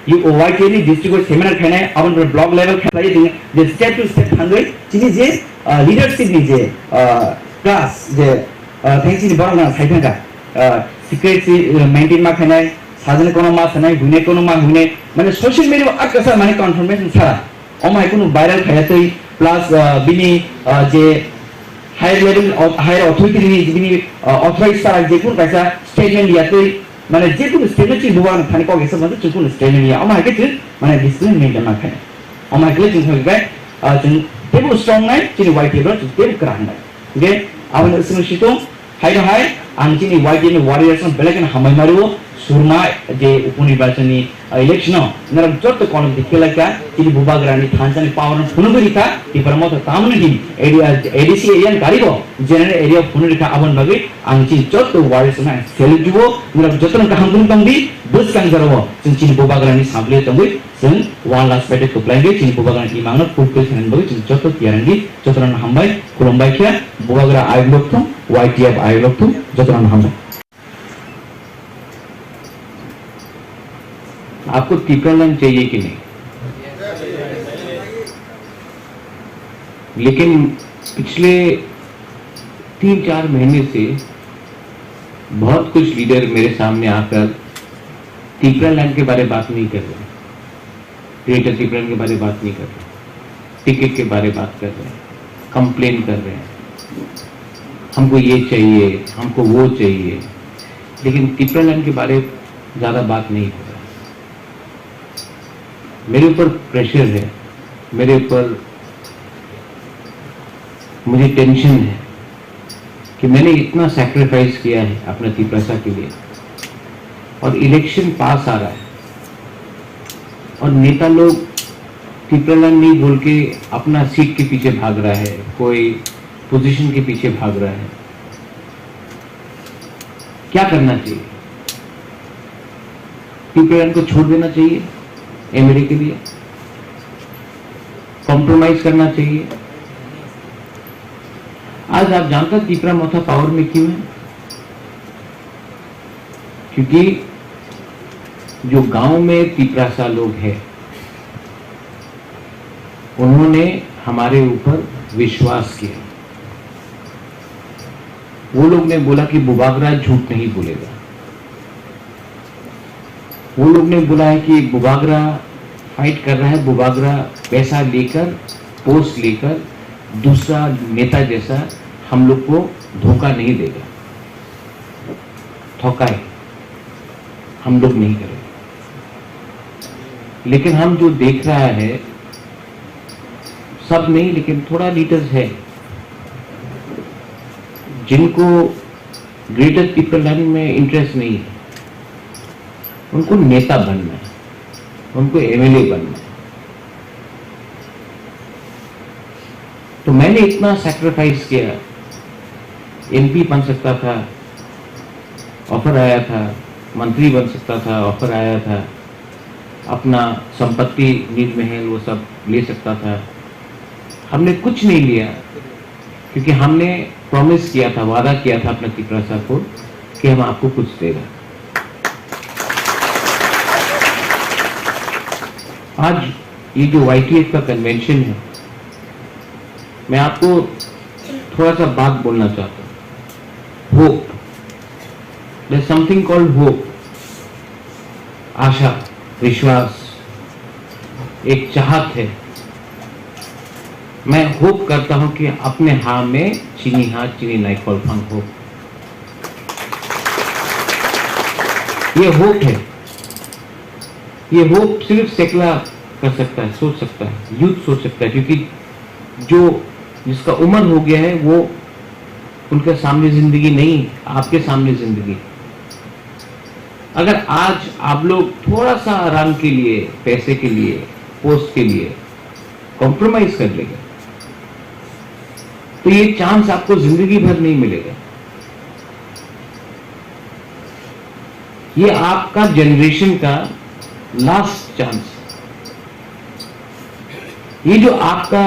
you YTL district wise seminar खायनाय अबन ब्लॉक लेवल खाय जे स्टेप टू स्टेप थांगै चिनि जे लीडरशिप नि जे क्लास जे थेंक्सनि बारना साइथंगा सिक्रेटसी मेंटेन मा खायनाय साजन कोनो मा सानाय गुने कोनो मा गुने माने सोशल मीडिया आकसा माने कन्फर्मेशन छा अमाय कोनो भाइरल खायतै प्लस बिनि जे हायर लेवल हायर अथॉरिटी नि बिनि अथराइज सा जे कुन कायसा स्टेटमेंट लियातै माने जे कुन स्टेटमेंट छि बुवान थानि को गेस माने जे कुन स्टेटमेंट लिया अमाय के माने डिसिप्लिन मेंटेन मा खाय अमाय के जों होबाय जों टेबल स्ट्रंग नाय चिनि वाइट टेबल जों टेबल करांनाय ओके आवन सुनसितो हाय आं चिनि वाइट टेबल वारियर्स बेलेगन हामाय मारियो सुरमा जे उपनिर्वाचनी इलेक्शन नरम जत कोन दिखेलाका चिनि बुबाग्रानी थानसानी पावर फुनुगरिका ति परमत तामनि एडीसी एरिया गारिबो जनरल एरिया फुनुरिका आवन बगे आं चिनि जत वारियर्स ना सेलिटिबो नरम जतन का हामगुन तंगबि बस कांजारबो जों चिनि बुबाग्रानी साबले तंगै जों वान लास्ट पेटे टुप्लाइगे चिनि बुबाग्रानी इमांनो पुलको थेन बगे जों जत तियारंगि जतन हामबाय खुलुमबाय खिया बुबाग्रा आइलोक्तम वाइटीएफ आइलोक्तम जतन हामबाय आपको टीकाकरण चाहिए कि नहीं? लेकिन पिछले 3-4 महीने से बहुत कुछ लीडर मेरे सामने आकर टीकाकरण के बारे में बात नहीं कर रहे, ग्रेटर टीकाकरण के बारे में बात नहीं कर रहे, टिकट के बारे में बात कर रहे हैं, कंप्लेन कर रहे हैं, हमको ये चाहिए, हमको वो चाहिए, लेकिन टीकाकरण के बारे में ज्यादा बात नहीं हो रहा। मेरे ऊपर प्रेशर है, मेरे ऊपर मुझे टेंशन है कि मैंने इतना सैक्रिफाइस किया है अपना तिप्रसा के लिए और इलेक्शन पास आ रहा है और नेता लोग तिप्रलन नहीं बोल के अपना सीट के पीछे भाग रहा है, कोई पोजीशन के पीछे भाग रहा है। क्या करना चाहिए? तिप्रलन को छोड़ देना चाहिए एमएलए के लिए? कॉम्प्रोमाइज करना चाहिए? आज आप जानते हैं तीपरा मोथा पावर में क्यों है? क्योंकि जो गांव में तीपरासा लोग हैं उन्होंने हमारे ऊपर विश्वास किया। वो लोग ने बोला कि बुबागरा झूठ नहीं बोलेगा। वो लोग ने बोला है कि बुबागरा फाइट कर रहा है, बुबागरा पैसा लेकर पोस्ट लेकर दूसरा नेता जैसा हम लोग को धोखा नहीं देगा, ठोकाए हम लोग नहीं करेंगे। लेकिन हम जो देख रहा है, सब नहीं लेकिन थोड़ा लीडर्स है जिनको ग्रेटर तिप्रलन में इंटरेस्ट नहीं है, उनको नेता बनना है, उनको एमएलए बनना है। तो मैंने इतना सैक्रिफाइस किया, एमपी बन सकता था, ऑफर आया था, मंत्री बन सकता था, ऑफर आया था, अपना संपत्ति नील महल वो सब ले सकता था। हमने कुछ नहीं लिया क्योंकि हमने प्रॉमिस किया था, वादा किया था अपना तिप्रसा को कि हम आपको कुछ देगा। आज ये जो YTF का कन्वेंशन है, मैं आपको थोड़ा सा बात बोलना चाहता हूँ। Hope, there is something called hope, आशा, विश्वास, एक चाहत है। मैं होप करता हूं कि अपने हाँ में चीनी हाँ चीनी नाइकॉल फंग हो। ये होप है, ये होप सिर्फ सेकुलर कर सकता है, सोच सकता है, यूथ सोच सकता है, क्योंकि जो जिसका उम्र हो गया है वो उनके सामने जिंदगी नहीं, आपके सामने जिंदगी। अगर आज आप लोग थोड़ा सा आराम के लिए, पैसे के लिए, पोस्ट के लिए कॉम्प्रोमाइज कर लेंगे तो ये चांस आपको जिंदगी भर नहीं मिलेगा। ये आपका जनरेशन का लास्ट चांस। ये जो आपका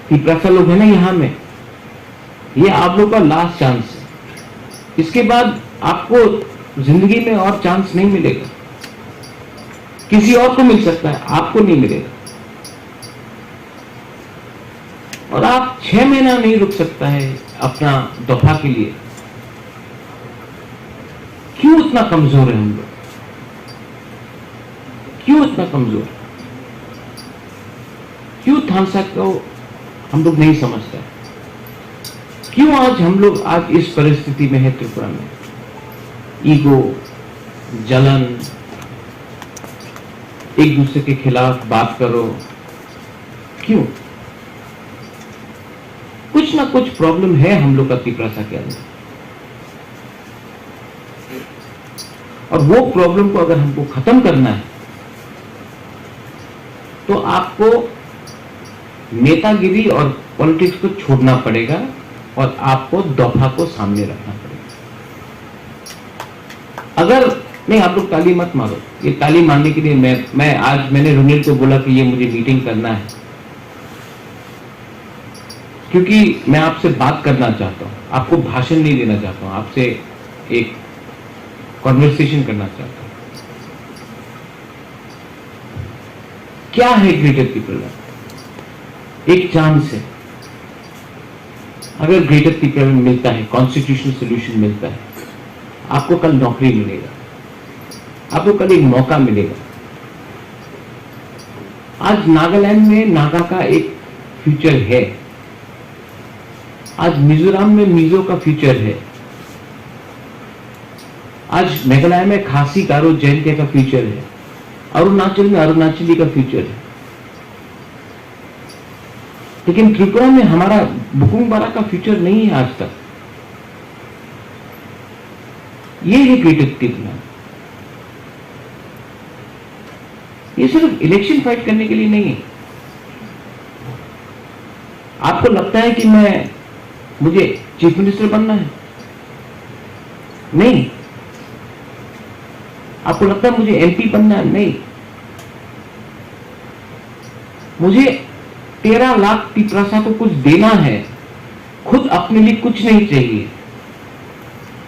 पिपरासा लोग है ना यहां में, ये आप लोग का लास्ट चांस है। इसके बाद आपको जिंदगी में और चांस नहीं मिलेगा। किसी और को मिल सकता है, आपको नहीं मिलेगा। और आप 6 महीना नहीं रुक सकता है अपना दफा के लिए। क्यों इतना कमजोर है हम लोग? क्यों इतना कमजोर? क्यों थानसा को हम लोग नहीं समझते? क्यों आज हम लोग आज इस परिस्थिति में है त्रिपुरा में? ईगो, जलन, एक दूसरे के खिलाफ बात करो, क्यों? कुछ ना कुछ प्रॉब्लम है हम लोग का त्रिपुरा के अंदर। और वो प्रॉब्लम को अगर हमको खत्म करना है तो आपको नेतागिरी और पॉलिटिक्स को छोड़ना पड़ेगा और आपको दफा को सामने रखना पड़ेगा। अगर नहीं, आप लोग ताली मत मारो। ये ताली मारने के लिए मैंने रुनील को बोला कि ये मुझे मीटिंग करना है, क्योंकि मैं आपसे बात करना चाहता हूं, आपको भाषण नहीं देना चाहता हूं, आपसे एक कॉन्वर्सेशन करना चाहता हूं। क्या है ग्रेटर त्रिपुरा? एक चांस है। अगर ग्रेटर त्रिपुरा में मिलता है, कॉन्स्टिट्यूशनल सोल्यूशन मिलता है, आपको कल नौकरी मिलेगा, आपको कल एक मौका मिलेगा। आज नागालैंड में नागा का एक फ्यूचर है, आज मिजोरम में मिजो का फ्यूचर है, आज मेघालय में खासी गारो जैन का फ्यूचर है, अरुणाचल में अरुणाचली का फ्यूचर है। लेकिन त्रिपुरा में हमारा बुकुंगबारा का फ्यूचर नहीं है आज तक। ये है ग्रेटर त्रिपुरा। ये सिर्फ इलेक्शन फाइट करने के लिए नहीं है। आपको लगता है कि मुझे चीफ मिनिस्टर बनना है? नहीं। आपको लगता है मुझे एमपी बनना है? नहीं। मुझे 13 लाख त्रिपुरा को कुछ देना है, खुद अपने लिए कुछ नहीं चाहिए।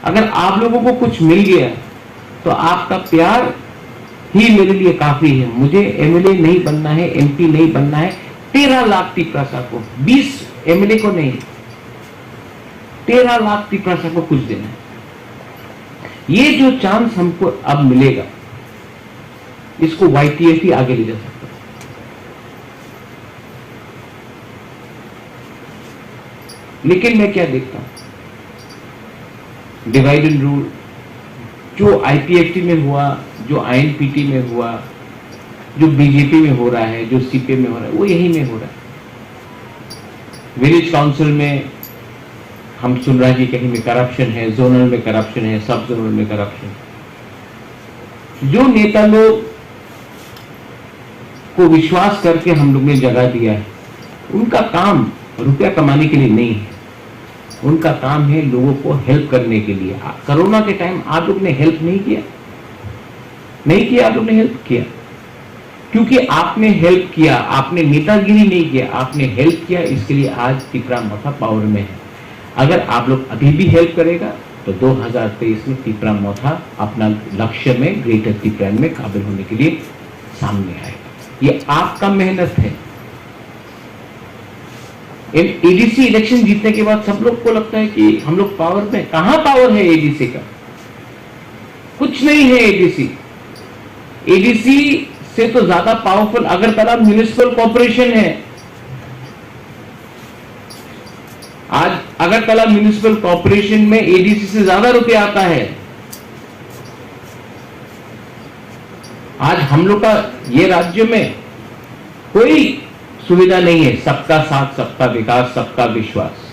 अगर आप लोगों को कुछ मिल गया तो आपका प्यार ही मेरे लिए काफी है। मुझे एमएलए नहीं बनना है, एमपी नहीं बनना है। 13 लाख त्रिपुरा को, 20 एमएलए को नहीं, 13 लाख त्रिपुरा को कुछ देना है। ये जो चांस हमको अब मिलेगा, इसको YTF ही आगे ले जा सकता है। लेकिन मैं क्या देखता हूं, डिवाइड एंड रूल जो IPFT में हुआ, जो INPT में हुआ, जो बीजेपी में हो रहा है, जो CPM में हो रहा है, वो यही में हो रहा है। विलेज काउंसिल में हम सुन रहे हैं कि कहीं में करप्शन है, जोनल में करप्शन है, सब जोनल में करप्शन। जो नेता लोग को विश्वास करके हम लोग ने जगह दिया है, उनका काम रुपया कमाने के लिए नहीं है, उनका काम है लोगों को हेल्प करने के लिए। कोरोना के टाइम आप लोग ने हेल्प नहीं किया, नहीं किया, आप लोग ने हेल्प किया क्योंकि आपने हेल्प किया, आपने नेतागिरी नहीं किया, आपने हेल्प किया। इसके लिए आज त्रिपुरा मोथा पावर में है। अगर आप लोग अभी भी हेल्प करेगा तो 2023 में त्रिपुरा मोथा अपना लक्ष्य में ग्रेटर त्रिपुरा में काबिल होने के लिए सामने आएगा। ये आपका मेहनत है। एडीसी इलेक्शन जीतने के बाद सब लोग को लगता है कि हम लोग पावर में, कहां पावर है एडीसी का? कुछ नहीं है एडीसी। एडीसी से तो ज्यादा पावरफुल अगरतला म्युनिसिपल कॉर्पोरेशन है। अगरतला म्युनिसिपल कॉर्पोरेशन में एडीसी से ज्यादा रुपया आता है। आज हम लोग का ये राज्य में कोई सुविधा नहीं है। सबका साथ, सबका विकास, सबका विश्वास।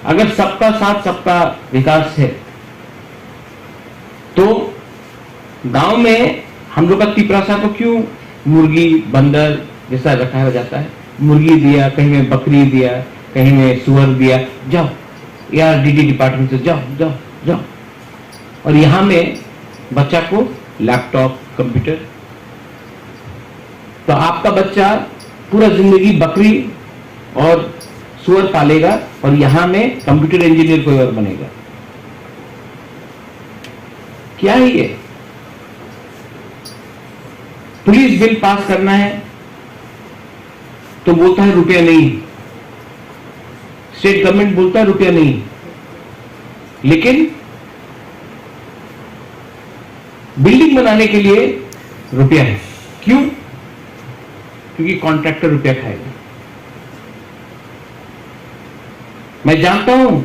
अगर सबका साथ, सबका विकास है तो गांव में हम लोग का तिपरासा को क्यों मुर्गी बंदर जैसा रखा जाता है? मुर्गी दिया, कहीं में बकरी दिया, कहीं में सुअर दिया, जाओ यार डीडी डिपार्टमेंट से जाओ जाओ जाओ। और यहां में बच्चा को लैपटॉप, कंप्यूटर। तो आपका बच्चा पूरा जिंदगी बकरी और सुअर पालेगा और यहां में कंप्यूटर इंजीनियर कोई और बनेगा। क्या है ये? पुलिस बिल पास करना है तो बोलता है रुपया नहीं, स्टेट गवर्नमेंट बोलता है रुपया नहीं, लेकिन बिल्डिंग बनाने के लिए रुपया है। क्यों? क्योंकि कॉन्ट्रैक्टर रुपया खाएगा। मैं जानता हूं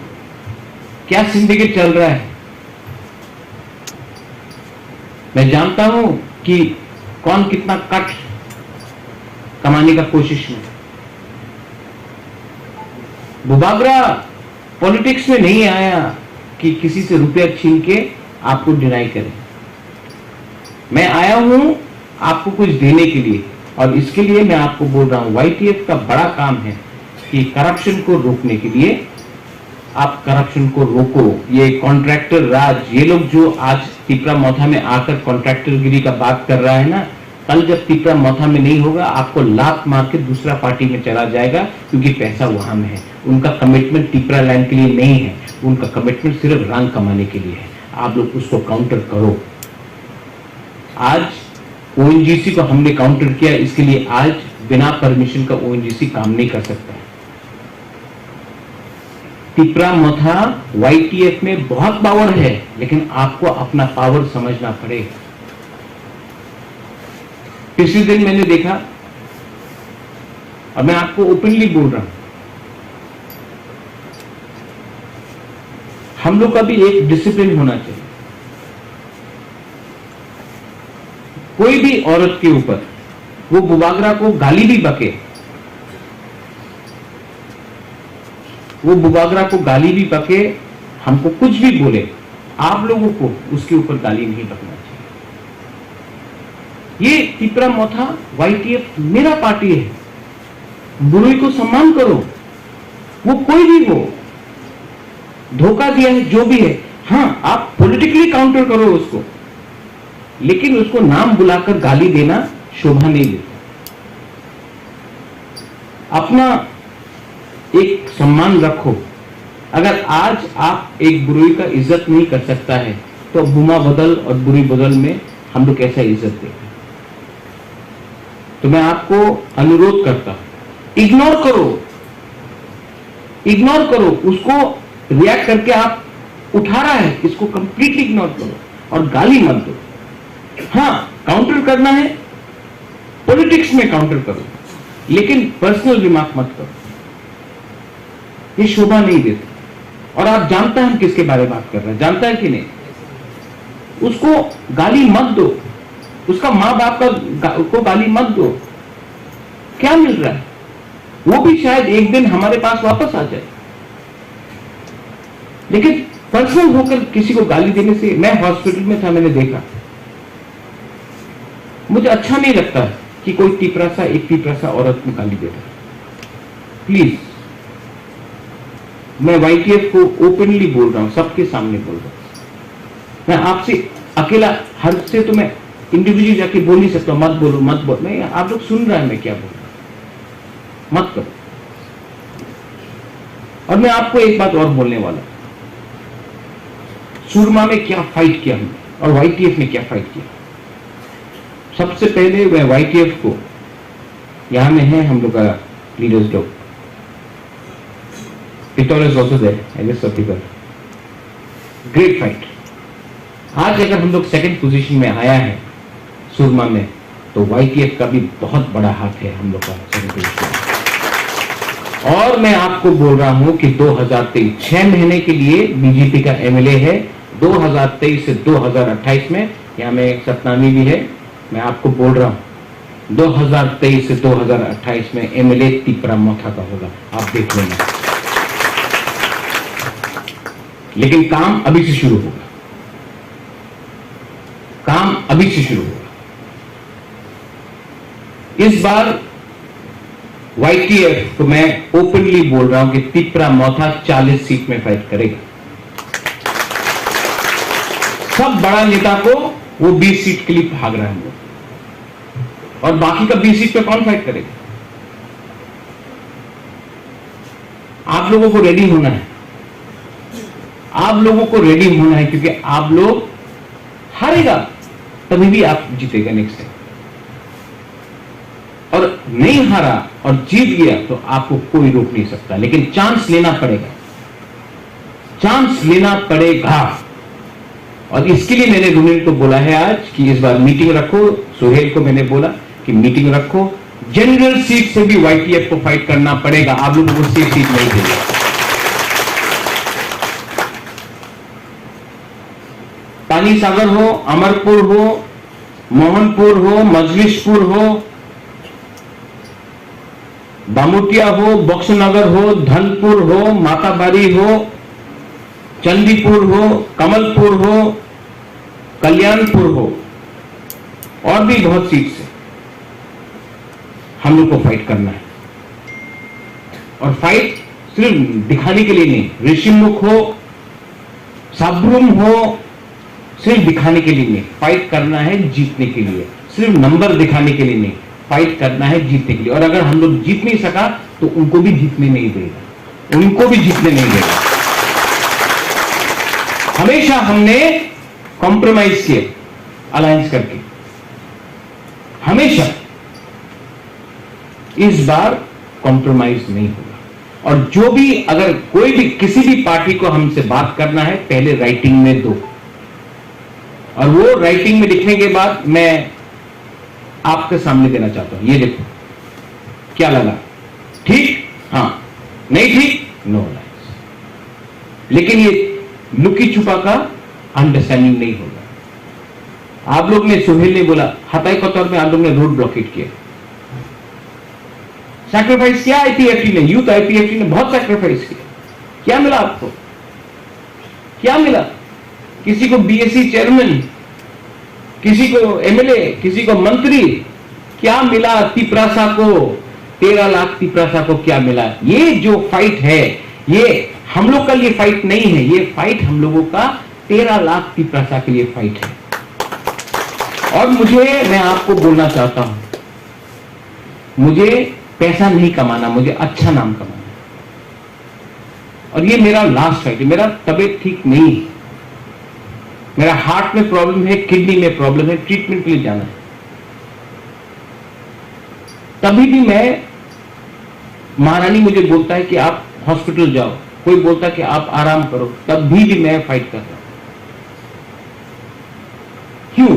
क्या सिंडिकेट चल रहा है, मैं जानता हूं कि कौन कितना कट कमाने का कोशिश में। बुबागरा पॉलिटिक्स में नहीं आया कि किसी से रुपया छीन के आपको डिनाई करे। मैं आया हूं आपको कुछ देने के लिए, और इसके लिए मैं आपको बोल रहा हूं वाईटीएफ का बड़ा काम है कि करप्शन को रोकने के लिए आप करप्शन को रोको। ये कॉन्ट्रैक्टर राज, ये लोग जो आज तिपरा मौथा में आकर कॉन्ट्रैक्टरगिरी का बात कर रहा है ना, कल जब तिपरा मौथा में नहीं होगा आपको लात मार के दूसरा पार्टी में चला जाएगा, क्योंकि पैसा वहां में है। उनका कमिटमेंट तिपरा लैंड के लिए नहीं है, उनका कमिटमेंट सिर्फ रंग कमाने के लिए है। आप लोग उसको काउंटर करो। आज ओएनजीसी को हमने काउंटर किया, इसके लिए आज बिना परमिशन का ओएनजीसी काम नहीं कर सकता है। तिपरा मौथा वाईटीएफ में बहुत पावर है, लेकिन आपको अपना पावर समझना पड़ेगा। पिछले दिन मैंने देखा, और मैं आपको ओपनली बोल रहा हूं, हम लोग का भी एक डिसिप्लिन होना चाहिए। कोई भी औरत के ऊपर वो बुबागरा को गाली भी बके, वो बुबागरा को गाली भी बके, हमको कुछ भी बोले, आप लोगों को उसके ऊपर गाली नहीं बकना चाहिए। ये तिपरा मौथा वाईटीएफ मेरा पार्टी है, बुरुई को सम्मान करो, वो कोई भी हो, धोखा दिया है जो भी है, हां आप पॉलिटिकली काउंटर करो उसको, लेकिन उसको नाम बुलाकर गाली देना शोभा नहीं देता। अपना एक सम्मान रखो। अगर आज आप एक बुरुई का इज्जत नहीं कर सकता है तो बुमा बदल और बुरी बदल में हम लोग कैसा इज्जत देंगे? तो मैं आपको अनुरोध करता हूं, इग्नोर करो उसको। रिएक्ट करके आप उठा रहा है, इसको कंप्लीटली इग्नोर करो और गाली मत दो। हाँ, काउंटर करना है, पॉलिटिक्स में काउंटर करो, लेकिन पर्सनल रिमार्क मत करो, ये शोभा नहीं देता। और आप जानते हैं हम किसके बारे में बात कर रहे हैं, जानता है कि नहीं? उसको गाली मत दो, उसका माँ बाप को गाली मत दो। क्या मिल रहा है? वो भी शायद एक दिन हमारे पास वापस आ जाए, लेकिन पर्सनल होकर किसी को गाली देने से, मैं हॉस्पिटल में था, मैंने देखा, मुझे अच्छा नहीं लगता कि कोई तिपरासा, एक तिपरासा औरत को गाली दे रहा है। प्लीज, मैं वाईटीएफ को ओपनली बोल रहा हूं, सबके सामने बोल रहा हूं। मैं आपसे अकेला, हर से तो मैं इंडिविजुअली जाके बोल नहीं सकता, मत बोलो मत बोलो। नहीं, आप लोग सुन रहे हैं मैं क्या बोल रहा हूं, मत करो। और मैं आपको एक बात और बोलने वाला, सुरमा में क्या फाइट किया हमने और वाईटीएफ ने क्या फाइट किया। सबसे पहले मैं वाईटीएफ को, यहां में है हम लोग का लीडर्स लोग, पितौर is also there, I guess people, great fight. आज अगर हम लोग सेकंड पोजीशन में आया है सुरमा में, तो वाईटीएफ का भी बहुत बड़ा हाथ है हम लोग का सेकंड पोजीशन। और मैं आपको बोल रहा हूं कि 2023 6 महीने के लिए बीजेपी का एमएलए है। 2023 से 2028 में, यहां में सतनामी भी है, मैं आपको बोल रहा हूं 2023 से 2028 में एमएलए तिपरा मोथा का होगा, आप देख लेना। लेकिन काम अभी से शुरू होगा, काम अभी से शुरू होगा। इस बार YTF को मैं ओपनली बोल रहा हूं कि तिपरा मोथा 40 सीट में फाइट करेगा। सब बड़ा नेता को वो 20 सीट के लिए भाग रहा है, और बाकी का 20 सीट पे कौन फाइट करेगा? आप लोगों को रेडी होना है, आप लोगों को रेडी होना है, क्योंकि आप लोग हारेगा तभी भी आप जीतेगा नेक्स्ट टाइम, और नहीं हारा और जीत गया तो आपको कोई रोक नहीं सकता। लेकिन चांस लेना पड़ेगा, चांस लेना पड़ेगा। और इसके लिए मैंने रुनिल को बोला है आज कि इस बार मीटिंग रखो। सुहेल को मैंने बोला कि मीटिंग रखो, जनरल सीट से भी YTF को फाइट करना पड़ेगा, आप लोगों को सेफ सीट नहीं देगा। पानी सागर हो, अमरपुर हो, मोहनपुर हो, मजलिसपुर हो, बामुटिया हो, बक्सनगर हो, धनपुर हो, माताबारी हो, चंदीपुर हो, कमलपुर हो, कल्याणपुर हो, और भी बहुत सीट से हम लोग को फाइट करना है। और फाइट सिर्फ दिखाने के लिए नहीं, ऋषिमुख हो, साब्रुम हो, सिर्फ दिखाने के लिए नहीं, फाइट करना है जीतने के लिए। सिर्फ नंबर दिखाने के लिए नहीं, फाइट करना है जीतने के लिए। और अगर हम लोग जीत नहीं सका तो उनको भी जीतने नहीं देगा, उनको भी जीतने नहीं देगा। हमेशा हमने कॉम्प्रोमाइज किया अलायंस करके, हमेशा। इस बार कॉम्प्रोमाइज नहीं होगा। और जो भी, अगर कोई भी किसी भी पार्टी को हमसे बात करना है, पहले राइटिंग में दो, और वो राइटिंग में लिखने के बाद मैं आपके सामने देना चाहता हूं। ये देखो क्या लगा, ठीक, हाँ, नहीं ठीक, नो अलायंस। लेकिन ये लुकी छुपा का अंडरस्टैंडिंग नहीं होगा। आप लोग ने, सुहेल ने बोला, हताई कतौर में आप लोग ने रोड ब्लॉकेट किया, सैक्रिफाइस किया IPFT ने, यूथ IPFT ने बहुत सैक्रिफाइस किया। क्या मिला आपको? क्या मिला? किसी को BSc चेयरमैन, किसी को MLA, किसी को मंत्री, क्या मिला? तिपरासा को 13 लाख तिपरासा को क्या मिला? ये जो फाइट है, ये हम लोग का ये फाइट नहीं है, ये फाइट हम लोगों का 13 लाख तिपरासा के लिए फाइट है। और मैं आपको बोलना चाहता हूं, मुझे पैसा नहीं कमाना, मुझे अच्छा नाम कमाना। और ये मेरा लास्ट फाइट है। मेरा तबीयत ठीक नहीं है, मेरा हार्ट में प्रॉब्लम है, किडनी में प्रॉब्लम है, ट्रीटमेंट के लिए जाना है। तभी भी मैं, महारानी मुझे बोलता है कि आप हॉस्पिटल जाओ, कोई बोलता है कि आप आराम करो, तभी भी मैं फाइट कर रहा हूं। क्यों?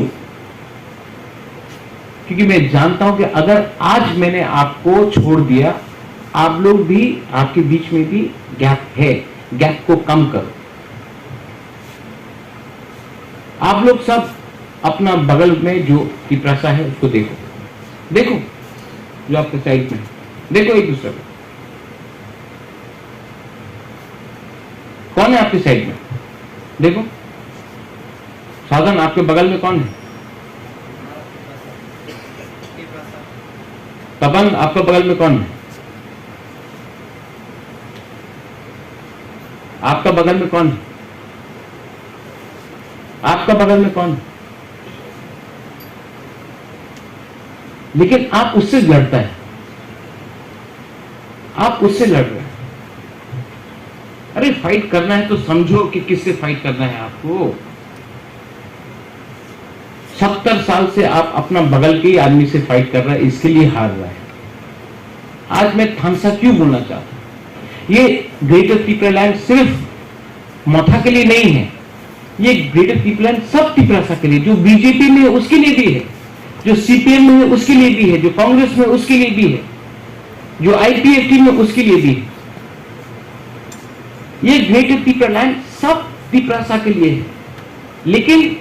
क्योंकि मैं जानता हूं कि अगर आज मैंने आपको छोड़ दिया, आप लोग भी, आपके बीच में भी गैप है, गैप को कम करो। आप लोग सब अपना बगल में जो तिपरासा है उसको देखो, देखो जो आपके साइड में, देखो एक दूसरे को, कौन है आपके साइड में? देखो साधन, आपके बगल में कौन है? तपन, आपके बगल में कौन है? आपका बगल में कौन है? आपका बगल में कौन है? लेकिन आप उससे लड़ता है, आप उससे लड़ रहे हैं। अरे फाइट करना है तो समझो कि किससे फाइट करना है आपको। 70 साल से आप अपना बगल के ही आदमी से फाइट कर रहा है, इसके लिए हार रहा है। आज मैं थानसा क्यों बोलना चाहता हूं, ये ग्रेटर तिपरालैंड सिर्फ मोथा के लिए नहीं है, ये ग्रेटर तिपरालैंड सब तिपरासा के लिए, जो बीजेपी में है उसके लिए भी है, जो CPM में है उसके लिए भी है, जो कांग्रेस में उसके लिए भी है। जो IPFT में उसके लिए भी है। ये ग्रेटर तिपरा लैंड सब तिपरासा के लिए है, लेकिन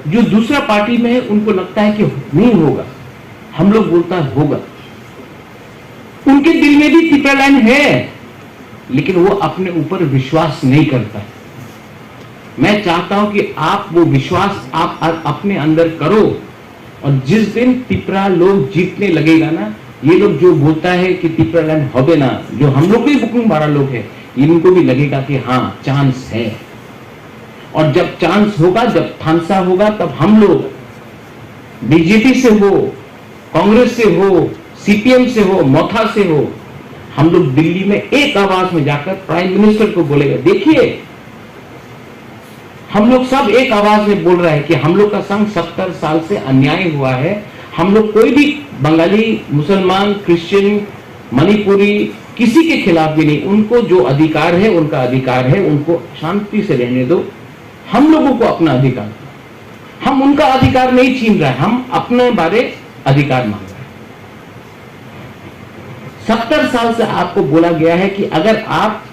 जो दूसरा पार्टी में है उनको लगता है कि नहीं होगा, हम लोग बोलता है होगा। उनके दिल में भी तिपरा लैंड है, लेकिन वो अपने ऊपर विश्वास नहीं करता है। मैं चाहता हूं कि आप वो विश्वास आप अपने अंदर करो, और जिस दिन तिपरा लोग जीतने लगेगा ना, ये लोग जो बोलता है कि तिपरा लैंड होबे ना, जो हम लोग के बुकिंग वाला लोग है, इनको भी लगेगा कि हाँ चांस है। और जब चांस होगा, जब थानसा होगा, तब हम लोग बीजेपी से हो, कांग्रेस से हो, CPM से हो, मोथा से हो, हम लोग दिल्ली में एक आवाज में जाकर प्राइम मिनिस्टर को बोलेगा, देखिए हम लोग सब एक आवाज में बोल रहे हैं कि हम लोग का संग 70 साल से अन्याय हुआ है। हम लोग कोई भी बंगाली, मुसलमान, क्रिश्चियन, मणिपुरी किसी के खिलाफ भी नहीं, उनको जो अधिकार है उनका अधिकार है, उनको शांति से रहने दो। हम लोगों को अपना अधिकार, हम उनका अधिकार नहीं छीन रहे, हम अपने बारे अधिकार मांग रहे हैं। 70 साल से आपको बोला गया है कि अगर आप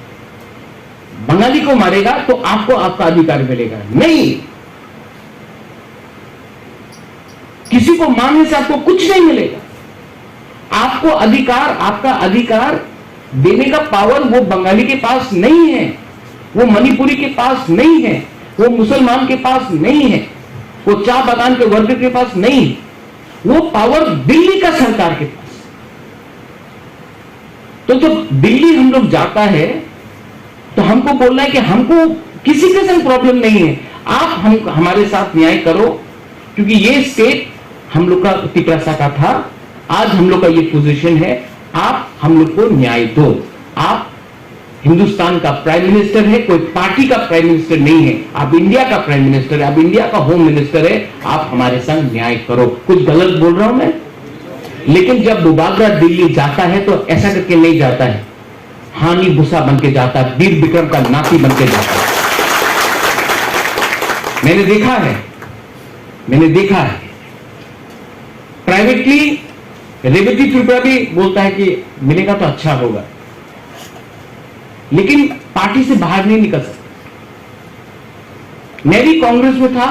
बंगाली को मारेगा तो आपको आपका अधिकार मिलेगा। नहीं, किसी को मारने से आपको कुछ नहीं मिलेगा। आपको अधिकार, आपका अधिकार देने का पावर वो बंगाली के पास नहीं है, वो मणिपुरी के पास नहीं है, वो मुसलमान के पास नहीं है, वो चाय बागान के वर्ग के पास नहीं है, वो पावर दिल्ली का सरकार के पास। तो जब दिल्ली हम लोग जाता है तो हमको बोलना है कि हमको किसी के संग प्रॉब्लम नहीं है, आप हमारे साथ न्याय करो, क्योंकि ये स्टेट हम लोग का तिपरासा का था, आज हम लोग का ये पोजीशन है, आप हम लोग को न्याय दो। आप हिंदुस्तान का प्राइम मिनिस्टर है, कोई पार्टी का प्राइम मिनिस्टर नहीं है, आप इंडिया का प्राइम मिनिस्टर है, आप इंडिया का होम मिनिस्टर है, आप हमारे संग न्याय करो। कुछ गलत बोल रहा हूं मैं? लेकिन जब बुबागरा दिल्ली जाता है तो ऐसा करके नहीं जाता है, हानि भूसा बन के जाता है, वीर विक्रम का नाती बन के जाता है। मैंने देखा है प्राइवेटली। रेवती त्रिपुरा भी बोलता है कि मिलेगा तो अच्छा होगा, लेकिन पार्टी से बाहर नहीं निकल सकता। मैं भी कांग्रेस में था,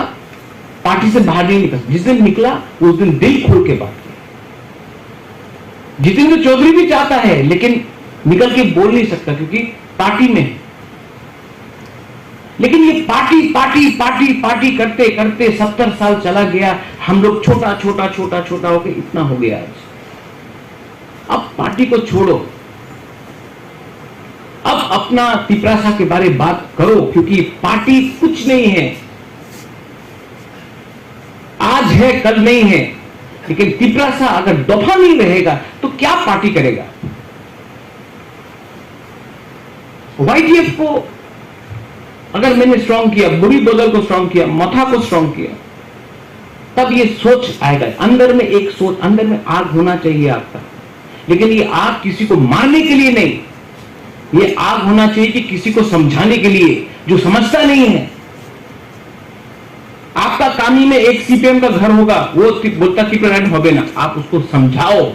पार्टी से बाहर नहीं निकल, जिस दिन निकला उस दिन दिल खोल के बात किया। जितेंद्र चौधरी भी चाहता है, लेकिन निकल के बोल नहीं सकता क्योंकि पार्टी में है। लेकिन ये पार्टी पार्टी पार्टी पार्टी करते करते 70 साल चला गया, हम लोग छोटा छोटा छोटा छोटा होकर इतना हो गया आज। अब पार्टी को छोड़ो, अब अपना तिपरासा के बारे में बात करो, क्योंकि पार्टी कुछ नहीं है, आज है कल नहीं है। लेकिन तिपरासा अगर दफा नहीं रहेगा तो क्या पार्टी करेगा? YTF को अगर मैंने स्ट्रांग किया, बुरी बदल को स्ट्रांग किया, मथा को स्ट्रांग किया, तब ये सोच आएगा। अंदर में एक सोच, अंदर में आग होना चाहिए आपका, लेकिन ये आग किसी को मारने के लिए नहीं, ये आग होना चाहिए कि किसी को समझाने के लिए, जो समझता नहीं है। आपका कामी में एक CPM का घर होगा, वो बोलता तिपरा होबे ना, आप उसको समझाओ,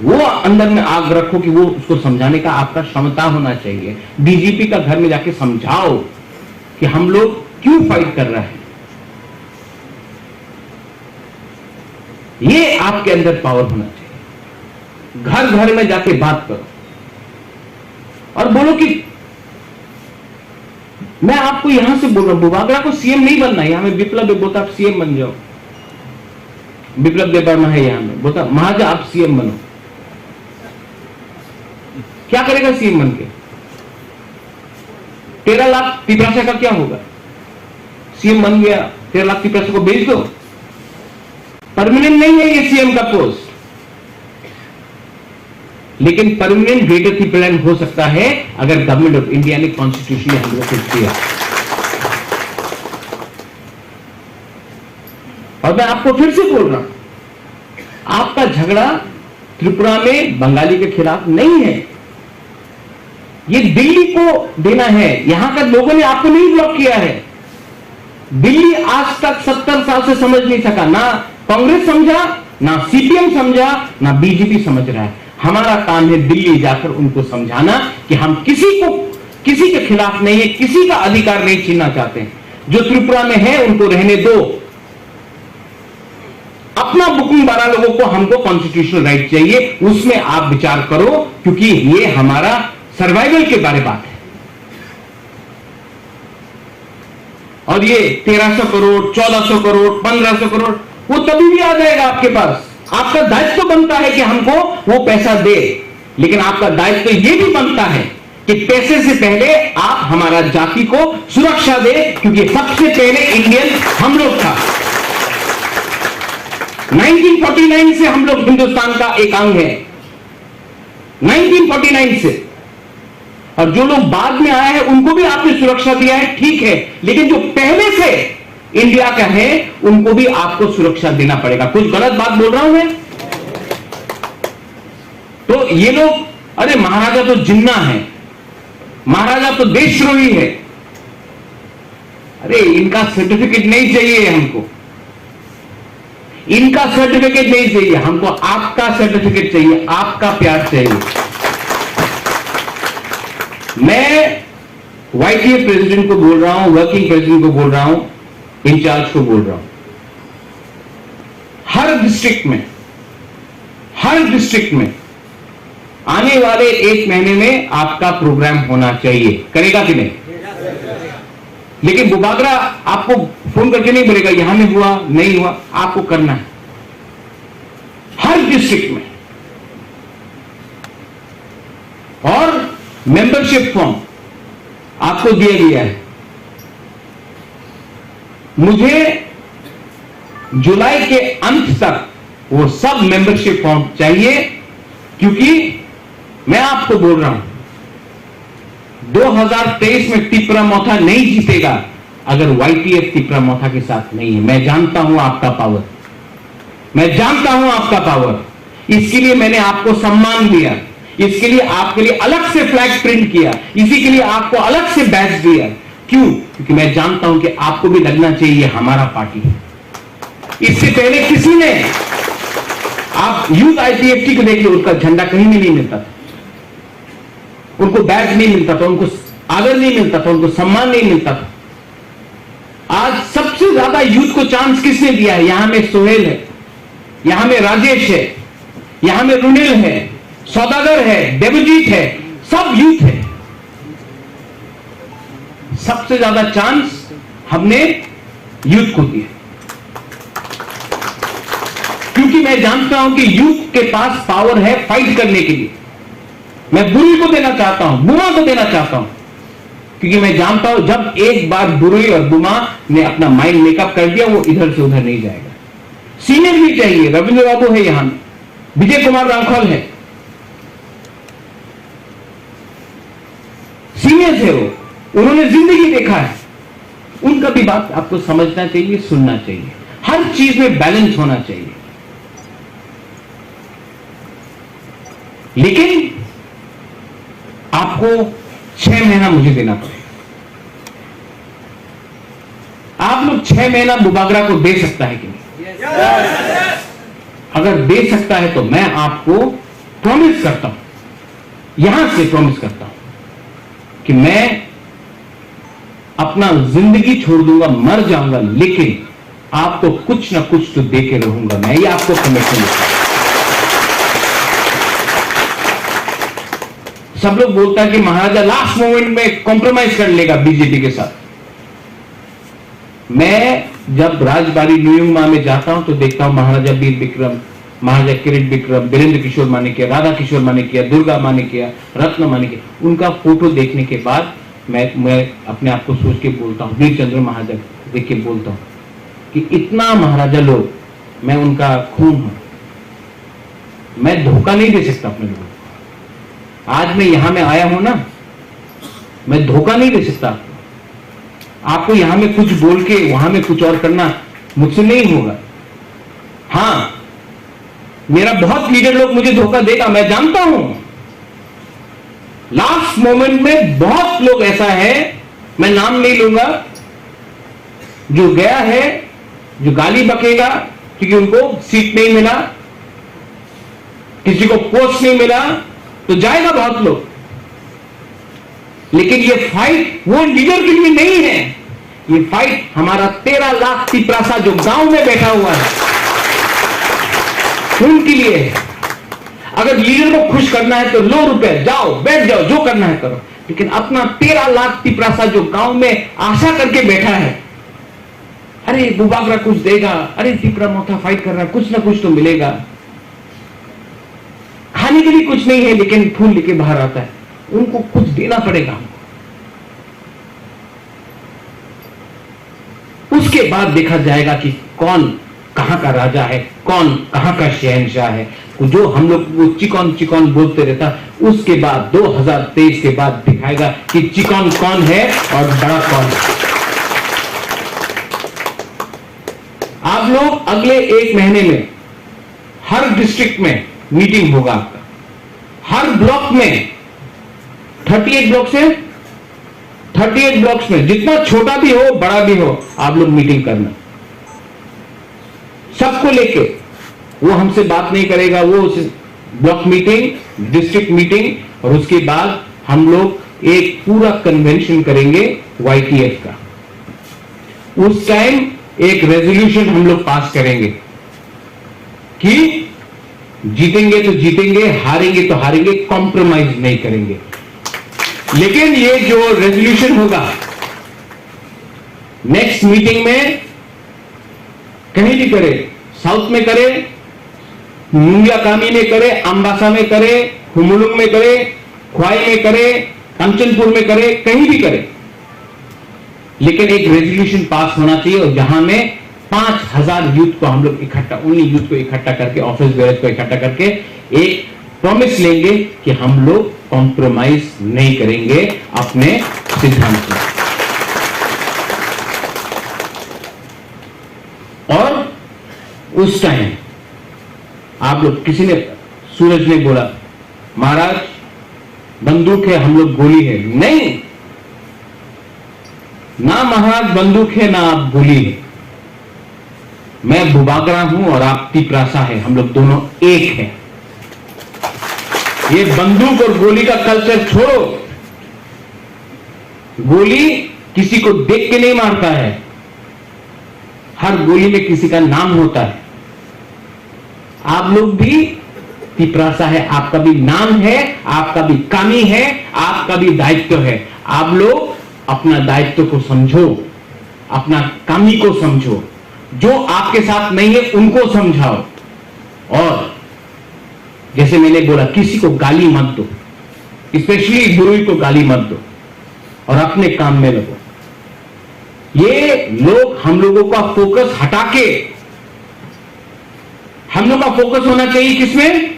वो अंदर में आग रखो कि वो उसको समझाने का आपका क्षमता होना चाहिए। DGP का घर में जाके समझाओ कि हम लोग क्यों फाइट कर रहे हैं। ये आपके अंदर पावर होना चाहिए। घर घर में जाके बात करो और बोलो कि मैं आपको यहां से बोल रहा हूं, बुबागरा को CM नहीं बनना। यहां में विप्लव बोलता आप CM बन जाओ, विप्लव देवर्मा है यहां में, बोलता महाजा आप CM बनो। क्या करेगा CM बन के? 13 लाख तिपरासा का क्या होगा? CM बन गया, 13 लाख तिपरासा को भेज दो। परमानेंट नहीं है ये CM का पोस्ट, लेकिन परमानेंट ग्रेटर तिपरा हो सकता है अगर गवर्नमेंट ऑफ इंडिया ने कॉन्स्टिट्यूशन में हम लोग कुछ किया। और मैं आपको फिर से बोल रहा हूं, आपका झगड़ा त्रिपुरा में बंगाली के खिलाफ नहीं है, ये दिल्ली को देना है। यहां का लोगों ने आपको नहीं ब्लॉक किया है। दिल्ली आज तक 70 साल से समझ नहीं सका, ना कांग्रेस समझा, ना CPM समझा, ना BJP समझ रहा है। हमारा काम है दिल्ली जाकर उनको समझाना कि हम किसी के खिलाफ नहीं है, किसी का अधिकार नहीं छीनना चाहते हैं। जो त्रिपुरा में है उनको रहने दो, अपना बुकिंग 12 लोगों को, हमको कॉन्स्टिट्यूशनल राइट चाहिए, उसमें आप विचार करो, क्योंकि ये हमारा सर्वाइवल के बारे बात है। और ये 1300 करोड़, 1400 करोड़, 1500 करोड़ वो तभी भी आ जाएगा आपके पास। आपका दायित्व बनता है कि हमको वो पैसा दे, लेकिन आपका दायित्व ये भी बनता है कि पैसे से पहले आप हमारा जाति को सुरक्षा दे, क्योंकि सबसे पहले इंडियन हम लोग था। 1949 से हम लोग हिंदुस्तान का एक अंग है, 1949 से। और जो लोग बाद में आए हैं उनको भी आपने सुरक्षा दिया है, ठीक है, लेकिन जो पहले से इंडिया का है उनको भी आपको सुरक्षा देना पड़ेगा। कुछ गलत बात बोल रहा हूं मैं? तो ये लोग, अरे महाराजा तो जिन्ना है, महाराजा तो देशद्रोही है, अरे इनका सर्टिफिकेट नहीं चाहिए हमको, इनका सर्टिफिकेट नहीं चाहिए हमको, आपका सर्टिफिकेट चाहिए, आपका प्यार चाहिए। मैं YTF प्रेसिडेंट को बोल रहा हूं, वर्किंग प्रेसिडेंट को बोल रहा हूं, इंचार्ज को बोल रहा हूं, हर डिस्ट्रिक्ट में आने वाले 1 महीने में आपका प्रोग्राम होना चाहिए। करेगा कि नहीं? लेकिन बुबागरा आपको फोन करके नहीं बोलेगा यहां में हुआ नहीं हुआ, आपको करना है हर डिस्ट्रिक्ट में। और मेंबरशिप फॉर्म आपको दिया गया है। मुझे जुलाई के अंत तक वो सब मेंबरशिप फॉर्म चाहिए, क्योंकि मैं आपको बोल रहा हूं 2023 में टिपरा मोथा नहीं जीतेगा अगर YTF टिपरा मोथा के साथ नहीं है। मैं जानता हूं आपका पावर, मैं जानता हूं आपका पावर, इसके लिए मैंने आपको सम्मान दिया, इसके लिए आपके लिए अलग से फ्लैग प्रिंट किया, इसी के लिए आपको अलग से बैच दिया। क्यों? क्योंकि मैं जानता हूं कि आपको भी लगना चाहिए हमारा पार्टी है। इससे पहले किसी ने, आप यूथ IPFT को देखिए, उनका झंडा कहीं भी नहीं मिलता था, उनको बैच नहीं मिलता था, उनको आदर नहीं मिलता था, उनको सम्मान नहीं मिलता था। आज सबसे ज्यादा यूथ को चांस किसने दिया है? यहां में सोहेल है, यहां में राजेश है, यहां में रुनिल है, सौदागर है, देवजीत है, सब यूथ है। सबसे ज्यादा चांस हमने यूथ को दिया, क्योंकि मैं जानता हूं कि यूथ के पास पावर है फाइट करने के लिए। मैं बुरी को देना चाहता हूं, बुमा को देना चाहता हूं, क्योंकि मैं जानता हूं जब एक बार बुरी और बुमा ने अपना माइंड मेकअप कर दिया, वो इधर से उधर नहीं जाएगा। सीनियर भी चाहिए, रविंद्र बाबू है यहां, विजय कुमार राठौर है, सीनियर्स है वो, उन्होंने जिंदगी देखा है, उनका भी बात आपको समझना चाहिए, सुनना चाहिए। हर चीज में बैलेंस होना चाहिए। लेकिन आपको 6 महीना मुझे देना पड़ेगा। आप लोग 6 महीना बुबागरा को दे सकता है कि नहीं? अगर दे सकता है तो मैं आपको प्रॉमिस करता हूं, यहां से प्रॉमिस करता हूं कि मैं अपना जिंदगी छोड़ दूंगा, मर जाऊंगा, लेकिन आपको कुछ ना कुछ तो दे के रहूंगा। मैं ये आपको कमिटमेंट देता हूं। सब लोग बोलता है कि महाराजा लास्ट मोमेंट में कॉम्प्रोमाइज कर लेगा बीजेपी के साथ। मैं जब राजबाड़ी न्यूयमा में जाता हूं तो देखता हूं महाराजा वीर विक्रम, महाराजा किरीट विक्रम, वीरेंद्र किशोर मानिकिया, राधा किशोर मानिकिया, दुर्गा मानिकिया, रत्न मानिकिया, उनका फोटो देखने के बाद मैं अपने आप को सोच के बोलता हूं, वीर चंद्र महाराजा देख के बोलता हूं कि इतना महाराजा लोग, मैं उनका खून हूं, मैं धोखा नहीं दे सकता अपने लोगों को। आज मैं यहां में आया हूं ना, मैं धोखा नहीं दे सकता आपको। यहां में कुछ बोल के वहां में कुछ और करना मुझसे नहीं होगा। हां, मेरा बहुत लीडर लोग मुझे धोखा देगा, मैं जानता हूं। लास्ट मोमेंट में बहुत लोग ऐसा है, मैं नाम नहीं लूंगा, जो गया है, जो गाली बकेगा क्योंकि उनको सीट नहीं मिला, किसी को पोस्ट नहीं मिला तो जाएगा बहुत लोग, लेकिन ये फाइट वो लीडर के लिए नहीं है, ये फाइट हमारा 13 लाख तिपरासा जो गांव में बैठा हुआ है उनके लिए है। अगर लीडर को खुश करना है तो लो रुपए, जाओ बैठ जाओ, जो करना है करो, लेकिन अपना 13 लाख तिपरासा जो गांव में आशा करके बैठा है, अरे बुबागरा कुछ देगा, अरे तिपरा मोथा फाइट कर रहा है, कुछ ना कुछ तो मिलेगा। खाने के लिए कुछ नहीं है लेकिन फूल लेके बाहर आता है, उनको कुछ देना पड़ेगा हमको। उसके बाद देखा जाएगा कि कौन कहां का राजा है, कौन कहां का शहंशाह है। जो हम लोग वो चिकन चिकन बोलते रहता, उसके बाद 2023 के बाद दिखाएगा कि चिकन कौन है और बड़ा कौन है। आप लोग अगले 1 महीने में हर डिस्ट्रिक्ट में मीटिंग होगा आपका, हर ब्लॉक में 38 ब्लॉक से 38 ब्लॉक्स में, जितना छोटा भी हो बड़ा भी हो, आप लोग मीटिंग करना, सबको लेके। वो हमसे बात नहीं करेगा, वो ब्लॉक मीटिंग, डिस्ट्रिक्ट मीटिंग, और उसके बाद हम लोग एक पूरा कन्वेंशन करेंगे YTF का। उस टाइम एक रेजोल्यूशन हम लोग पास करेंगे कि जीतेंगे तो जीतेंगे, हारेंगे तो हारेंगे, कॉम्प्रोमाइज नहीं करेंगे। लेकिन ये जो रेजोल्यूशन होगा नेक्स्ट मीटिंग में कहीं भी करे, साउथ में करे, मुंगियाकामी में करे, अम्बासा में करे, हुमुलुंग में करे, ख्वाई में करे, कंचनपुर में करे, कहीं भी करे, लेकिन एक रेजोल्यूशन पास होना चाहिए। और जहां में 5000 यूथ को हम लोग इकट्ठा, उन्हीं यूथ को इकट्ठा करके, ऑफिस बेयर्स को इकट्ठा करके एक प्रॉमिस लेंगे कि हम लोग कॉम्प्रोमाइज नहीं करेंगे अपने सिद्धांत में। और उस टाइम आप लोग, किसी ने, सूरज ने बोला महाराज बंदूक है, हम लोग गोली है, नहीं, ना महाराज बंदूक है ना आप गोली है। मैं बुबागरा हूं और आप तिपरासा है, हम लोग दोनों एक हैं। ये बंदूक और गोली का कल्चर छोड़ो। गोली किसी को देख के नहीं मारता है, हर गोली में किसी का नाम होता है। आप लोग भी तिपरासा है, आपका भी नाम है, आपका भी कामी है, आपका भी दायित्व है। आप लोग अपना दायित्व को समझो, अपना कामी को समझो, जो आपके साथ नहीं है उनको समझाओ। और जैसे मैंने बोला, किसी को गाली मत दो, स्पेशली गुरु को गाली मत दो, और अपने काम में लगो। ये लोग हम लोगों का फोकस हटा के, हम लोग का फोकस होना चाहिए किसमें?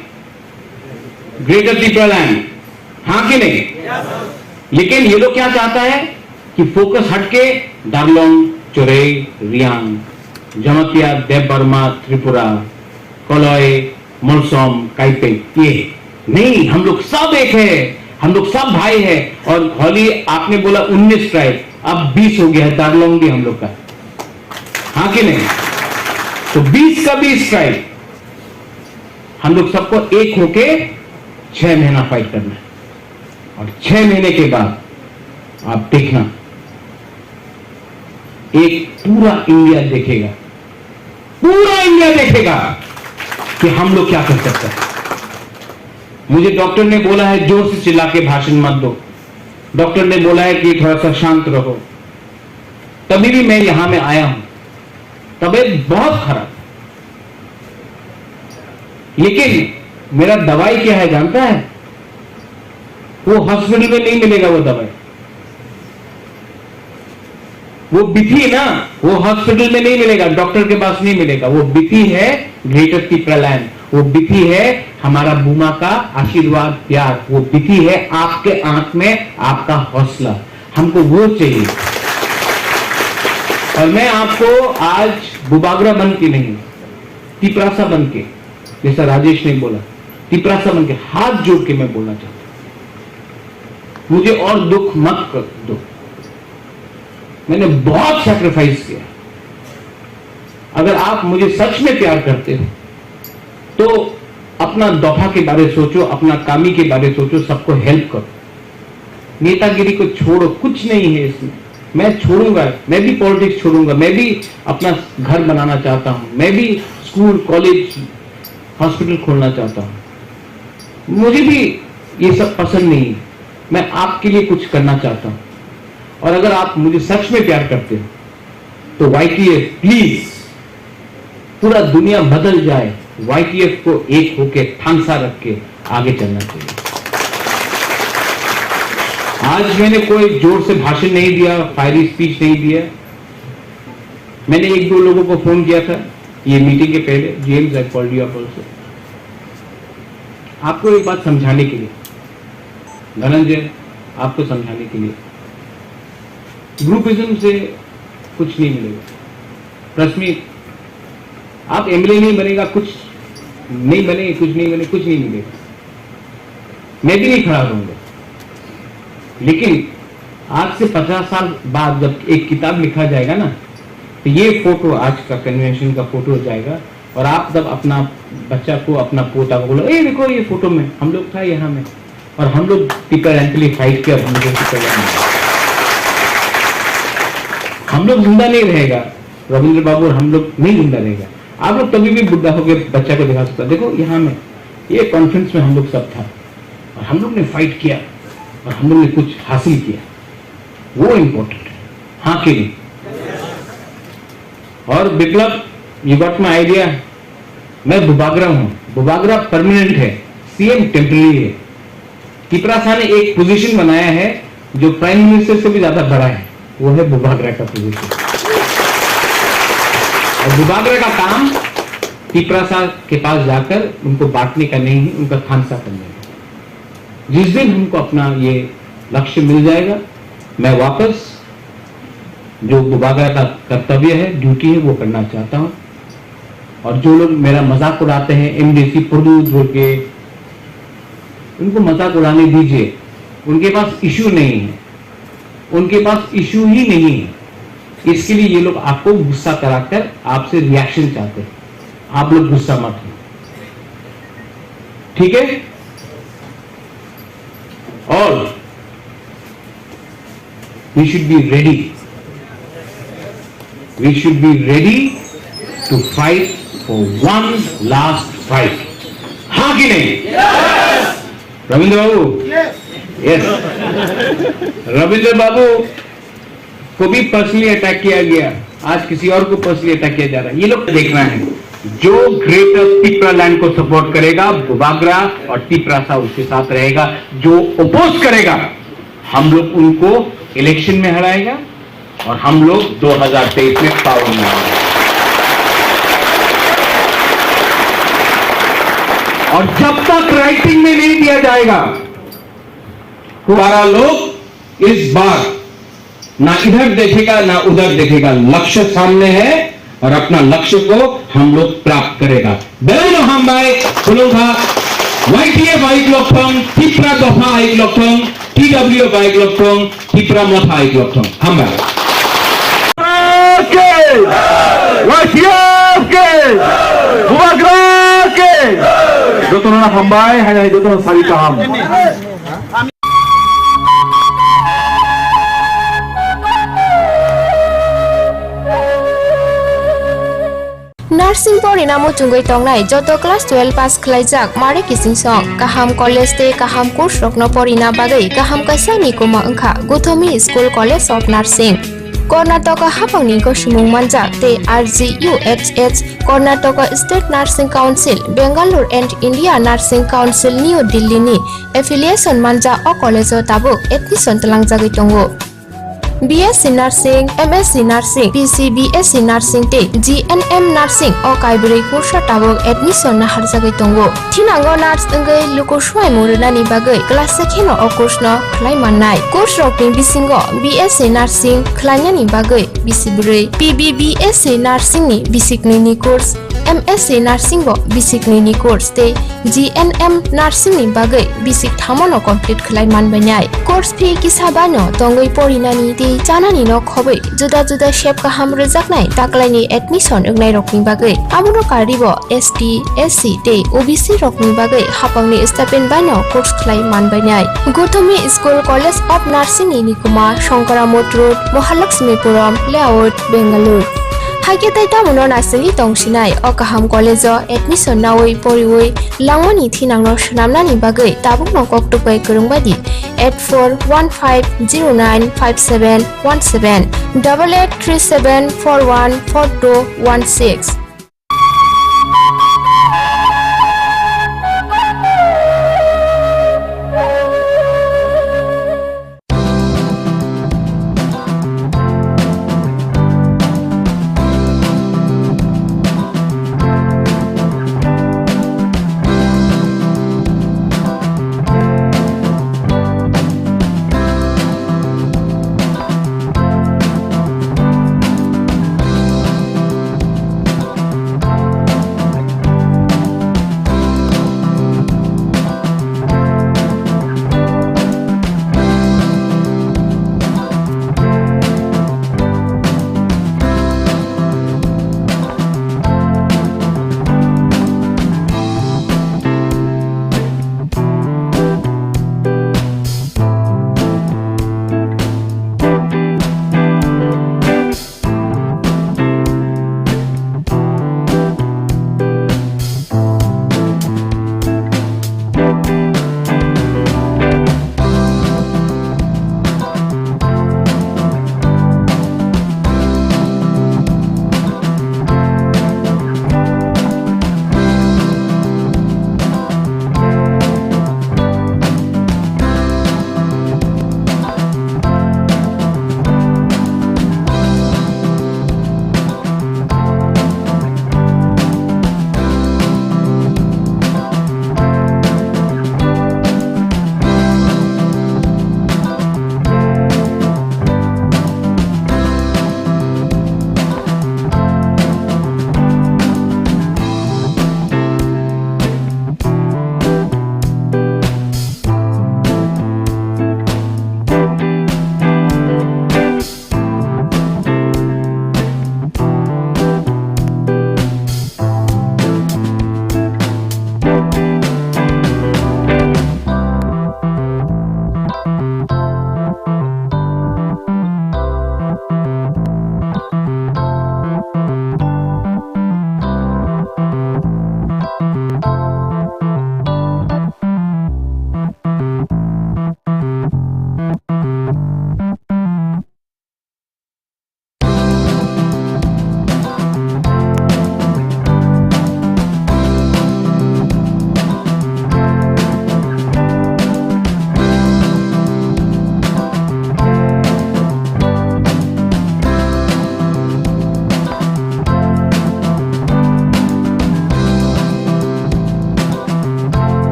ग्रेटर त्रिपुरा लैंड, हाँ कि नहीं? लेकिन ये लोग क्या चाहता है कि फोकस हटके दार्लोंग, चोरेई, रियांग, जमतिया, देवबर्मा, त्रिपुरा, कोलोई, मोलसोम, काइपे, ये नहीं, हम लोग सब एक है, हम लोग सब भाई है। और होली आपने बोला 19 ट्राइब, अब 20 हो गया है, दार्लोंग भी हम लोग का, हाँ कि नहीं? तो 20 का 20 ट्राइब, हम लोग सबको एक होके 6 महीना फाइट करना है। और 6 महीने के बाद आप देखना, एक पूरा इंडिया देखेगा, पूरा इंडिया देखेगा कि हम लोग क्या कर सकते हैं। मुझे डॉक्टर ने बोला है जोर से चिल्ला के भाषण मत दो, डॉक्टर ने बोला है कि थोड़ा सा शांत रहो, तभी भी मैं यहां में आया हूं। तबीयत बहुत खराब, लेकिन मेरा दवाई क्या है जानता है? वो हॉस्पिटल में नहीं मिलेगा, वो दवाई, वो बिथी ना, वो हॉस्पिटल में नहीं मिलेगा, डॉक्टर के पास नहीं मिलेगा। वो बिथी है ग्रेटर त्रिपुरा लैंड, वो बिथी है हमारा बुमा का आशीर्वाद, प्यार, वो बिथी है आपके आंख में आपका हौसला, हमको वो चाहिए। और मैं आपको आज बुबागरा बन के नहीं, तिपरासा बन के, जैसा राजेश ने बोला, तिपरासा बन के हाथ जोड़ के मैं बोलना चाहता हूं, मुझे और दुख मत कर दो। मैंने बहुत सैक्रिफाइस किया। अगर आप मुझे सच में प्यार करते हो तो अपना दफा के बारे सोचो, अपना कामी के बारे सोचो, सबको हेल्प करो। नेतागिरी को छोड़ो, कुछ नहीं है इसमें। मैं छोड़ूंगा, मैं भी पॉलिटिक्स छोड़ूंगा, मैं भी अपना घर बनाना चाहता हूं, मैं भी स्कूल कॉलेज हॉस्पिटल खोलना चाहता हूं। मुझे भी ये सब पसंद नहीं है। मैं आपके लिए कुछ करना चाहता हूं। और अगर आप मुझे सच में प्यार करते हो तो YTF प्लीज, पूरा दुनिया बदल जाए, YTF को एक होके थानसा रख के आगे चलना चाहिए। आज मैंने कोई जोर से भाषण नहीं दिया, फायरी स्पीच नहीं दिया। मैंने एक दो लोगों को फोन किया था ये मीटिंग के पहले। James, I called you up also, आपको एक बात समझाने के लिए, धनंजय आपको समझाने के लिए, ग्रुपिज्म से कुछ नहीं मिलेगा। रश्मि, आप एमएलए नहीं बनेगा, कुछ नहीं बने, कुछ नहीं बने, कुछ नहीं मिलेगा। मैं भी नहीं खड़ा रहूंगा। लेकिन आज से 50 साल बाद जब एक किताब लिखा जाएगा ना, तो ये फोटो आज का कन्वेंशन का फोटो हो जाएगा। और आप जब अपना बच्चा को, अपना पोता को बोलो, ए देखो ये फोटो में हम लोग था यहाँ में, और हम लोग टीपर एंकली फाइट किया, हम लोग जिंदा नहीं रहेगा। रविंद्र बाबू और हम लोग नहीं जिंदा रहेगा। आप लोग कभी भी बुढ़ा होकर बच्चा को दिखा सकता, देखो यहाँ में ये कॉन्फ्रेंस में हम लोग सब था और हम लोग ने फाइट किया और हम लोग ने कुछ हासिल किया, वो इंपॉर्टेंट है। हाँ कि नहीं? और विप्लव, यू गॉट माय आइडिया। मैं बुबागरा हूं, बुबागरा परमानेंट है, सीएम टेम्पररी है। तिपरासा ने एक पोजीशन बनाया है जो प्राइम मिनिस्टर से भी ज्यादा बड़ा है, वो है बुबागरा का पोजीशन। और बुबागरा का काम तिपरासा के पास जाकर उनको बांटने का नहीं है, उनका खानसा करने का। जिस दिन हमको अपना ये लक्ष्य मिल जाएगा, मैं वापस जो बुबागरा का कर्तव्य है, ड्यूटी है, वो करना चाहता हूं। और जो लोग मेरा मजाक उड़ाते हैं, एमडीसी पुरदूत बोल के, उनको मजाक उड़ाने दीजिए। उनके पास इश्यू नहीं है, उनके पास इश्यू ही नहीं है। इसके लिए ये लोग आपको गुस्सा कराकर आपसे रिएक्शन चाहते हैं। आप लोग गुस्सा मत हो, ठीक है? और we should be ready. We should be ready to fight for one last fight. हाँ कि नहीं? Yes. रविंद्र बाबू? Yes. रविंद्र बाबू को भी पर्सनली अटैक किया गया, आज किसी और को पर्सनली अटैक किया जा रहा है। ये लोग देखना है, जो ग्रेटर तिपरा लैंड को सपोर्ट करेगा, बुबागरा और तिपरासा उसके साथ रहेगा। जो ओपोज करेगा, हम लोग उनको इलेक्शन में हराएगा और हम लोग 2023 में पावर में आएंगे। और जब तक राइटिंग में नहीं दिया जाएगा, हमारा लोग इस बार ना इधर देखेगा ना उधर देखेगा। लक्ष्य सामने है और अपना लक्ष्य को हम लोग प्राप्त करेगा। बेलो हम भाई बोलूंगा, YTF आइक लोकथों, तिपरा दफा आइक लोकथों, TW आइक लोकथों, तिपरा मथा आइक लोकथों। हम भाई YTF के बुबागरा के जोतोना हम भाई है, जोतोना सारी काम। नार्सिं परिणामो चुंगै तंगनाय जतो क्लास 12 पास खलाइजाक मारे किसिं सं काहाम कॉलेज ते काहाम कोर्स रखनो परिना बागै काहाम कासानि कोमा अंखा Gautami school college of nursing Karnataka हाफांनि गसुमुं मानजाक ते RGUHH Karnataka state nursing council Bengaluru and India nursing council new Delhi नि एफिलिएशन मानजा अ कॉलेज ताबुक एडमिशन तलांगजागै दंगो। BSc Nursing, MSc Nursing, PCBSc Nursing te GNM Nursing o kaibri kursa tabok admission na harjagai tongo. Thinango nurse engai luko swai murunani bagai class sekheno o course no khlai mannai. Course rokni bisingo BSc Nursing khlainani bagai bisibrui, PBBSc Nursing ni bisikni ni course MSc Nursing bo basic ni course te GNM Nursing ni bagai basic thamono complete khlai manbanai course fee kisabano tongoi porinani te chanani no khobai juda juda shape kaham rejaknai taklai ni admission ugnai rokni bagai abono karibo ST SC te OBC rokni bagai hapangni stipend bano course khlai manbanai Gothomi School College of Nursing ni Nikuma Shankaramot Road Mahalakshmipuram Layout Bangalore Hage tai tamono nasali tongsinai okaham college admission nawoi poriwoi langmani thinangno shnamnani bagai tabukno koktupai kurungbadi 8415095717 8837414216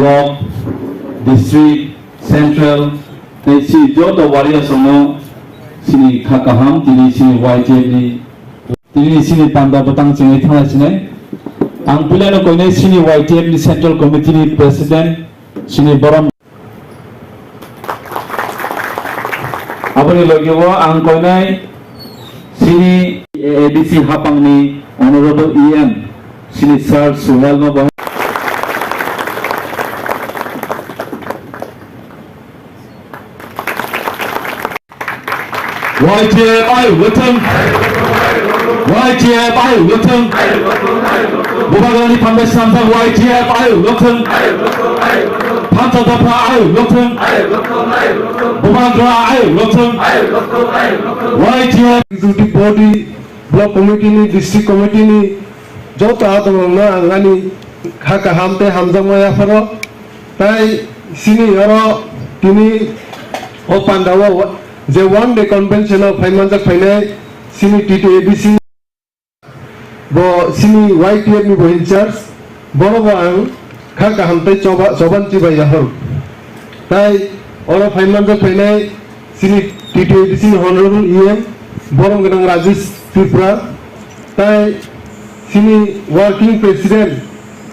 block, district, central, si joto warrior sono sini kakaham tini sini YJB tini sini tanda batang sini thana sini ang pilihan ko ini sini YJB Central Committee ni President sini borom aboni lagi wo ang ko ini sini ABC Hapang ni Honorable EM sini Sir Suhel no YJB ayo weteng YJB ayo weteng Bubagani Pandai Samsang YJB ayo weteng Pantadapa ayo weteng Bubagra ayo weteng YJB executive body block committee ni district committee ni joto adong na angani khaka hamte hamjamaya faro tai sini oro tini o pandawa je one day convention of finance finance sini T2ABC bo sini YTF ni bo in charge boro bo ang khaka hamte choban chiba yahor tai oro finance finance sini T2ABC ni honorable EM borong gedang Rajesh Tripura tai sini working president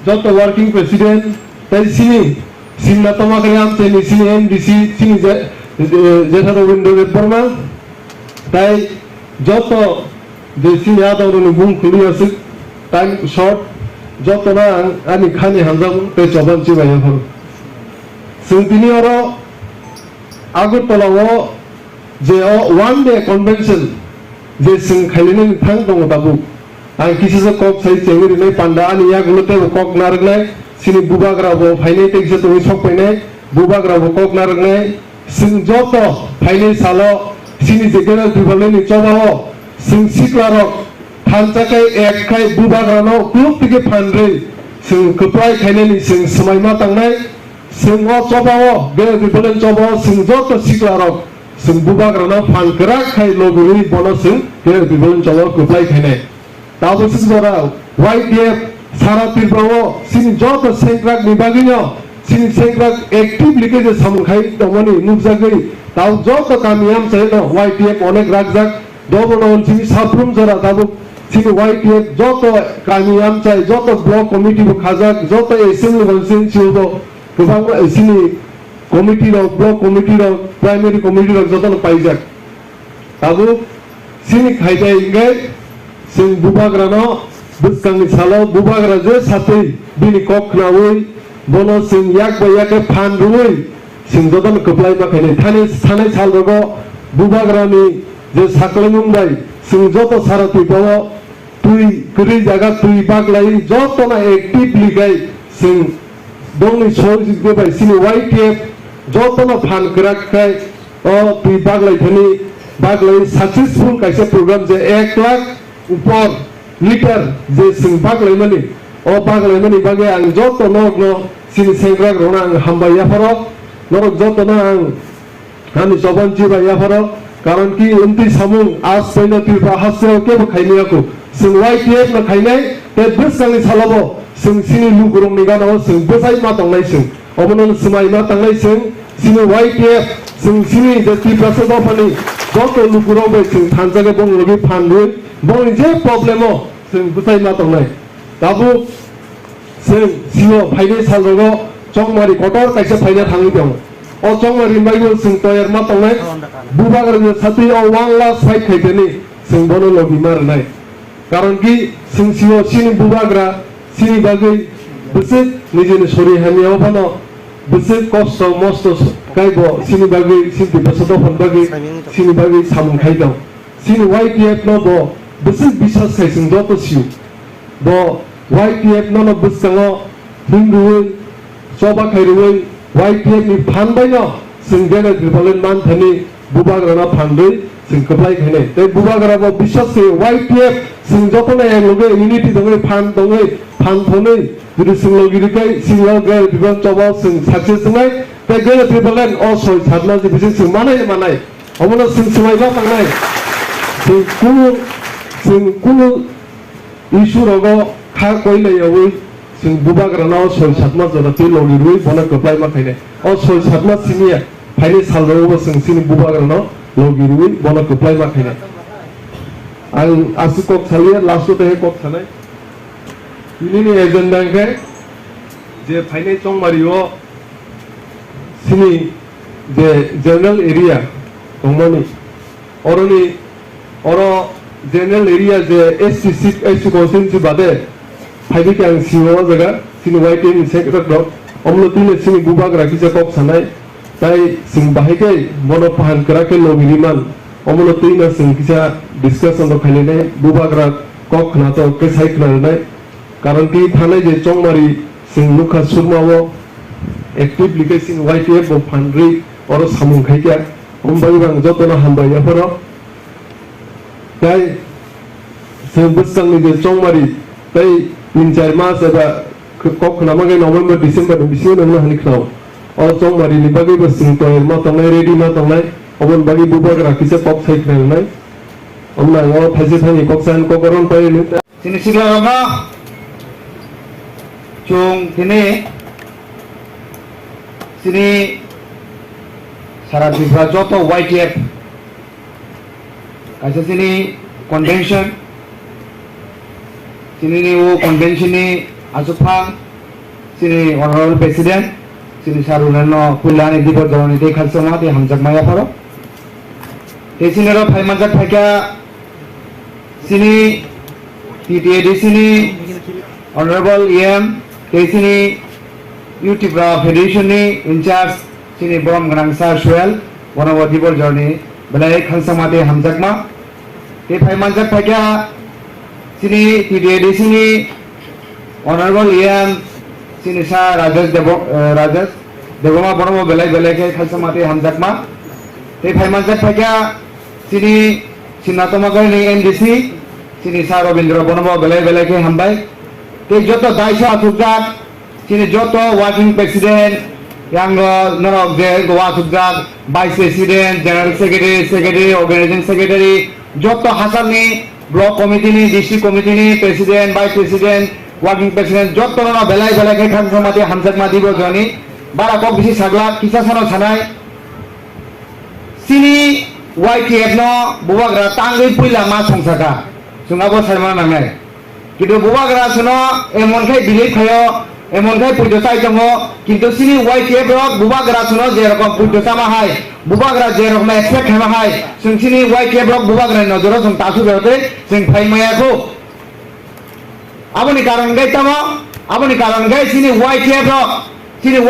joto working president tai sini sinna toma kariam teni sini MDC sini Jetha Robindo Burma tai joto de sini ador ni bung khuli asik time short joto na ani khani hanjam te choban chi bai hor sungtini oro Agartala wo je one day convention je sing khailini thang dong tabu ang kisi se kok sai chengri nei panda ani ya gulote kok nargnai sini bubagra bo phaine te se to sok paine bubagra bo kok nargnai sing joto phaine salo sini jegera dibaleni chobao sing siklarok thanchakai ekkai bubagra no klub tike phanre sing kuplai khaineni sing samaima tangnai sing o chobao gera dibalen chobao sing joto siklarok sing bubagra no phan krak khai loguri bono sing gera dibalen chobao kuplai khaine tabo sisbara YTF sara tirbawo sini joto sengkrak nibaginya sini sengkrak actively ke je samkhai tomani nubjagei taw joto kamiam chaino YTF onek rakjak dobono sini saprum jara tabo sini YTF joto kamiam chai joto block committee bo khajak joto assembly constituency chibo gobang sini committee ro block committee ro primary committee ro joto paijak tabo sini khaijai ingai sing bubagra no buskang salo bubagra je satei bini kok nawoi bono sing yak ba yak phan ruoi sing jodan koplai ma khane thane thanai sal rogo bubagra ni je saklengung bai sing joto sarati bawo tui kuri jaga tui baglai joto na actively gai sing dongni shor jigbe bai sini YTF joto na phan krak kai o tui baglai thani baglai successful kaise program je 1 lakh upor liter je sing baglai mani o baglai mani bage ang joto no sini sengkrak rona ang hamba ya faro norok joto na ang kami soban jiba ya faro karon ki unti samung as paina tirpa hasro ke khaini aku sing YTF na khainai te bisang salabo sing sini lugurong ni gana sing besai ma tanglai sing omonon sumai ma tanglai sing sini YTF sing sini de tirpa so pani joto lugurong be sing thanjage bong logi phanrui bong je problemo sing besai ma tanglai tabu sing sio phaine salrogo chongmari kotor kaise phaine thangi dong o chongmari maigo sing toyar ma tanglai bubagar je sati o 1 lakh 5 khaiteni sing bono logi mar nai karon ki sing sio sini bubagra sini bagai besik nijini sori hamiao bano besik kosto mosto kaibo sini bagai sini besodo pon bagai sini bagai samun khaidong sini YTF no bo besik bisas khai sing joto siu bo YTF no busango bingruoi soba khairuoi YTF ni phanbai no sing gena gribalen man thani bubagra na phandoi sing kaplai khaine te bubagra bo bisas se YTF sing joto na yang loge unity dongai phan dongai phan thonei jodi sing logi kai sing lo ger diban chobo sing success ngai te gena gribalen o soi sadna ji bising sing manai omono sing sumai ba tangnai sing kunu issue rogo kha koile yoi जों बुबाग्रानाव 6-7 मास जाते लगिरुई बना कप्लाय मा खायने ओ 6-7 मास सिनिया फाइने सालरावबो जों सिनि बुबाग्रानाव लगिरुई बना कप्लाय मा खायने आं आसु कक सालिया लास्ट ते कक थानाय बिनि एजेंडा के जे फाइने चंमारियो सिनि जे जनरल एरिया दंमोन अरनि अरो जनरल एरिया जे एससी कॉन्स्टिट्यूंसी बादे फाइबे के आं सिङाव जायगा सिनि वाइटिन सेक्रेटारि अमलो तिने सिनि बुबाग्रा किसे कक सानाय ताई सिं बाहायके बनो फाहान कराके लगिरिमान अमलो तिने सिं किसा डिस्कशन तो खालिने बुबाग्रा कक ना तो के साइक ना कारण कि थाने जे चंमारी सिं लुखा सुरमावो एक्टिवली के सिं वाइटीएफ बो फानरि और सामुं खायका हमबाय बां जतन हामबाय फरो ताई जों बोसोरनि जे चंमारी ताई 3-4 मास एबा कक नामागे नवेम्बर डिसेम्बर बिसिङाव नोंनो हानि खाव और चंमारिनि बागै बोसिं तय मा तंनाय रेडी मा तंनाय अबन बागै बुबाग्रा किसे कक साइखनाय अमना ओ थाइसे थाइनि कक सान ककरन piano sini sigla rama chung tini sini sara Tripura joto YTF kaisa sini convention sini ni wo convention ni asupang sini honorable president sini sarunano kulani dibo doroni de khalsama de hamjak maya pharo te sini ro phai manjak phaika sini PTA sini honorable EM te sini Tripura Federation ni in charge sini Brom Grangsa Suel bonobo dibo doroni belai khalsama de hamjakma te phai manjak phaika sini PTA sini honorable EM sini sa Rajesh Devoma bonobo belai ke khalsama de hamjakma te phai manjak phaika sini Sinatomagar ni NDC sini sa Robindra bonobo belai ke hambai te joto daisha atujak sini joto working president yang norok je goa atujak vice president general secretary organizing secretary joto hasan ni block committee ni district committee ni president vice president working president joto no belai ke khalsama de hamjakma dibo joni bara kok bisi sagla kisa sano sanai sini YTF no bubagra tangai puila ma songsaka sungabo sarma nangai কিন্তু বুবাগ্রা শুনো এমন খাই believe খায় এমন খাই পুজোসাই দङ কিন্তু সিনি YTF rock বুবাগ্রা শুনো যে রকম পুজোসা মাহাই বুবাগ্রা যে রকম এক্সপেক্ট খামাহাই जों সিনি YTF রক বুবাগ্রা নজরও जों তাসু বেরতে जों ফাইমায়াखौ আবনি কারণ গাই তাম আবনি কারণ গাই সিনি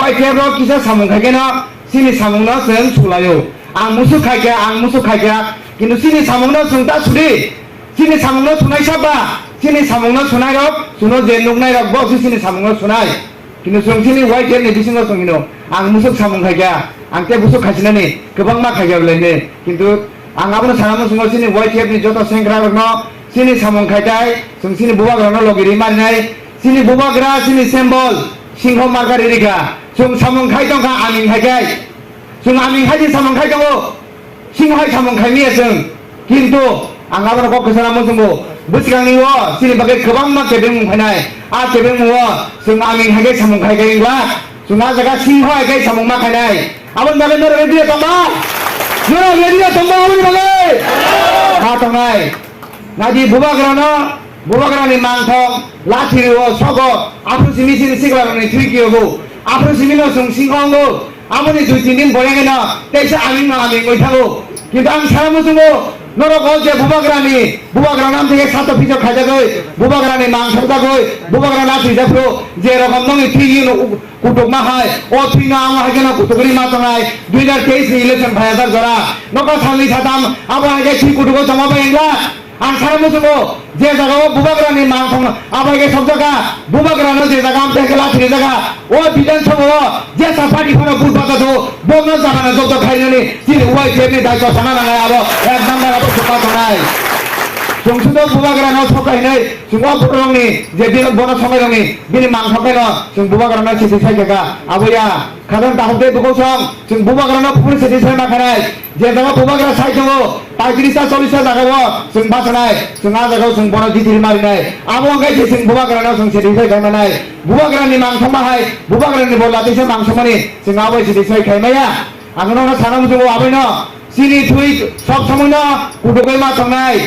YTF রক কিসা সামুং খাইকেনা সিনি সামুংনা जों सुलायो आं मुसु खायका কিন্তু সিনি সামুংনা जों তা सुदि सिनि सामुंनो सुनाय साबा सिनि सामुंनो सुनाय रक सुनो जे नुनाय रक बस सिनि सामुंनो सुनाय किन्तु जों सिनि YTF नि बिसिङाव संगिनो आं मुसुक सामुं खायगा आं ते बुसुक खासिनानि गोबां मा खायगाबलायनो किन्तु आं आबनो सानामो सुङो सिनि YTF नि जत सेंग्रा रकनो सिनि सामुं खायथाय जों सिनि बुबाग्रानो लगिरि मारिनाय सिनि बुबाग्रा सिनि सेम्बल सिंह मार्गारि रिखा जों सामुं खाय दंखा आमिं खायगाय जों आमिं खायनि सामुं खाय दङ सिंहाय सामुं खायनि जों किन्तु आं आबनो कक सानामो सुङो बुसिगांनि वो सिनि बागै गोबां मा केबें मुंफायनाय आ केबें मुङो जों आमिं खायगाय सामुं खायगायब्ला जों आ जागा सिंह खायगाय सामुं मा खायनाय आबन बागै नोर रेडिया तंबा आबनि बागै हा तंनाय नादि बुबाग्रानि मांथं लाथिरिओ सगो आफु सिमिसिनि सिगलानि थ्रिकिओगो आफु सिमिनो जों सिंहंगो आबनि 2-3 दिन बयागेना तेसा आमिं ओइथागो किन्तु आं सानामो सुङो नरक जे बुबाग्रा नाम থেকে সাত ফিজো খাজাগৈ বুবাগ্রানি মাংস জাগৈ বুবাগ্রা নাতি জাফ্রো যে রকম নং থিগিনো কুটুক মা হয় ও থিনা আমা হাগেনা কুটুকরি মা তনাই 2023 नि इलेक्शन भायादार जरा नका सालनि साताम आबा हागे थि कुटुको जमा बायंला आं सारामो सुङो जे जागाव बुबाग्रानि मांस आबागे सब जागा बुबाग्रानो जे जागा आम तेके लाथिनि जागा ओ विधानसभा जे साफाटी फनो बुबागा दो बमनो जागाना जब खाइनानि जि YTF नि दायित्व साना नाङा आबो एक नाम्बार आबो सुपा तनाय जों सुदो बुबाग्रानो सकायनाय जों अफरंनि जे बिनो बन समायरंनि बिनि मांथाखायनो जों बुबाग्रानो सेटिसफाइ जागा आबैया खादन दाहदे दुगोसं जों बुबाग्रानो फुर सेटिसफाइ माखानाय जे जागा बुबाग्रा साइ दङ 35टा 40टा जागायाव जों बासनाय जों आ जागायाव जों बन जिथिर मारिनाय आबो अंगाय जों बुबाग्रानो जों सेटिसफाइ खालामनाय बुबाग्रानि मांथमाहाय बुबाग्रानि बलातिसे मांथमानि जों आबो सेटिसफाइ खालामनाया आंनाव सानाम जों आबैनो सिनि थुइ सब समयनो कुटुकै मा थांनाय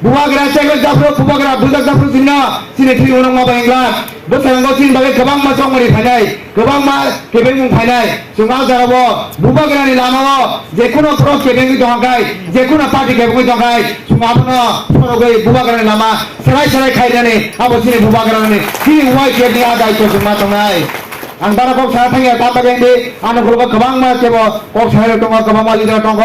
बुबाग्रा सेगल जाफ्रो बुबाग्रा बुजाक जाफ्रो सिना सिनि थुइ उनाव मा बायग्ला बोसोरांगौ सिन बागै गोबां मा समरि फायनाय गोबां मा केबें मुं फायनाय जों आ जागाबो बुबाग्रानि लामाव जेखुनु प्र केबें दंगाय जेखुनु पार्टी केबें दंगाय जों आबनो फरगै बुबाग्रानि लामा सराय सराय खायनानै आबो सिनि बुबाग्रानि सिनि वाइ केबनि आदायखौ जों मा थांनाय आं बारा कक सारा थांगे ताबा गेंदि आनो ग्रुपा गोबां मा केबो कक सारा दङ गोबां मा लिडार दङ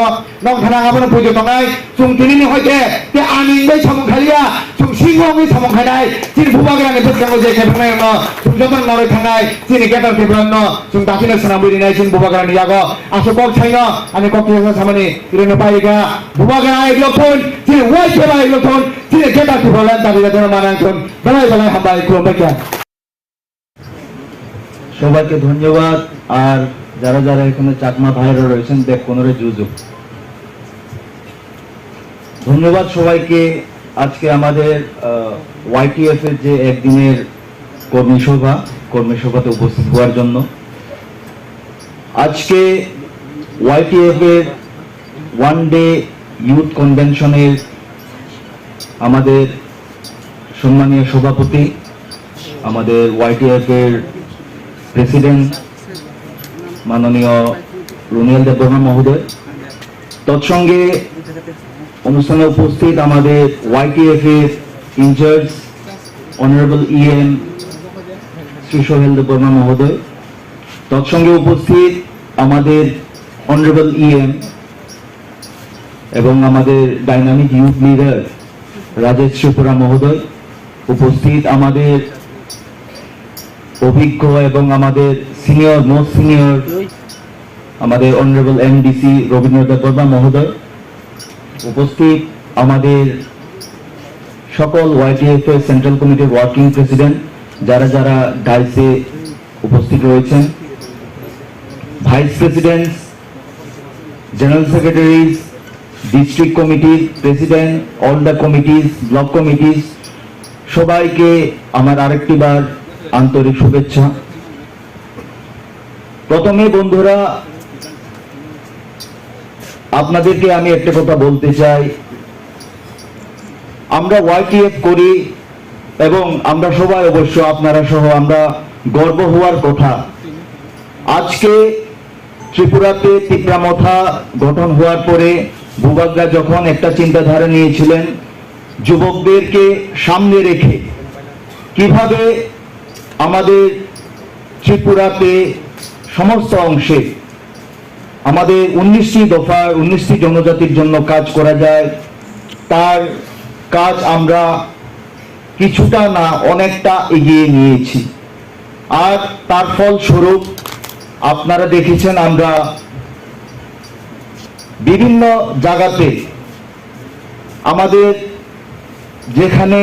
नं थाना आबनो फुजो दंगाय जों दिनैनि हयते ते आनि बै समं खालिया जों सिंगङै समं खायनाय सिन बुबाग्रानि बोसोराव जे केबनाय न जों जमन नरै थांनाय सिनि गेटार केबन जों दाखिनो सनाम बिदिनाय सिन बुबाग्रानि यागो आसो कक साइनो आनि कक केबन सामनि इरेनो पाइगा बुबाग्रा एकलखन सिन वाइ केबा एकलखन सिन गेटार केबन दाबि दाबि मानांखन बलाय बलाय हाबाय खुलुमबाय সবাইকে ধন্যবাদ আর যারা যারা এখানে চাকমা ভাইরা রয়েছেন দেখ কোনরে যুযুক ধন্যবাদ সবাইকে আজকে আমাদের ওয়াইটিএফ এর যে একদিনের কর্মী সভাতে উপস্থিত হওয়ার জন্য আজকে ওয়াইটিএফ এর ওয়ান ডে ইউথ কনভেনশনের আমাদের সম্মানীয় সভাপতি আমাদের ওয়াইটিএফ এর প্রেসিডেন্ট মাননীয় রুনিয়াল দেববর্মা মহোদয় তৎসঙ্গে অনুষ্ঠানে উপস্থিত আমাদের ওয়াইটিএফ এর in charge honourable EM Shri Sohel Debbarma মহোদয় তৎসঙ্গে উপস্থিত আমাদের অনারেবল ইএম এবং আমাদের dynamic youth leader Rajesh Tripura মহোদয় উপস্থিত আমাদের অভিজ্ঞ এবং আমাদের সিনিয়র মোস্ট সিনিয়র আমাদের অনারেবল এমডিসি রবীন্দ্র দেববর্মা মহোদয় উপস্থিত আমাদের সকল ওয়াইটিএফ এর সেন্ট্রাল কমিটির ওয়ার্কিং প্রেসিডেন্ট যারা যারা ডাইসে উপস্থিত রয়েছেন vice president general secretaries district কমিটির president all the committees block committees সবাইকে আমার আরেকটিবার আন্তরিক শুভেচ্ছা প্রথমে বন্ধুরা আপনাদেরকে আমি একটা কথা বলতে চাই আমরা ওয়াইটিএফ করি এবং আমরা সবাই অবশ্য আপনারা সহ আমরা গর্ব হওয়ার কথা আজকে ত্রিপুরাতে তিপ্রামথা গঠন হওয়ার পরে বুবাগ্রা যখন একটা চিন্তাধারা নিয়েছিলেন যুবকদেরকে সামনে রেখে কিভাবে আমাদের ত্রিপুরাতে সমস্ত অংশে আমাদের 19টি দফা 19টি জনজাতির জন্য কাজ করা যায় তার কাজ আমরা কিছুটা না অনেকটা এগিয়ে নিয়েছি আর তার ফলস্বরূপ আপনারা দেখেছেন আমরা বিভিন্ন জায়গাতে আমাদের যেখানে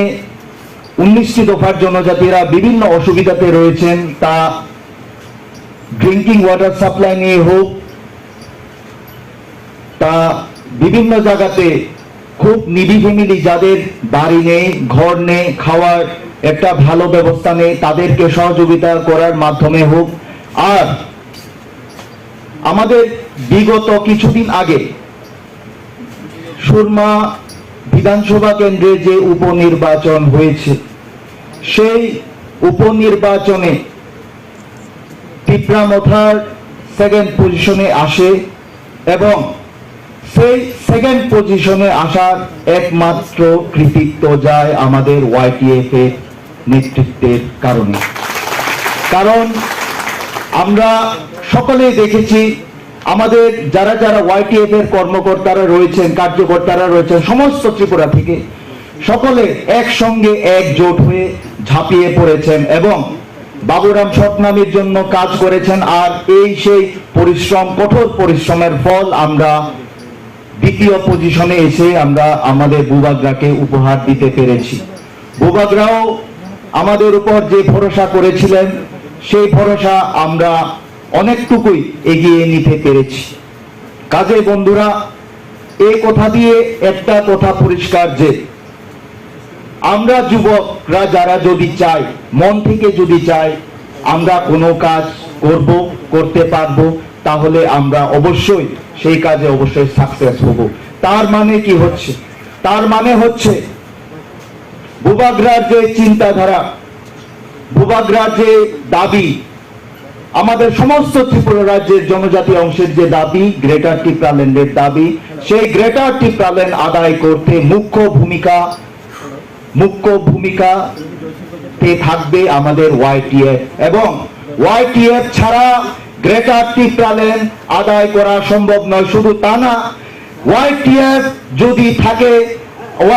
19টি দফার জনজাতিরা বিভিন্ন অসুবিধাতে রয়েছেন তা ড্রিঙ্কিং ওয়াটার সাপ্লাই নিয়ে হোক তা বিভিন্ন জায়গাতে খুব নিডি ফ্যামিলি যাদের বাড়ি নেই ঘর নেই খাওয়ার একটা ভালো ব্যবস্থা নেই তাদেরকে সহযোগিতা করার মাধ্যমে হোক আর আমাদের বিগত কিছুদিন আগে সুরমা বিধানসভা কেন্দ্রে যে উপনির্বাচন হয়েছে সেই উপনির্বাচনে তিপ্রামথার সেকেন্ড পজিশনে আসে এবং সেই সেকেন্ড পজিশনে আসার একমাত্র কৃতিত্ব যায় আমাদের ওয়াইটিএফ এর নেতৃত্বের কারণে কারণ আমরা সকলেই দেখেছি আমাদের যারা যারা ওয়াইটিএফ এর কর্মকর্তারা রয়েছেন কার্যকর্তারা রয়েছেন সমস্ত ত্রিপুরা থেকে সকলে একসঙ্গে একজোট হয়ে ঝাঁপিয়ে পড়েছেন এবং বাবুরাম সৎনামের জন্য কাজ করেছেন আর এই সেই পরিশ্রম কঠোর পরিশ্রমের ফল আমরা দ্বিতীয় পজিশনে এসে আমরা আমাদের বুবাগ্রাকে উপহার দিতে পেরেছি। বুবাগ্রাও আমাদের উপর যে ভরসা করেছিলেন সেই ভরসা আমরা অনেকটুকুই এগিয়ে নিতে পেরেছি। কাজে বন্ধুরা, এই কথা দিয়ে একটা কথা পরিষ্কার যে আমরা যুবকরা যারা যদি চাই, মন থেকে যদি চাই আমরা কোনো কাজ করতে পারবো, তাহলে আমরা অবশ্যই সেই কাজে অবশ্যই সাকসেস হব। তার মানে কি হচ্ছে? তার মানে হচ্ছে বুবাগ্রার যে চিন্তাধারা, বুবাগ্রার যে দাবি, আমাদের সমস্ত ত্রিপুরা রাজ্যের জনজাতি অংশের যে দাবি, গ্রেটার টিপ্রাল্যান্ডের দাবি, সেই গ্রেটার টিপ্রাল্যান্ড আদায় করতে মুখ্য ভূমিকাতে থাকবে আমাদের YTF, এবং YTF ছাড়া গ্রেটার টিপ্রাল্যান্ড আদায় করা সম্ভব নয়। শুধু তা না, YTF যদি থাকে,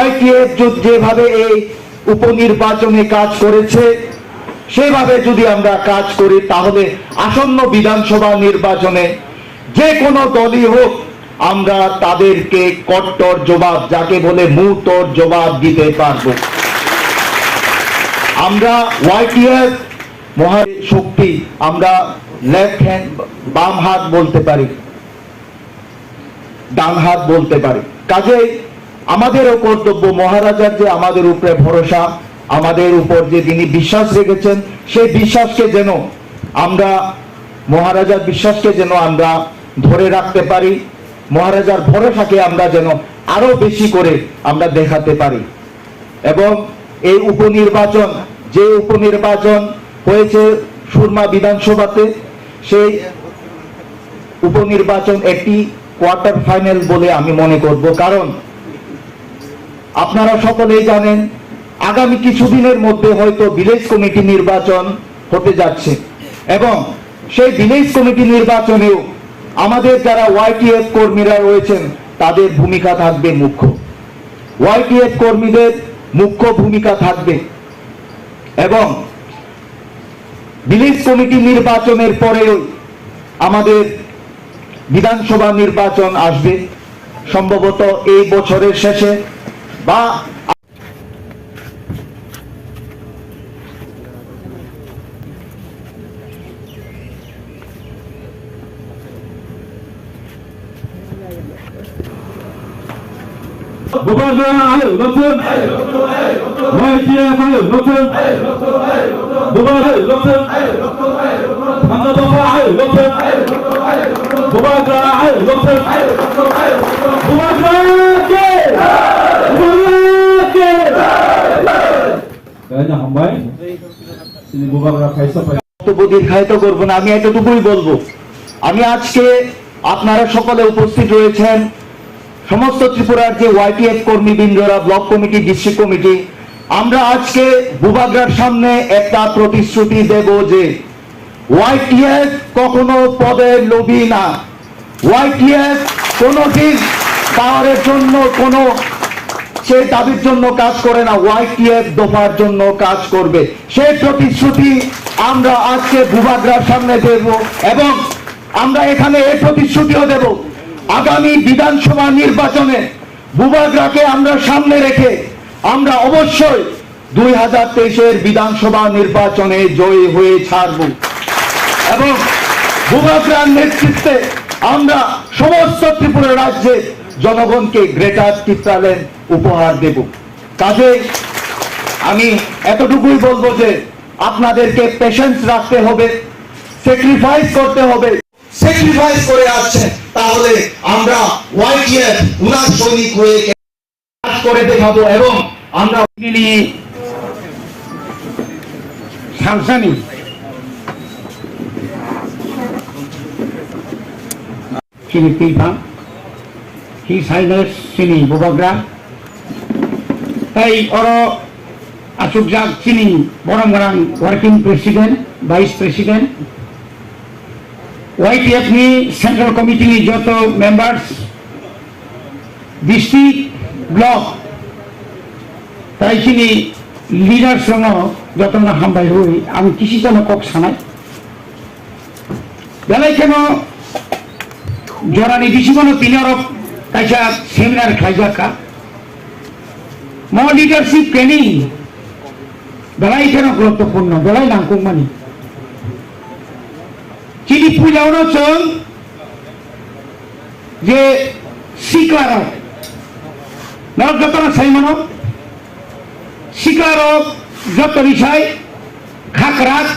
YTF যেভাবে এই উপনির্বাচনে কাজ করেছে সেভাবে যদি আমরা কাজ করি, তাহলে আসন্ন বিধানসভা নির্বাচনে যে কোনো দলই হোক আমরা তাদেরকে কট্টর জবাব, যাকে বলে মুহূর্তর জবাব দিতে পারবো। আমরা YTF মহাশক্তি, আমরা লেফট হ্যান্ড, বাম হাত বলতে পারি, ডান হাত বলতে পারি। কাজেই আমাদেরও কর্তব্য, মহারাজার যে আমাদের উপরে ভরসা, আমাদের উপর যে তিনি বিশ্বাস রেখেছেন, সেই বিশ্বাসকে যেন আমরা, মহারাজার বিশ্বাসকে যেন আমরা ধরে রাখতে পারি, মহারাজার ভরসাকে আমরা যেন আরো বেশি করে আমরা দেখাতে পারি। এবং এই উপনির্বাচন হয়েছে সুরমা বিধানসভাতে, সেই উপনির্বাচন একটি কোয়ার্টার ফাইনাল বলে আমি মনে করব। কারণ আপনারা সকলেই জানেন আগামী কিছুদিনের মধ্যে হয়তো ভিলেজ কমিটি নির্বাচন হতে যাচ্ছে, এবং সেই ভিলেজ কমিটি নির্বাচনেও আমাদের যারা YTF কর্মীরা রয়েছেন তাদের ভূমিকা থাকবে মুখ্য, YTF কর্মীদের মুখ্য ভূমিকা থাকবে। এবং ভিলেজ কমিটি নির্বাচনের পরেও আমাদের বিধানসভা নির্বাচন আসবে, সম্ভবত এই বছরের শেষে বা বুবাগ্রা আয় নতুন, YTF আয় নতুন, বুবাগ্রা নতুন, ভাঙ্গাদফা আয় নতুন, বুবাগ্রা আয় নতুন, বুবাগ্রা কে kayaknya hambai sini bubagra kaisa বক্তব্য দীর্ঘায়িত করবো না, আমি এতটুকুই বলবো। আমি আজকে আপনারা সকলে উপস্থিত রয়েছেন, সমস্ত ত্রিপুরার যে YTF কর্মীবৃন্দরা, ব্লক কমিটি, ডিস্ট্রিক্ট কমিটি, আমরা আজকে বুবাগ্রার সামনে একটা প্রতিশ্রুতি দেব যে YTF কখনো পদের লোভী না, YTF কোনোদিন পাওয়ারের জন্য কোনো সে দাবির জন্য কাজ করে না, YTF দফার জন্য কাজ করবে। সেই প্রতিশ্রুতি আমরা আজকে বুবাগ্রার সামনে দেব, এবং আমরা এখানে এই প্রতিশ্রুতিও দেব আগামী বিধানসভা নির্বাচনে বুবাগ্রাকে আমরা সামনে রেখে আমরা অবশ্যই 2023-এর বিধানসভা নির্বাচনে জয়ী হয়ে ছাড়ব, এবং বুবাগ্রার নেতৃত্বে আমরা সমস্ত ত্রিপুরা রাজ্যের জনগণকে গ্রেটার টিপ্রাল্যান্ড উপহার দেব। কাজে আমি এতটুকুই বলবো যে আপনাদেরকে পেশেন্স রাখতে হবে, স্যাক্রিফাইস করতে হবে, স্যাক্রিফাইস করে আসছে, তাহলে আমরা YTF উনার সৈনিক হয়ে কাজ করে দেখাবো। এবং আমরা ini Salsani sini Pilpang, His Highness sini Bubagra, tai oro asukjak sini Boranggarang Working President, Vice President, YTF ni Central Committee ni joto members, district, block, তাই চিনি লিডার সঙ্গে যত না হামবাই হই আমি কৃষি জন কক সানাই বেলায় কেন জরানি বেশি কোনো তিনি আরব kaisa seminar khaijaka mo leadership training belai kena guruত্বপূর্ণ belai nangkungmani chini pujaono chong je siklaro nor jotona saimano siklaro joto বিষয় খাকরাত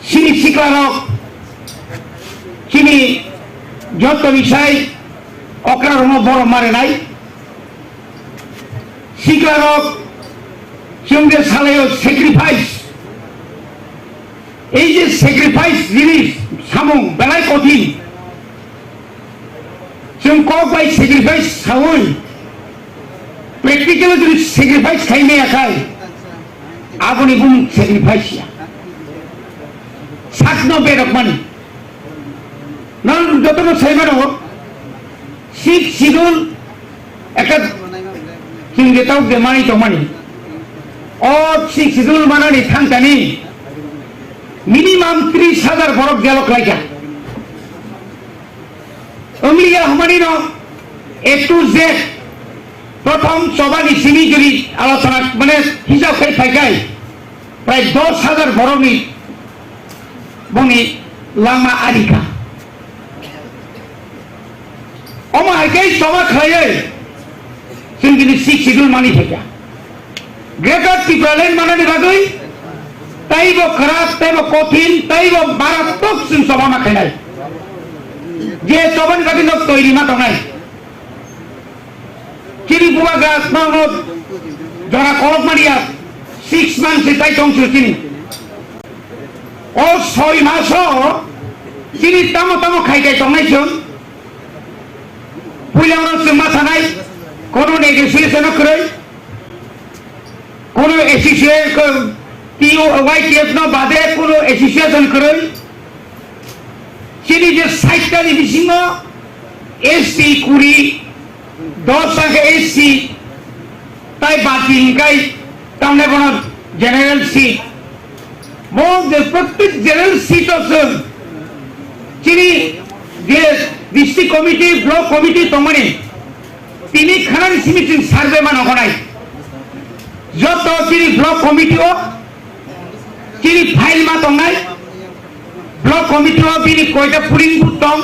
chini siklaro chini joto বিষয় অক্রারণ বড় মারে নাই siklaro সঙ্গে সালেও স্যাক্রিফাইস এই যে স্যাক্রিফাইস জিনিস সামং বেলায় কঠিন जों कबाय सेक्रिफाइस खावै प्रेक्टिकल जुदि सेक्रिफाइस खायनो आखाय आगुनि बुं सेक्रिफाइस या सातनो बेरक मानि नन जतनो साइमा दङ सिक सिडुल एका जों जेताव बेमानि दंमानि अ सिक सिडुल मानानि थांगानि मिनिमाम 30,000 बरफ दियालक लायगा Ongliya hamani no A to Z প্রথম সবানি সিমি যদি আলোচনা মানে হিসাব করে থাকায় প্রায় 10,000 বরমি বনি লামা আরিকা অমাইকে সবা খায় जों दिनै 6 শিডিউল মানি থাকা গ্রেটার টিপ্রালেন মানানি বাগৈ তাইব খারাপ তাইব কঠিন তাইব মারাত্মক जों সবা মাখাইনাই যে চবন কাটি লোক তৈরি মা নাই চিনি বুয়া গাছ মানত যারা কলপ মারিয়া 6 মান্থে তাই তংশ চিনি ও 6 মাস চিনি তামো তামো খাই খাই তংনাইছন পুইলানো মাথা নাই কোনো নেগোসিয়েশন করে কোনো এসোসিয়েশন টিও ওয়াইটিএফ ন বাদে কোনো এসোসিয়েশন করে চিনি যে সাইটটারি বিসিং এসসি কুড়ি 10 আগে এসসি তাই বাকি ইনকাই তামনে কোন জেনারেল সিট মধ্যে প্রত্যেক জেনারেল সিট আছে চিনি যে ডিস্ট্রিক্ট কমিটি ব্লক কমিটি তোমানে তিনি খানারি সমিতি সার্ভে মানো নাই যত চিনি ব্লক কমিটিও চিনি ফাইল মা নাই ব্লক কমিটি বিনি কয়টা পুলিং বুথ দं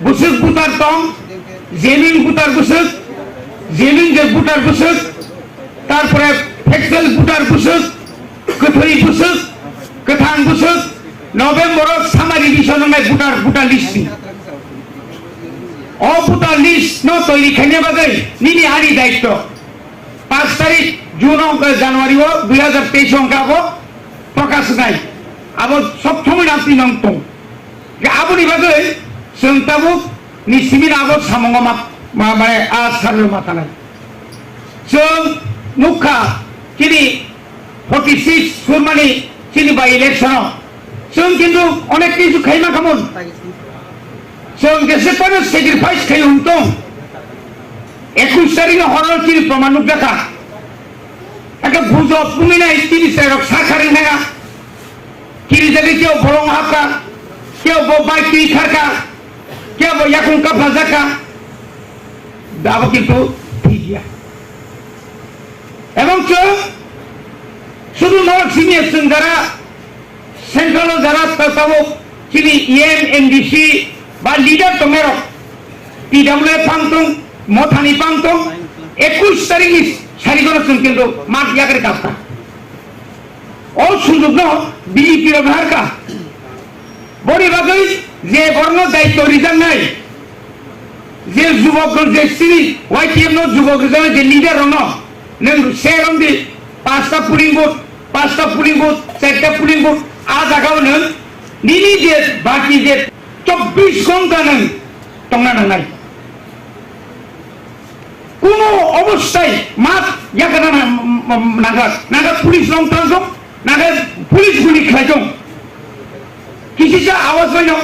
বুসুক বুটার দं জেমিং বুটার বুসুক জেমিং যে বুটার বুসুক তারপরে ফেক্সেল বুটার বুসুক কথই বুসুক কথাং বুসুক নভেম্বর সামারি বিশননাই বুটার বুটার লিস্ট ও বুটার লিস্ট ন তৈরি খাইনে বাগৈ নিনি আরি দায়িত্ব 5 তারিখ জুন জানুয়ারি 2023 অঙ্কাবো প্রকাশ নাই আবার সব সময় আপনি নংত যে আবুনি বাগৈ जों ताबो नि सिमिन आगो सामंग माने आ सारनो माथा নাই जों मुखा किनि 46 सुरमानि चिनि बाय इलेक्शन जों किन्तु अनेक किछु खाइमा खामोन जों जेसेबां सेक्रिफाइस खाइम तो 21 तारिख हरल चिनि प्रमाण দেখা একটা বুঝো তুমি নাই 30 তারিখ সাখারি নেগা কিরি জায়গায় কেউ বলং হাকা কেউ বাইক কি খাকা क्या वो याकुं का फजका दावा किंतु ठीक है एवं जो शुरू नॉर्थ सीनियर संगरा सेंट्रल जरा तस्वो चिनी एमएनडीसी बा लीडर तो मेरो पीडब्ल्यू पांगतों मोथानी पांगतों 21 तारीख सारिगोना सुन किंतु मार्क याकर कापता और सुंदर नो बीजेपी व्यवहार का बड़ी बागै যে বর্ণ দায়িত্ব রিজার্ভ নাই যে যুবক যে সিনি ওয়াইটিএম নো যুবক যে লিডার ন নেন সেরম দি 5টা পুলিং বুথ 4টা পুলিং বুথ আ জায়গাও নেন নিনি যে বাকি যে 24 ঘন্টা নেন টংনা নাই কোনো অবস্থায় মাত ইয়াকানা নাগা পুলিশ রং তাজো নাগা পুলিশ গুলি খাইতো কিসিটা আওয়াজ হয় না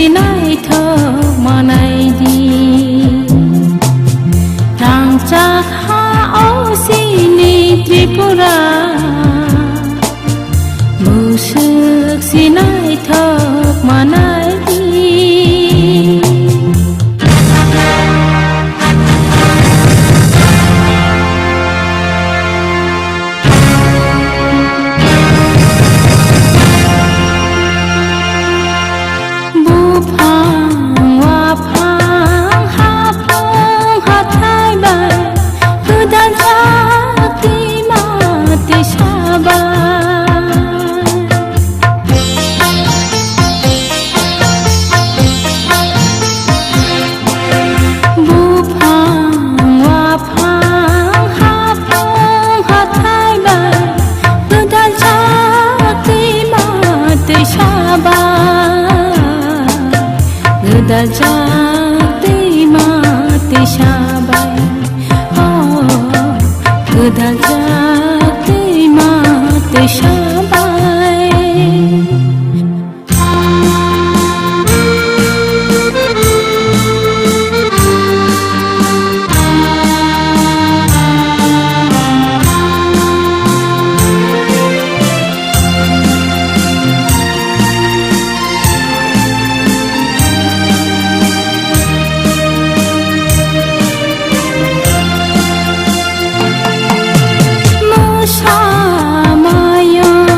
सिनाय थक मानायदि रांचाक हा असिनि त्रिपुरा मुसुक सिनाय थक मानायदि Gajah mati sabai, oh gajah mati sabai. Sama yang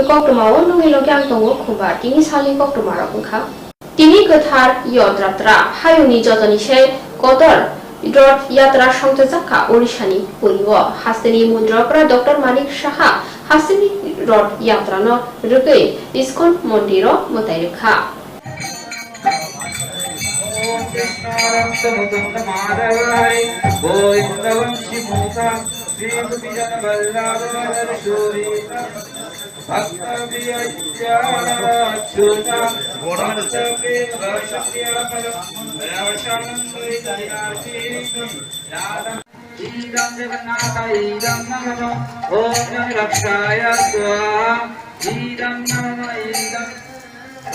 কক্টমাও নুঙ্গিলো গ্যাং দङ খুবা তিনি সালি কক্টমারা বুখা তিনি গোথার ইয়দ্রাত্রা হায়ুনি যতনিসে কদর রথ यात्रा সংযোজকা ওড়িশানি পরিব হাসিনি মুদ্রকরা ডক্টর মানিক সাহা হাসিনি রথ यात्रा ন রুকে ইসকন মন্দির মতাই রেখা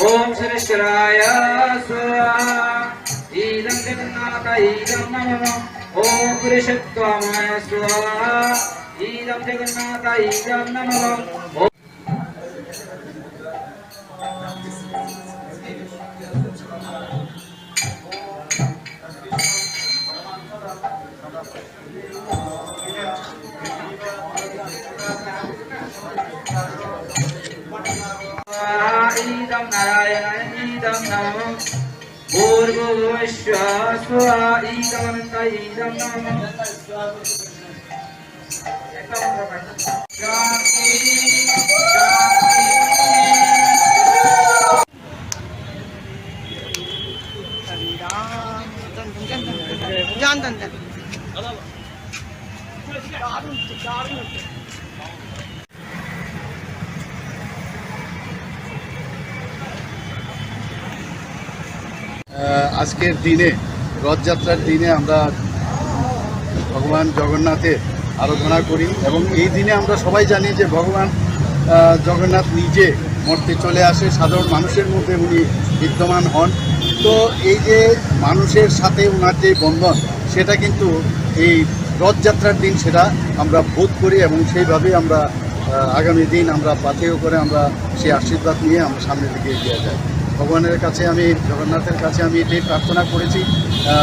ओम श्रेष्ठराय स्वाहा ईदं जगन्नाथ ईदं नमः ओम पुरुषोत्तमाय स्वाहा ईदं जगन्नाथ ईदं नमः ईदं नारायणाय ईदं नमः भूर्भुवस्सुः स्वाहा ईदं ईदं नमः আজকের দিনে রথযাত্রার দিনে আমরা ভগবান জগন্নাথের আরাধনা করি এবং এই দিনে আমরা সবাই জানি যে ভগবান জগন্নাথ নিজে মর্তে চলে আসে সাধারণ মানুষের মধ্যে উনি বিদ্যমান হন তো এই যে মানুষের সাথে ওনার যে বন্ধন সেটা কিন্তু এই রথযাত্রার দিন সেটা আমরা বোধ করি এবং সেইভাবেই আমরা আগামী দিন আমরা পাথেয় করে আমরা সেই আশীর্বাদ নিয়ে আমরা সামনের দিকে এগিয়ে যাই ভগবানের কাছে আমি জগন্নাথের কাছে আমি এটাই প্রার্থনা করেছি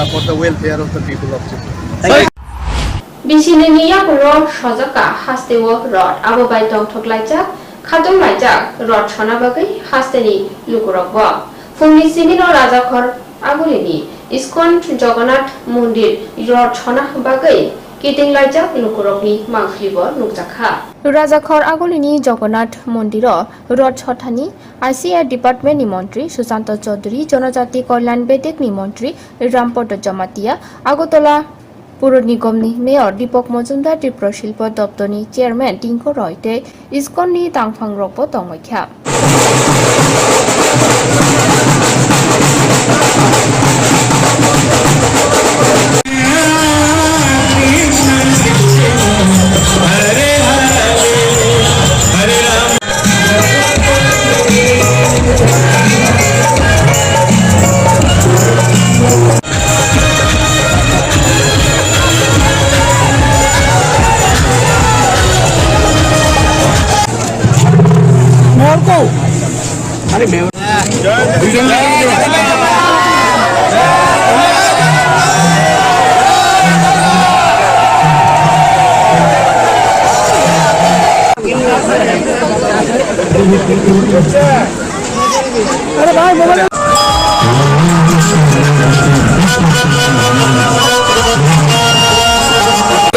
for the welfare of the people of Tripura বিসিনি নিয়াপুর সজকা হাস্তেও রড আববাই দং ঠকলাইজাক খাদং লাইজাক রড সনাবাগৈ হাস্তেনি লুকুরব ফুংনি সিমিনো রাজাখর আগুলিনি ইসকন জগন্নাথ মন্দির রড সনাবাগৈ কিটিং লাইজাক লুকুরবনি মাংফলিব নুকজাখা রাজাখর আগুলিনি জগন্নাথ মন্দির রড ছটানি আইসিআর ডিপার্টমেন্টনি মন্ত্রী সুশান্ত চৌধুরী জনজাতি কল্যাণ বেদিকনি মন্ত্রী রামপদ জমাতিয়া আগরতলা পুর নিগমনি মেয়র দীপক মজুমদার ত্রিপুরা শিল্প দপ্তরনি চেয়ারম্যান টিঙ্কু রয়তে ইসকননি তাংফাং রপ তংমৈখ্যা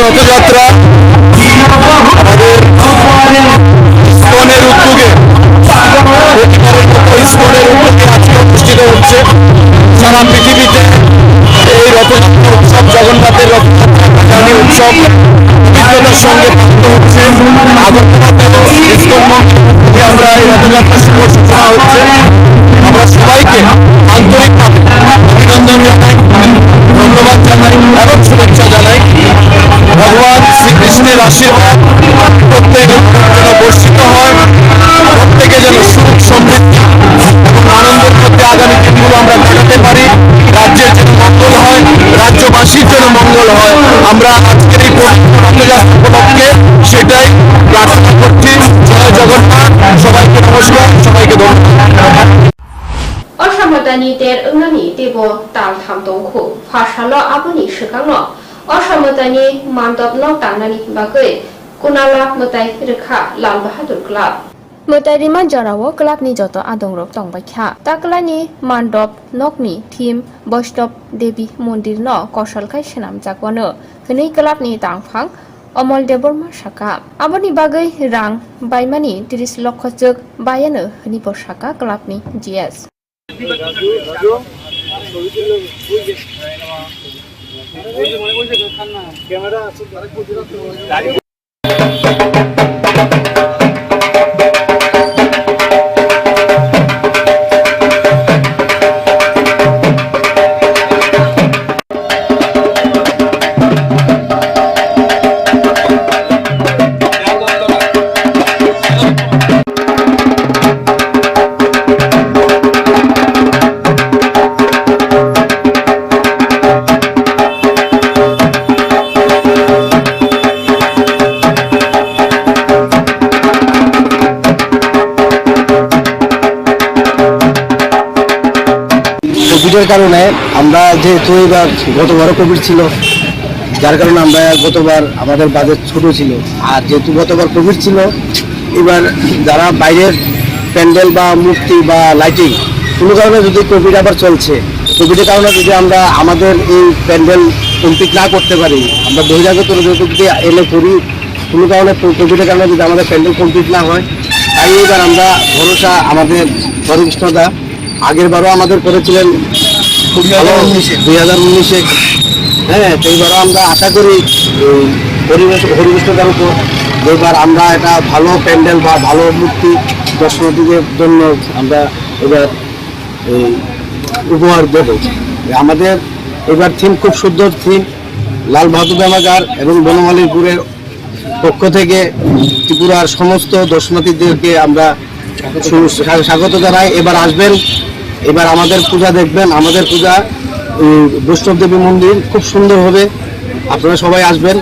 রথযাত্রা আমাদের ইসকনের উদ্যোগে ইসকনের উদ্যোগে আজকে অনুষ্ঠিত হচ্ছে সারা পৃথিবীতে এই রথযাত্রা উৎসব জগন্নাথের রথযাত্রা উৎসব বিদ্যুতের সঙ্গে যুক্ত হচ্ছে আগরতলাতেও ইসকন মন্দিরে আমরা এই রথযাত্রা শুভ সূচনা হচ্ছে আমরা সবাইকে আন্তরিকভাবে অভিনন্দন জানাই ধন্যবাদ জানাই এবং শুভেচ্ছা জানাই ভগবান শ্রীকৃষ্ণের আশীর্বাদ প্রত্যেকের যেন বর্ষিত হয় প্রত্যেকে যেন সুখ সমৃদ্ধি এবং আনন্দের মধ্যে আগামী দিনগুলো আমরা কাটাতে পারি রাজ্যের যেন মঙ্গল হয় রাজ্যবাসীর যেন মঙ্গল হয় আমরা আজকের এই রথযাত্রা উপলক্ষে সেটাই প্রার্থনা করছি জয় জগন্নাথ সবাইকে নমস্কার সবাইকে ধন্যবাদ অসমতানি তের ওংনানি দেব তাল থাম দংখু ফাশালো আবুনি শিকানো অসমতানি মানদব ন তাংনানি বাগৈ কুনালা মতাই রেখা Lal Bahadur club Mutairima Jarawo Klapni Joto Adongrok Tongbakha Taklani Mandop Nokni Team Bostop Devi Mondir No Kosalkai Shenam Jakwano Hini Klapni Tangphang Omol Deborma Shaka Aboni Bagai Rang Baimani 30 লক্ষ যোগ Bayano Hini Boshaka Klapni GS কোভিডের কারণে আমরা যেহেতু এবার গতবারও Covid ছিল, যার কারণে আমরা গতবার আমাদের বাজেট ছোট ছিল, আর যেহেতু গতবার কোভিড ছিল, এবার যারা বাইরের প্যান্ডেল বা মূর্তি বা লাইটিং কোনো কারণে যদি কোভিড আবার চলছে, কোভিডের কারণে যদি আমরা আমাদের এই প্যান্ডেল কমপ্লিট না করতে পারি, আমরা বহিরাগত লোক যদি এলে করি, কোনো কারণে কোভিডের কারণে যদি আমাদের প্যান্ডেল কমপ্লিট না হয়, তাই এবার আমরা ভরসা আমাদের হরিকৃষ্ণদা আগের বারও আমাদের করেছিলেন 2019-এ, হ্যাঁ, তো এইবারও আমরা আশা করি হরিকৃষ্ণদার উপর এবার আমরা একটা ভালো প্যান্ডেল বা ভালো মূর্তি দর্শনার্থীদের জন্য আমরা এবার উপহার দেব। আমাদের এবার থিম খুব সুন্দর থিম, লাল বাহাদুর ব্যায়ামাগার এবং বনমালীপুরের পক্ষ থেকে ত্রিপুরার সমস্ত দর্শনার্থীদেরকে আমরা স্বাগত জানাই। এবার আসবেন, এবার আমাদের পূজা দেখবেন, আমাদের পূজা বৈষ্ণব দেবী মন্দির খুব সুন্দর হবে, আপনারা সবাই আসবেন।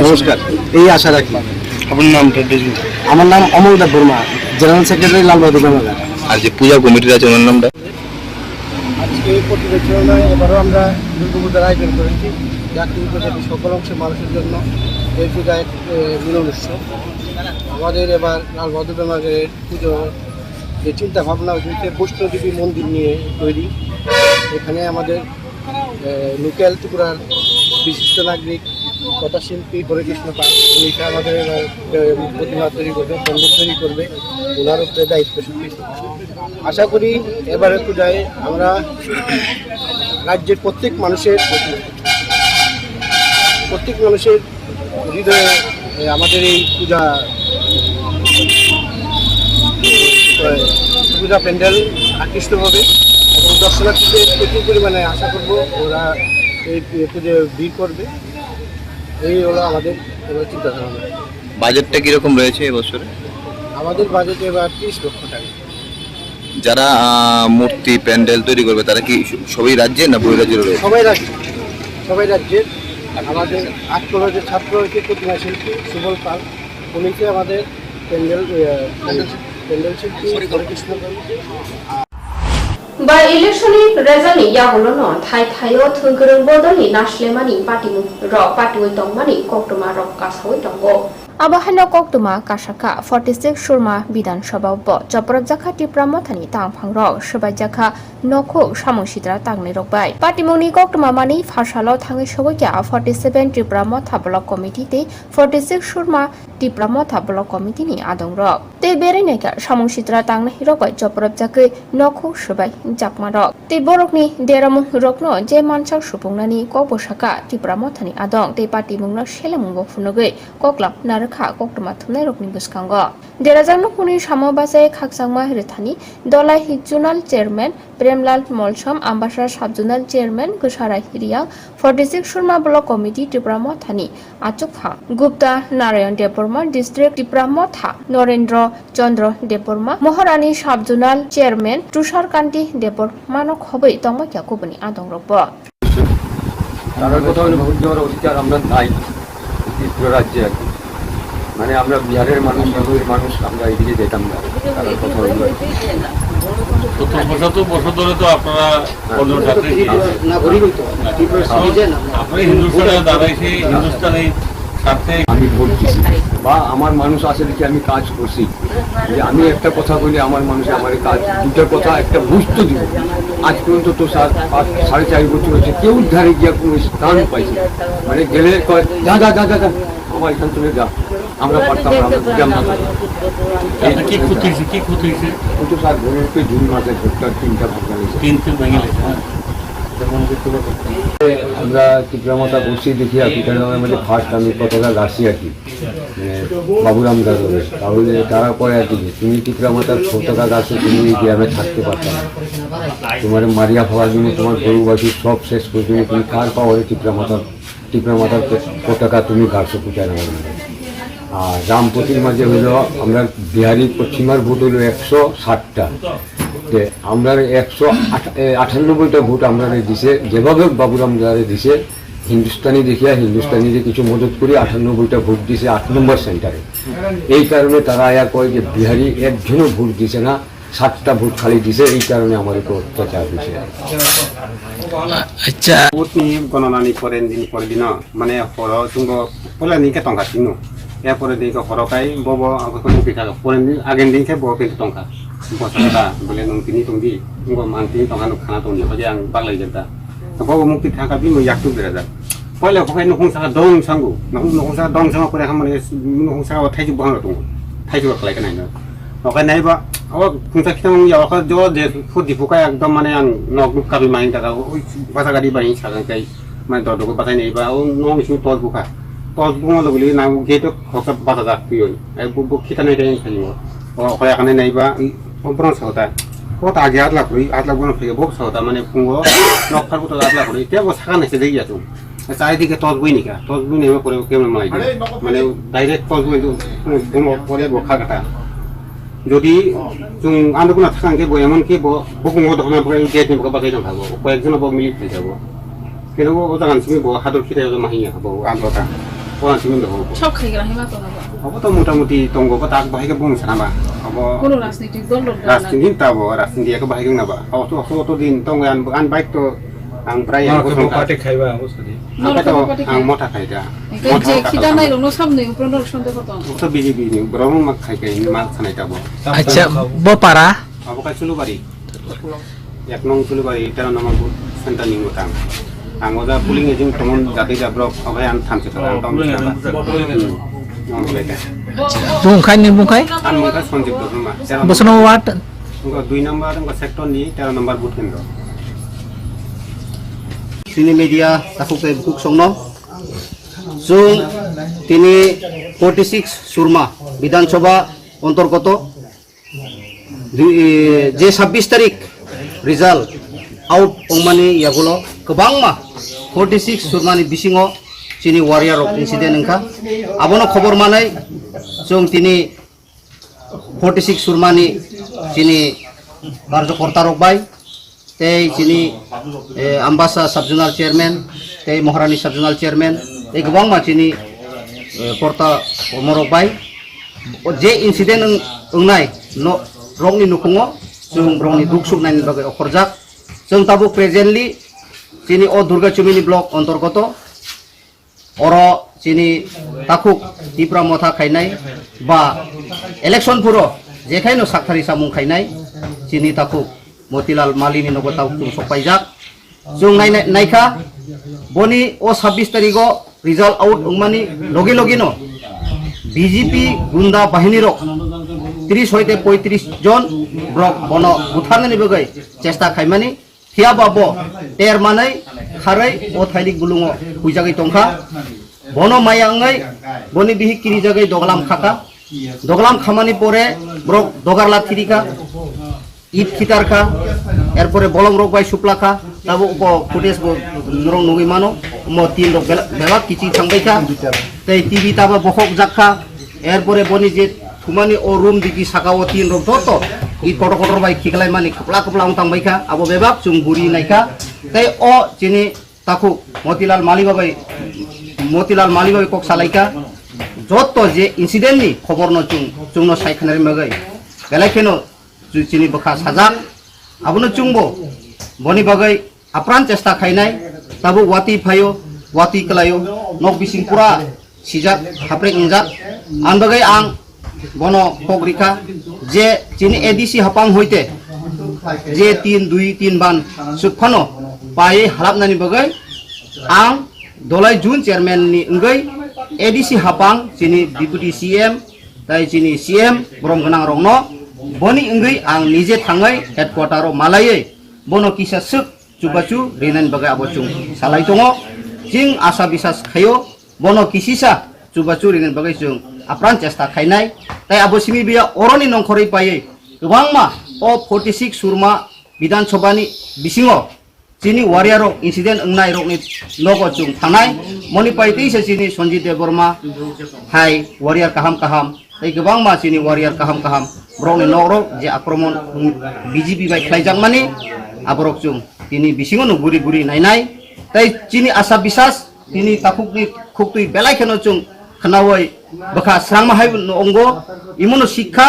নমস্কার, এই আশা রাখি। আপনার নামটা? আমার নাম অমল দেব বর্মা, জেনারেল সেক্রেটারি লাল বাহাদুর ব্যায়ামাগার। আর যে পূজা কমিটির আছে ওনার নামটা? আজকে প্রতি বছর নয়, এবারও আমরা দুর্গাপূজার আয়োজন করেছি, যা ত্রিপুরার সকল অংশের মানুষের জন্য এই পূজা এক মিলন উৎসব। আমাদের এবার লাল বাহাদুর ব্যায়ামাগারের পুজো যে চিন্তা ভাবনা হচ্ছে বৈষ্ণবদেবী মন্দির নিয়ে তৈরি। এখানে আমাদের লোকাল ত্রিপুরার বিশিষ্ট নাগরিক কথাশিল্পী হরিকৃষ্ণ পাল, উনি আমাদের এবার প্রতিমা তৈরি করবে, প্যান্ডেল তৈরি করবে, ওনার উপরে দায়িত্ব সবকিছু। আশা করি এবারে পূজায় আমরা রাজ্যের প্রত্যেক মানুষের হৃদয়ে আমাদের এই পূজা প্যান্ডেল আকৃষ্ট হবে এবং দর্শনার্থীদের প্রচুর পরিমাণে আশা করব ওরা এই পুজো ভিড় করবে। এই হলো আমাদের এবার চিন্তাধারণা। বাজেটটা কিরকম রয়েছে এবছরে? আমাদের বাজেট এবার 30 লক্ষ টাকা। যারা মূর্তি প্যান্ডেল তৈরি করবে তারা কি সবাই রাজ্যের না বহিরাজ্যের রয়েছে? সবাই রাজ্যের। আমাদের 8 কলেজের ছাত্র হয়েছে প্রতিমা শিল্পী সুবল পাল, উনিকে আমাদের প্যান্ডেল শিল্পী হরিকৃষ্ণ পাল। By election result ya holono thai thayo thungkurung bodoli naslemani patimu ro patui tongmani koktuma rok kasoi tongo Abahano koktuma kasaka 46 Shurma Bidan Shababo Chaprab Jakha Tipramothani Tangphang Rok Shabai Jakha Nokho Samoshidra Tangni Rokbai Patimoni koktuma mani Phashalo Thangi Shobokia 47 Tipramotha Block Committee te 46 Shurma Tipramotha Block Committee ni Adong Rok Te Bereneka Samoshidra Tangni Rokbai Chaprab Jakha Nokho Shabai Jakma Rok Te Borokni Deramu Rokno Je Manchak Supungnani Koboshaka Tipramothani Adong Te Patimungna Shelemung Funoge Koklap Naraka Koktuma Thunai Rokni Buskango Derazangno Kuni Samobase Kaksangma Ritani Dolai Hikjunal Chairman Premlal Molsham Ambassador Subjunal Chairman Kushara Hiria 46 Shurma Block Committee Tipramothani Achukha Gupta Narayan Deborma District Tipramotha Norendra Chandra Deborma Moharani Subjunal Chairman Tushar Kanti Debor Manok Hobai Tongmakya Kubani Adong Rokbo তার কথা হলো vote দেওয়ার অধিকার আমরা নাই ত্রিপুরা রাজ্যে আর কি, মানে আমরা বিহারের মানুষ বিহারের মানুষ আমরা এদিকে যেতাম না। তার কথা হলো ৭০ বছর ধরে তো আপনারা আপনি হিন্দুস্তানে দাঁড়াইছে, হিন্দুস্তানি আমি ভোট দিছি বা আমার মানুষ আছে দেখি আমি কাজ করছি, যে আমি একটা কথা বলি আমার মানুষে আমার কাজ দুটার কথা একটা বুঝতে দিব। আজ পর্যন্ত তো 4.5 বছর হয়েছে কেউ ধারে গিয়া কোনো স্থান পাইছে, মানে গেলে কয় যা যা যা যা যা আমার এখান থেকে যা, আমরা পারতাম না, আমরা বুঝলাম না। কি ক্ষতি হয়েছে, কি ক্ষতি হয়েছে? কিন্তু স্যার ভোটে জুন মাসে ভোটটা 3টা ভাগ গেছে, 3 ভেঙে গেছে। আমরা টিকরামাতা বসি দেখি আর পিঠার মধ্যে ফার্স্ট আমি পতাকা গাছি আর কি বাবুরাম দাদুরে, তাহলে তারা পরে আর কি তুমি টিকরামাতার পতাকা গাছে তুমি এই গ্রামে থাকতে পারতাম না, তোমার মারিয়া খাওয়ার জন্য তোমার গরু বাছুর সব শেষ করে জন্য তুমি কার পাওয়ারে টিকরামাতার পতাকা তুমি গাছও পূজায় নেওয়ার মধ্যে। আর রামপতির মাঝে হইল আমরা বিহারি পশ্চিমার ভোট হইল 160টা, আমরা 198টা ভোট আমরা দিছে, যেভাবে বাবুরাম দাদারে দিছে হিন্দুস্তানি দেখিয়া হিন্দুস্তানিরে কিছু মদত করি 98টা ভোট দিছে 8 নম্বর সেন্টারে। এই কারণে তারা আয়া কয় যে বিহারি একজনও ভোট দিছে না, 7টা ভোট খালি দিছে, এই কারণে আমার একটু অত্যাচার হয়েছে। আচ্ছা ভোট নিয়ে গণনা করেন দিন পরে দিন মানে হর তুঙ্গ পরে দিনকে টঙ্কা কিনো এরপরে দিনকে হরকাই বব পিঠা পরে দিন আগের দিনকে বব কিন্তু টঙ্কা বছরটা বলে নংতিনি টঙ্গি মাংতিনি টঙ্কা খানা টঙ্গি হয়ে আं বাংলায় যেটা বব মুক্তি থাকা বি ইয়াকটু বেড়া পয়লা হকাই নখংসাকা দং সাঙ্গু নখংসাকা দং সাঙ্গা করে মানে নখংসাকা থাইজু বহাং দङ থাইজু খালাयखौ नायनो হকাই নাইবা আবার খুঁজা খিতাম ইয়াওয়া জ যে ফুদি ফুকাই একদম মানে আं নক কাবি মাইন টাকা ওই বাসা গাড়ি বাই সাগাই মানে দদको বাতাই নাইবা ও নং ইসু তজ বুকা তজ বুঙা লগলি না গেটো হকা বাতা যা পিয়ই আই বুক খিতানাই দেন খাইও ও হকাই আকানে নাইবা সম্পূর্ণ সাউতা ও তা আগে আদলা কই আদলা বন ফিগে বক সাউতা মানে ফুঙ্গো নক খারবো তো আদলা কই তেও সাগানাইছে দেই যাতো চারিদিকে তজ বই নিকা তজ বই নেমে পরে কেমন মাই মানে ডাইরেক্ট তজ বই কোনো পরে বখা কাটা যদি जों आन्दोलना थांगे बो एमनकि बो बुकुंगो दखना बो गेटनि बो बागै दं हागो कयेकजन बो मिलि फैजाबो केनो बो जागानसिमि बो हादर खिराय जो माहिया बो आन्दोलना परासिमि दो सब खाइग्रा हिमा तो हाबो अब तो मोटामुटी दंगो बो ताक बाहायके बुंनो सानाबा अब कोनो राजनीतिक दल दं राजनीति ताबो राजनीतियाको बाहायके नाबा अब तो दिन दंगो आन बाइक तो आं प्राय आं पार्टी खाइबा बसदि आं मथा खाइदा जे खिदा नाय रनो सामने उप्रोन सन्देह खतम तो बीजेपी नि ब्रह्म मा खाइके मा खानाय ताबो अच्छा बपारा अब का चुलुबारी एक नং चुलुबारी 13 नम्बर बुथ सेन्टर नि मोटां आं ओजा पुलिं एजिं तमन जाति जाब्रक अबाय आं थामसे थाला दं बुंखाय आं मुखा सन्जीव दरमा बसनो वाट 2 नम्बर सेक्टर नि 13 नम्बर बुथ केन्द्र sini media takuk ke bukuk songno jung tini 46 surma Bidhan Sabha অন্তর্গত যে 26 তারিখ result out অংমানি ইয়াগুলো গোबांमा 46 surmani bisingo sini warrior of incident engka abono khobor manai jung tini 46 surmani sini karjokorta rok bai tei sini Ambasa Subzonal Chairman, tei Maharani Subzonal Chairman, tei goबांमा sini Porta Morobai, je insiden engnai no rongni nukungo, jung rongni duksuk nai bagai okorjak, jung tabu presently sini o Durga Chumini Block Antargoto, oro sini takuk Tipra Motha khainai ba election puro je khaino saktari samung khainai sini takuk Motilal Malini nogo tau tung sokpaijak jung naika boni o 26 tariko result out ungmani logi no BJP gunda bahini rok 30 hoite 35 jon brok bono utharne ni bagai chesta khaimani thia babo ter manai kharai o thailik bulungo huijagai tongkha bono mayangai boni bihi kiri jagai doglam khamani pore brok dogarla thirika Eid খিতারখা এরপরে বলং রোগ by সুপ্লাখা Tabo footage নরং নগি মানো ম তিন রোগ বেলা কিচি থাংবাইখা তাই TV তাবা বখক জাখা এরপরে বনি যে থুমানি ও রুম দিকি সাকাও তিন রোগ তো ঈদ কটর বাই খিকলাই মানি খপলা খপলা থাংবাইখা আবো বেবাক চুং বুড়ি নাইখা তাই ও চিনি তাকু মতিলাল মালিবাই কক সালাইখা যত যে ইনসিডেন্ট নি খবর ন চুং সাইখানারে মগাই বেলাইখেনো sini bekha sajak abono chungbo boni bagai apran chesta khainai tabu wati phayo wati kalayo nok bising pura sijak haprik injak an bagai ang bono pogrika je chini ADC hapang hoite je 3-2-3 ban sukphano pai halapnani bagai ang dolai jun chairman ni ngai ADC hapang chini deputy CM tai chini CM brom ganang rongno boni ngai ang nije thangai headquarter ro malai bono kisa suk chubachu rinan bagai abochung salai tongo jing asa bisas khayo bono kisisa chubachu rinan bagai chung apran chesta khainai tai abosimi biya oroni nongkhori paye gobangma o 46 surma bidan sobani bisingo chini warrior rok incident engnai rok ni logo chung thanai moni pai teisa chini Sonjit Deborma hai warrior kaham tai gobangma chini warrior kaham brok ni norok je akromon BJP bai khlaijak mani aborok chung tini bisingo no guri nainai tai chini asa bisas tini takukni khuktui belai kheno chung khanawai bakha srangma hai ongo imuno শিক্ষা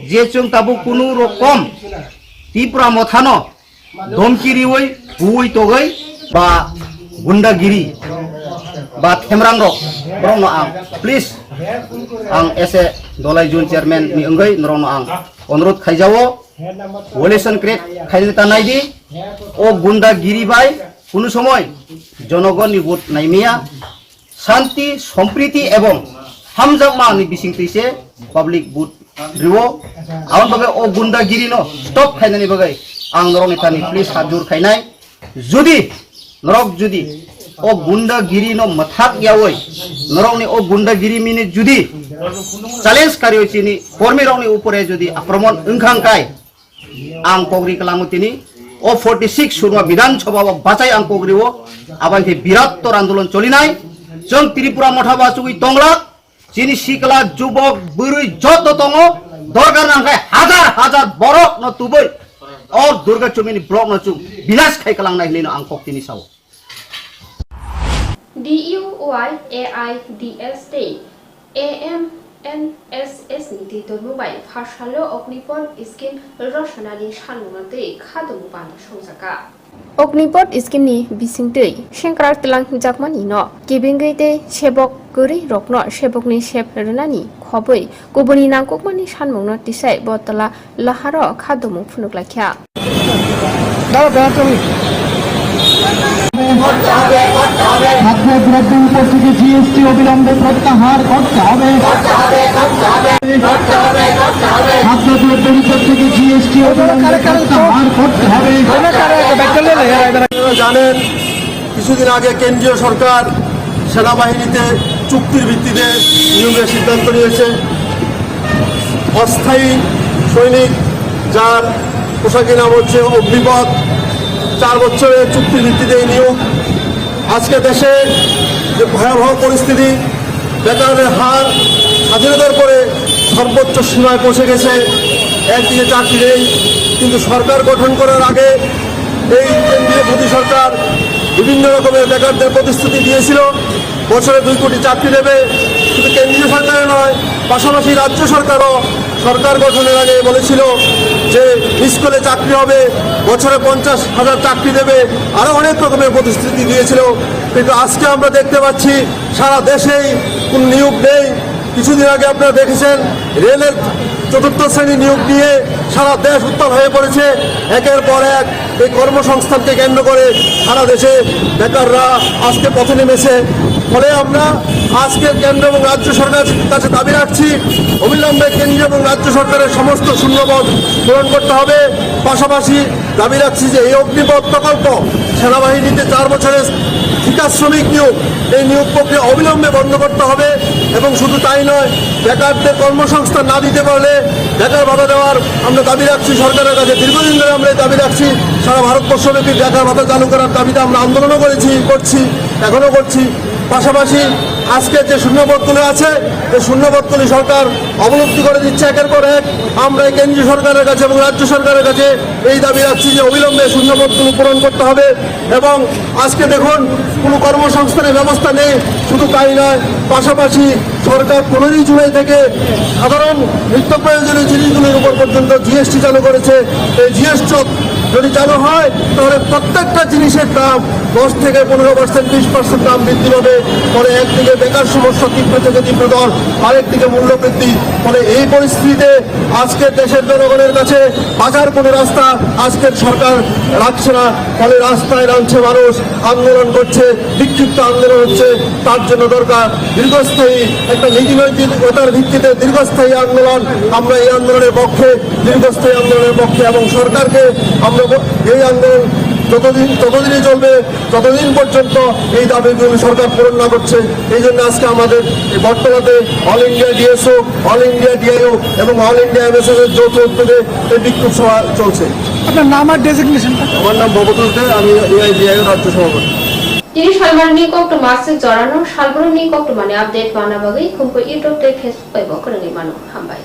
je chung tabu kunu rokom tipra mothano domkiri oi buoi togai ba gundagiri ba themrang rok brono ang please ang ese dolai jun chairman ni engai norono ang অনুরোধ খাইজাও ওলেশন crate খাইলতা নাইদি O গুন্ডাগিরি by কোনো সময় জনগণনি vote নাইমিয়া শান্তি সম্প্রীতি এবং হামজামানি বিসিংতিসে public vote Rio আওন বাগে ও গুন্ডাগিরি no stop খাইনানি বাগে আং নরনিতানি please হাজুর খাইনাই যদি নরক যদি ও গুন্ডাগিরি নো মথাক ইয়াওই নরকনি ও গুন্ডাগিরি মিনি যদি চ্যালেঞ্জ কারিও চিনি কর্মী রংনি উপরে যদি আক্রমণ ওংখাংকাই আং পগরি কলাঙ্গু তিনি ও 46 সুরমা বিধানসভা বাঁচাই আং পগরিও আবাইতে বৃহত্তর আন্দোলন চলিনাই जों त्रिपुरा मठाबा चुगि तंगला चिनि सिकला जुबक बुरुई जत दङ दरकार नांखाय हाजार बरक न तुबै और दुर्गा चुमिनि ब्लक न चुं बिनाश खाय कलांनाय हिलिनो आं कक्तिनि साव DUYAIDS AMNSS नीति तोरमुबाय फारसालो अग्निपथ स्किम रसनानि सानमुनाते खादमु बाना संजाका अग्निपथ स्किमनि बिसिंतै सेंक्रार तलां जाकमानि न केबिंगैते सेबक गरि रक्न सेबकनि सेब रनानि खबै गुबुनि नांगकमानि सानमुंनो तिसाय बतला लाहार खादमु फुनुगलाख्या খাদ্যদ্রব্য উপর থেকে জিএসটি অবিলম্বে প্রত্যাহার করতে হবে খাদ্যদ্রব্যের উপর থেকে জিএসটি অবিলম্বে প্রত্যাহার করতে হবে। জানেন কিছুদিন আগে কেন্দ্রীয় সরকার সেনাবাহিনীতে চুক্তির ভিত্তিতে নিয়োগের সিদ্ধান্ত নিয়েছে। অস্থায়ী সৈনিক যার পোশাকি নাম হচ্ছে অগ্নিপথ 4 বছরের চুক্তির ভিত্তিতে নিয়োগ। আজকে দেশে যে ভয়াবহ পরিস্থিতি, বেকারের হার স্বাধীনতার পরে সর্বোচ্চ সীমায় পৌঁছে গেছে। একদিকে চাকরি নেই, কিন্তু সরকার গঠন করার আগে এই কেন্দ্রীয় মোদী সরকার বিভিন্ন রকমের বেকারদের প্রতিশ্রুতি দিয়েছিল বছরে 2 কোটি চাকরি দেবে। শুধু কেন্দ্রীয় সরকারে নয়, পাশাপাশি রাজ্য সরকারও সরকার গঠনের আগে বলেছিল যে স্কুলে চাকরি হবে, বছরে 50,000 চাকরি দেবে, আরও অনেক রকমের প্রতিশ্রুতি দিয়েছিল। কিন্তু আজকে আমরা দেখতে পাচ্ছি সারা দেশেই কোনো নিয়োগ নেই। কিছুদিন আগে আপনারা দেখেছেন রেলের 4র্থ শ্রেণী নিয়োগ নিয়ে সারা দেশ উত্তাল হয়ে পড়েছে। একের পর এক এই কর্মসংস্থানকে কেন্দ্র করে সারা দেশে বেকাররা আজকে পথে নেমেছে। ফলে আমরা আজকে কেন্দ্র এবং রাজ্য সরকারের কাছে দাবি রাখছি, অবিলম্বে কেন্দ্র এবং রাজ্য সরকারের সমস্ত শূন্যপদ পূরণ করতে হবে। পাশাপাশি দাবি রাখছি যে এই অগ্নিপথ প্রকল্প সেনাবাহিনীতে 4 বছরের ঠিকা শ্রমিক নিয়োগ, এই নিয়োগ প্রক্রিয়া অবিলম্বে বন্ধ করতে হবে। এবং শুধু তাই নয়, বেকারদের কর্মসংস্থান না দিতে পারলে বেকার ভাতা দেওয়ার আমরা দাবি রাখছি সরকারের কাছে। দীর্ঘদিন ধরে আমরা এই দাবি রাখছি। সারা ভারতবর্ষব্যাপী বেকার ভাতা চালু করার দাবিতে আমরা আন্দোলনও করছি, এখনও করছি। পাশাপাশি আজকে যে শূন্যপদগুলো আছে, এই শূন্যপদগুলি সরকার অবলুপ্তি করে দিচ্ছে একের পর এক। আমরা কেন্দ্রীয় সরকারের কাছে এবং রাজ্য সরকারের কাছে এই দাবি রাখছি যে অবিলম্বে শূন্যপদগুলো পূরণ করতে হবে। এবং আজকে দেখুন কোনো কর্মসংস্থানের ব্যবস্থা নেই। শুধু তাই নয়, পাশাপাশি সরকার 15 জুলাই থেকে সাধারণ নিত্য প্রয়োজনীয় জিনিসগুলির উপর পর্যন্ত জিএসটি চালু করেছে। এই জিএসটি যদি চালু হয় তাহলে প্রত্যেকটা জিনিসের দাম 10 থেকে 15%, 20% দাম বৃদ্ধি পাবে। ফলে একদিকে বেকার সমস্যা তীব্র থেকে তীব্রতর, আরেকদিকে মূল্য বৃদ্ধি। ফলে এই পরিস্থিতিতে আজকের দেশের জনগণের কাছে বাঁচার কোনো রাস্তা আজকের সরকার রাখছে না। ফলে রাস্তায় নামছে মানুষ, আন্দোলন করছে, বিক্ষিপ্ত আন্দোলন হচ্ছে। তার জন্য দরকার দীর্ঘস্থায়ী একটা নীতিনৈতিকতার ভিত্তিতে দীর্ঘস্থায়ী আন্দোলন। আমরা এই আন্দোলনের পক্ষে, দীর্ঘস্থায়ী আন্দোলনের পক্ষে, এবং সরকারকে আমরা এই আন্দোলন ততদিনই চলবে যতদিন পর্যন্ত এই দাবিগুলো সরকার পূরণ না করছে। এই জন্য আজকে আমাদের এই বর্তমানে all India DSO, all India DIO এবং অল ইন্ডিয়া এমএসএস এর যৌথ উদ্যোগে এই বিক্ষোভ সভা চলছে। আপনার নাম আর ডেজিগনেশন? আমার নাম ভবতুল দে, আমি এআইডিআইও রাজ্য সভাপতি। Ini salmarni kok to masuk jorano salbroni kok to mane update mana bagai kumpu YouTube te Facebook pe bokor ni mano hambai.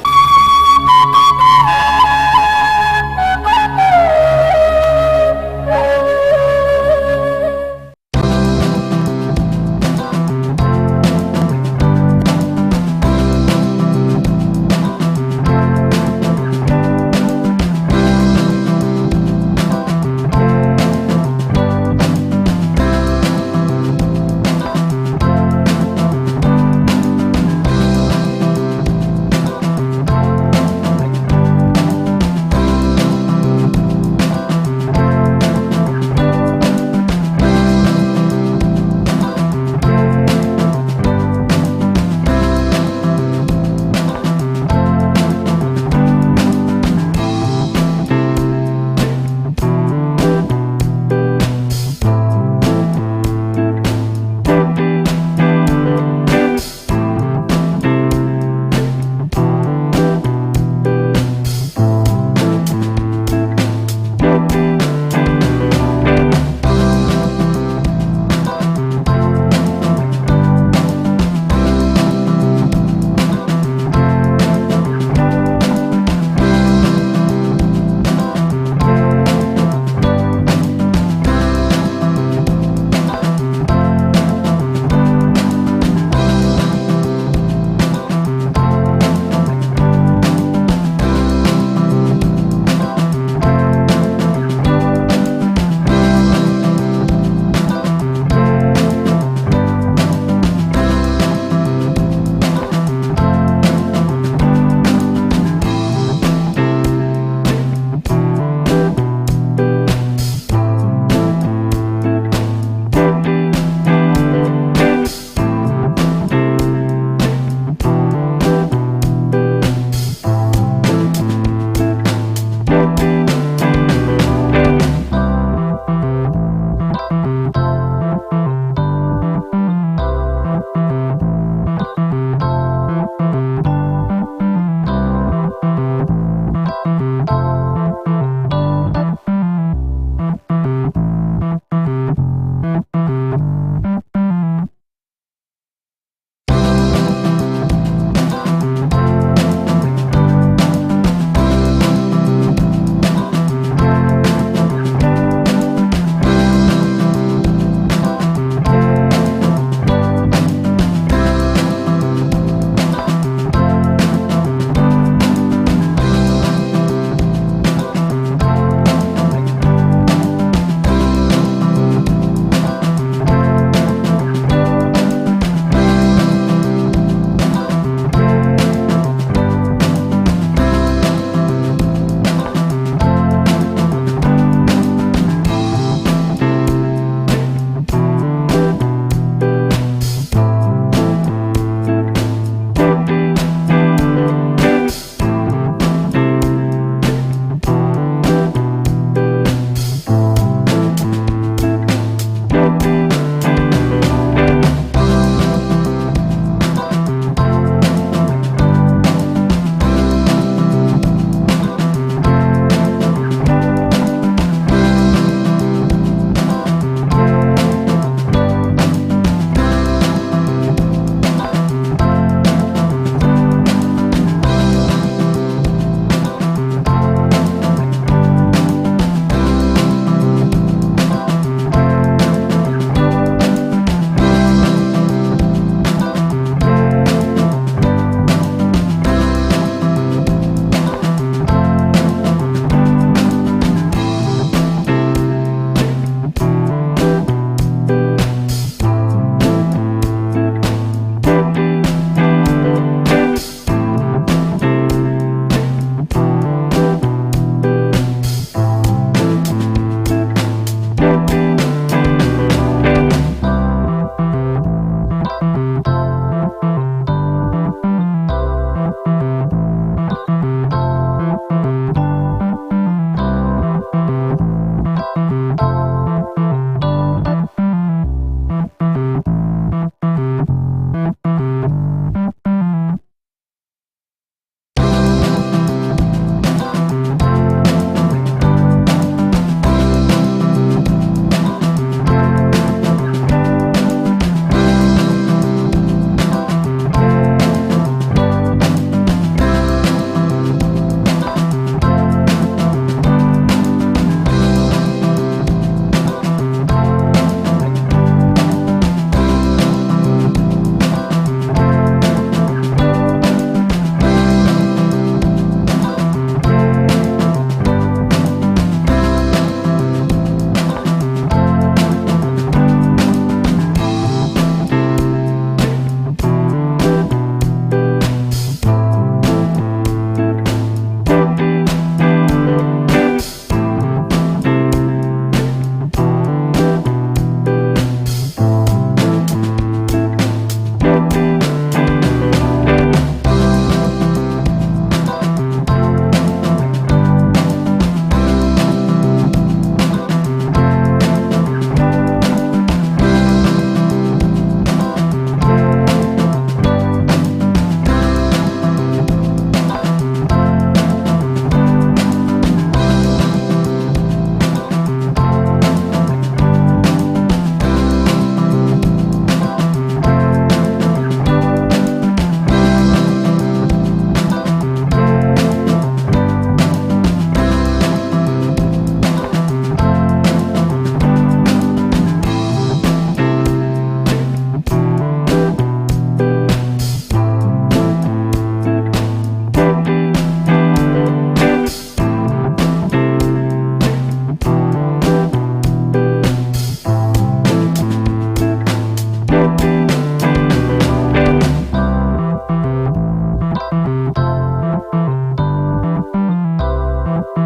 Nursing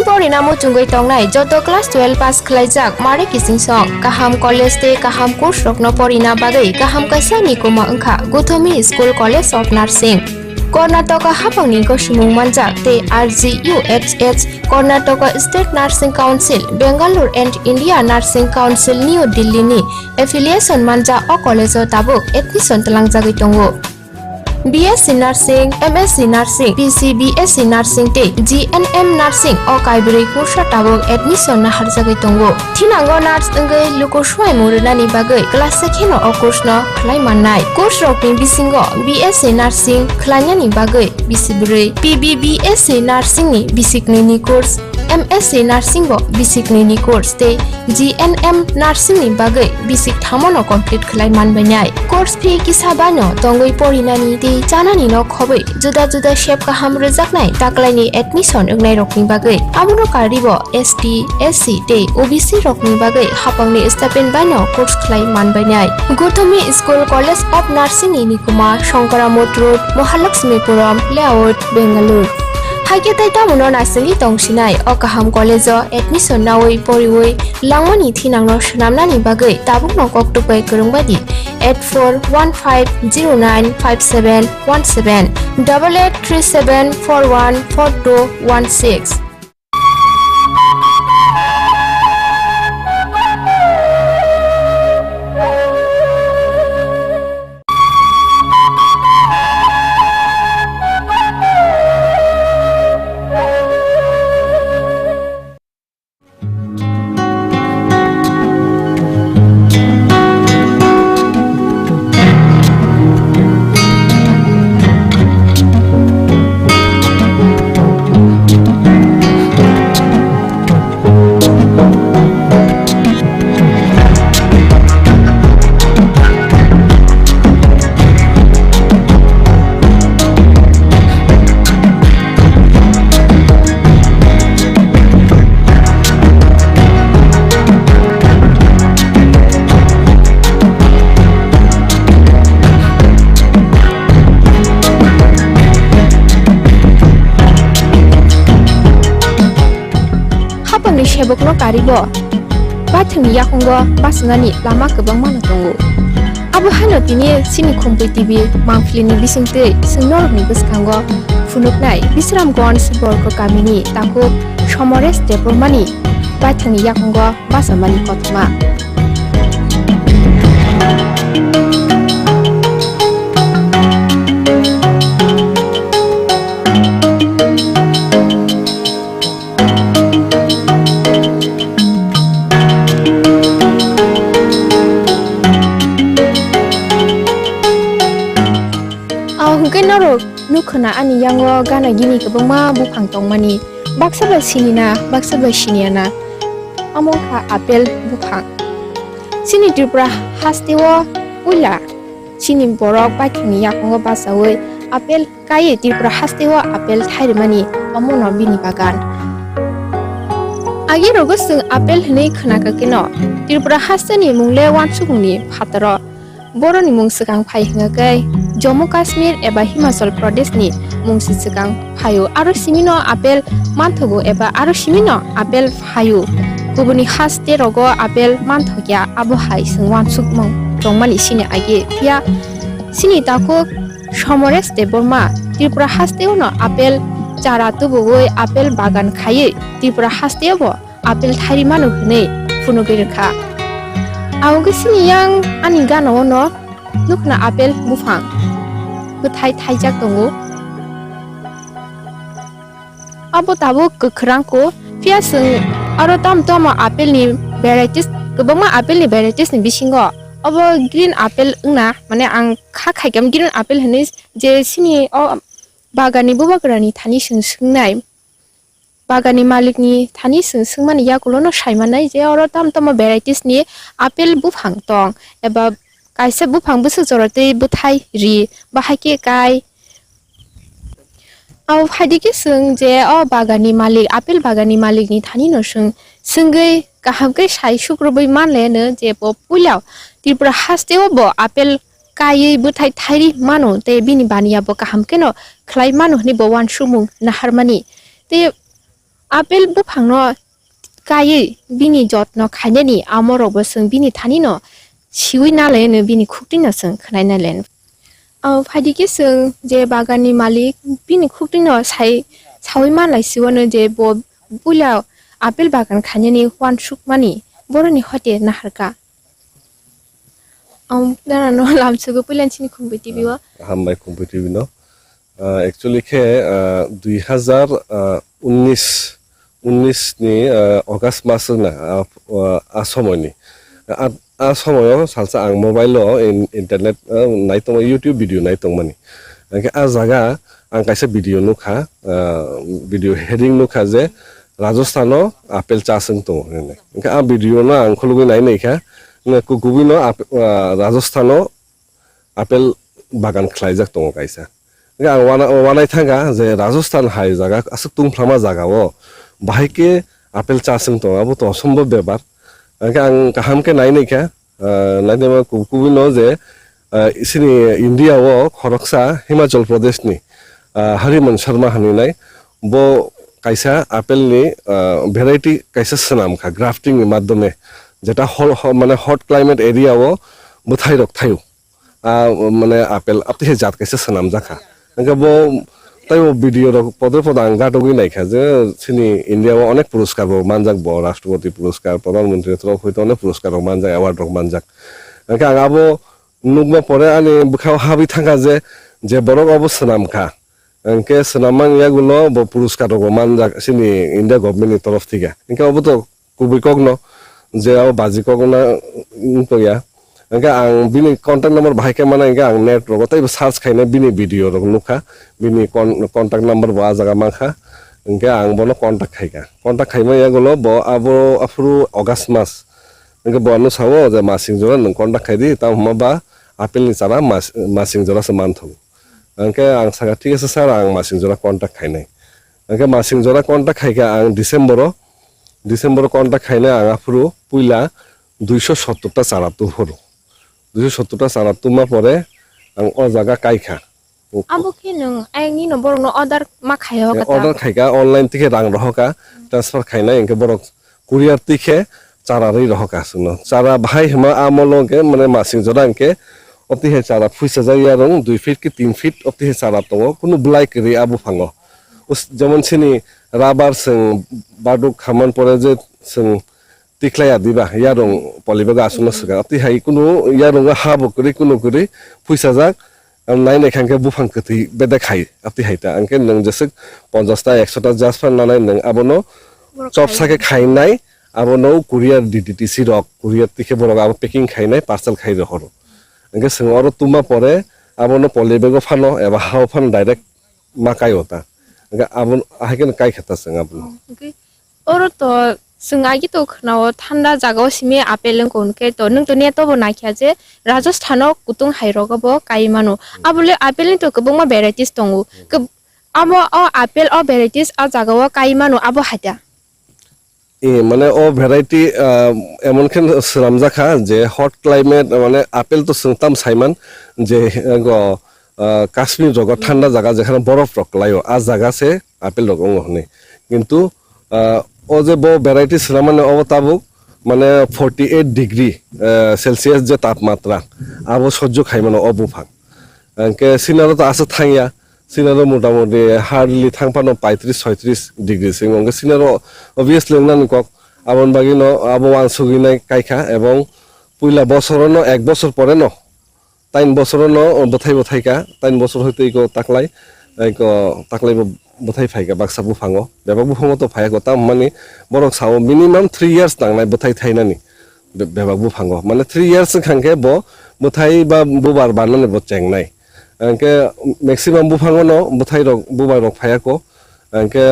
Porinamo Chungoi Tongnai Joto Class 12 Pass Khlaijak Mare Kising Song Kaham College Te Kaham Course Rokno Porina Bagai Kaham Kaisani Kuma Angkha Gothomi School College of Nursing Karnataka Hapangni ko Sumung Manjak Te RGUHH Karnataka State Nursing Council Bangalore and India Nursing Council New Delhi ni affiliation manja o college o tabuk admission talangjagoi tongo BSc Nursing, MSc Nursing, PC BSc Nursing te GNM Nursing o kaibri kursa tabok admission na harjagai tongo. Thinango nurse engai luko swai murunani bagai class sekhino o course no khlai mannai. Course rokni bisingo BSc Nursing khlainani bagai bisibrei, PBBSc Nursing ni bisikni ni course, MSc Nursing bo bisikni ni course te GNM Nursing ni bagai bisik thamono complete khlai manbainai. Course fee kisabano tongoi porinani te janani no khobai juda juda shape kaham rejaknai taklaini admission ungnai rokni bagai amuno karibo ST SC te OBC rokni bagai hapangni stipend bano course khlai manbainai Gothomi School College of Nursing ni Nikuma Shankaramot Road Mahalakshmipuram Layout Bangalore Haike taita muno nasengi tongsinai o kaham college o admission nawai poriwai langmani thinangno shnamnani bagai tabuk no koktupai kurungbadi 8415095717 8837414216 Hebokno karibo bathungni yakungo basungani lama kebang mano tongo abo hano tini sini khumpai tv mangflini bisingte singnorni buskango funuknai bisramgons borko kamini tako somores depormani bathungni yakungo basamani kotma Nukhana ani yango gana gini kebangma buphang tongmani baksaba sinina baksaba siniana amongkha apel buphang sini tripura hastewo ula sini borok bathini yakongo basawe apel kaye tripura hastewo apel thairmani amono bini bagan agi rogo sing apel hne khnaka kino tripura hasteni mungle wansukni phataro boroni mung sikang phai hingakai Jammu Kashmir eba Himachal Pradesh ni mungsi sikang phayo aro simino apel manthogo eba aro simino apel phayo kubuni haste rogo apel manthogya abo hai singwan sukmong tongmani sini age pia sini tako somores de borma Tripura haste no apel chara tubugoi apel bagan khaye Tripura haste bo apel thari manu hne funogir kha auge sini yang ani gano no nukna apel bufang Thai Thai tongo abo tabu kekrangko fiaseng aro tam apel ni varieties kebangma apel ni varieties ni bisingo abo green apel ngna mane ang khaigam green apel hne je sini o bagani bubagrani thani singnai bagani malikni thani singmani yakulono saimanai je aro tam varieties ni apel bufang tong eba kaisa buphang busuk jorate buthai ri bahake kai Au hadiki sung je o bagani malik apel bagani malik ni thani no sung gai kaham kai sai shukrobai man le ne je po pulyao tripura haste o bo apel kai buthai thairi mano te bini bania bo kaham ke no khlai mano ni bo wan shumung na harmani te apel bu phangno kai bini jotno khaine ni amoro bo sung bini thani no siwi na le ne bini khukti na sung khlai na len Au hadiki sung je bagani malik bini khukti no sai sawi man lai siwano je bo pulyao apel bagan khaine ni wan shuk mani boroni hote na harka dana no lam sugo pulan chini khumbi tv wa hambai khumbi tv no actually ke 2019 ni august mas na asomoni asomoyo salsa ang mobile lo internet nai tong youtube video nai tong mani ke a jaga ang kaisa video nu kha video heading nu kha je rajasthano apel chasung to ne ke a video na ang khulugi nai nei kha ku gubino rajasthano apel bagan khlaijak tong kaisa ga wanai thanga je rajasthan hai jaga asuk tung phlama jaga o bahike apel chasung to abu to সম্ভব ব্যাপার ang kaham ke nai nei kha nai de ku gubino je isini india o khoroksa himachal pradesh ni hariman sharma hani nai bo kaisa apel ni variety kaisa sanam kha grafting ni madhyame যেটা মানে hot climate area ও বুথাই rock থাইও মানে apple আপনি হে জাত কাইসে সানাম জাখা এঙ্কা বো তাই ও video rock পদে পদ আঙ্গা টগি নাইখা যে সিনি ইন্ডিয়া ও অনেক পুরস্কার বো মানজাক বো রাষ্ট্রপতি পুরস্কার প্রধানমন্ত্রী তরফ হইতে অনেক পুরস্কার মানজাক অ্যাওয়ার্ড রক মানজাক এঙ্কা আঙ্গাবো নুকমা পরে আনি বুখাও হাবি থাকা যে বড় অবস্থা নাম খা এঙ্কে সানামান ইয়াগুলো বো পুরস্কার রক মানজাক সিনি ইন্ডিয়া গভর্নমেন্টের তরফ থেকে এঙ্কা অবো তো খুবই কগ্ন যে আও বাজি কগনা তোয়া এঙ্কা আং বিনি কন্টাক্ট নাম্বার ভাইকে মানে এঙ্কা আং নেট রগ তাই সার্চ খাইনে বিনি ভিডিও রগ নুখা বিনি কন্টাক্ট নাম্বার বা জায়গা মাখা এঙ্কা আং বনো কন্টাক্ট খাইমা ইয়াগুলো ব আবো আফরু অগাস্ট মাস এঙ্কা বনো সাও যে মাসিং জোরা নং কন্টাক্ট খাইদি তা হমাবা আপেল নি চারা মাসিং জোরা সে মান থাকো এঙ্কা আং সাগা ঠিক আছে স্যার আং মাসিং জোরা কন্টাক্ট খাইনাই এঙ্কা মাসিং জোরা কন্টাক্ট খাইকা আং ডিসেম্বর কন্টাক্ট খাইলে আঙাফুরু পুইলা 270টা চারা তু হরু 270টা চারা তুমা পরে আং অ জায়গা কাইখা abo ke nung ai ni no borong no order ma khayo ka order খাইকা অনলাইন থেকে রাং রহকা ট্রান্সফার খাইনা এনকে বড় কুরিয়ার থেকে চারা রে রহকা শুনো চারা ভাই হেমা আমলকে মানে মাসিং জরা এনকে অতি হে চারা ফুইসা যায় রং 2 ফিট কি 3 ফিট অতি হে চারা তো কোনো ব্লাইক রে আবু ফাঙ্গ যেমন সিনি রাবার সং বাডুক খামান পরে যে সং তিখলায়া দিবা ইয়ারং পলিবাগা আসুনা সুগা অতি হাই কোনো ইয়ারং হাবো করি কোনো করি ফুইসা যাক নাই নেখানকে বুফাং কতি বেদা খাই অতি হাইতা আনকে নং জেসে 50টা 100টা জাসফান নানাই নং আবনো চপসাকে খাই নাই আবনো কুরিয়ার ডিটিসি রক কুরিয়ার তিখে বড় আব প্যাকিং খাই নাই পার্সেল খাই রহর আনকে সং অর তুমা পরে আবনো পলিবাগা ফানো এবা হাও fun direct মাকাই Hota আবন আহেকেন chi Kheta song আবন oro to sungai gi to khna o thanda jaga o sime apel kon ke to nung to ne to bo nakhya je rajasthan o kutung hairo go bo kai manu abule apel ni to kobong ma varieties tongu ke abo o apel o varieties a jaga o kai manu abo hata মানে ও variety এমন খেন রামজা খা যে hot climate মানে apple তো সুংতাম সাইমান যে কাশ্মীর জগৎ ঠান্ডা জায়গা যেখানে বরফ রকলায় আ জায়গা সে আপেল রকম হনে কিন্তু ও যে বড় ভ্যারাইটি মানে অবতাবুক মানে 48 ডিগ্রি সেলসিয়াস যে তাপমাত্রা আবো সহ্য খাই মানে অবুফাং কে সিনারো তো আছে থাইয়া সিনারো মোটামুটি হার্ডলি থাংপানো 35-36 ডিগ্রি সিং অঙ্কে সিনারো অবভিয়াসলি নানি কক আবন বাগি ন আবো ওয়ান সুগিনাই কাইখা এবং পুইলা বছর ন 1 বছর পরে ন 3 বছর ন বথাইকা 3 বছর হইতে ইকো তাকলাই বথাই ফাইকা বাক্সা বুফাঙো বেবাক বুফাঙো তো ফাইয়া গতা মানে বরক সাও মিনিমাম 3 ইয়ার্স নাংনাই বথাই থাইনানি বেবাক বুফাঙো মানে 3 ইয়ার্স খানকে বথাই বা বুবার বানানে বচেংনাই এনকে ম্যাক্সিমাম বুফাঙো ন বথাই রক বুবার রক ফাইয়াকো এনকে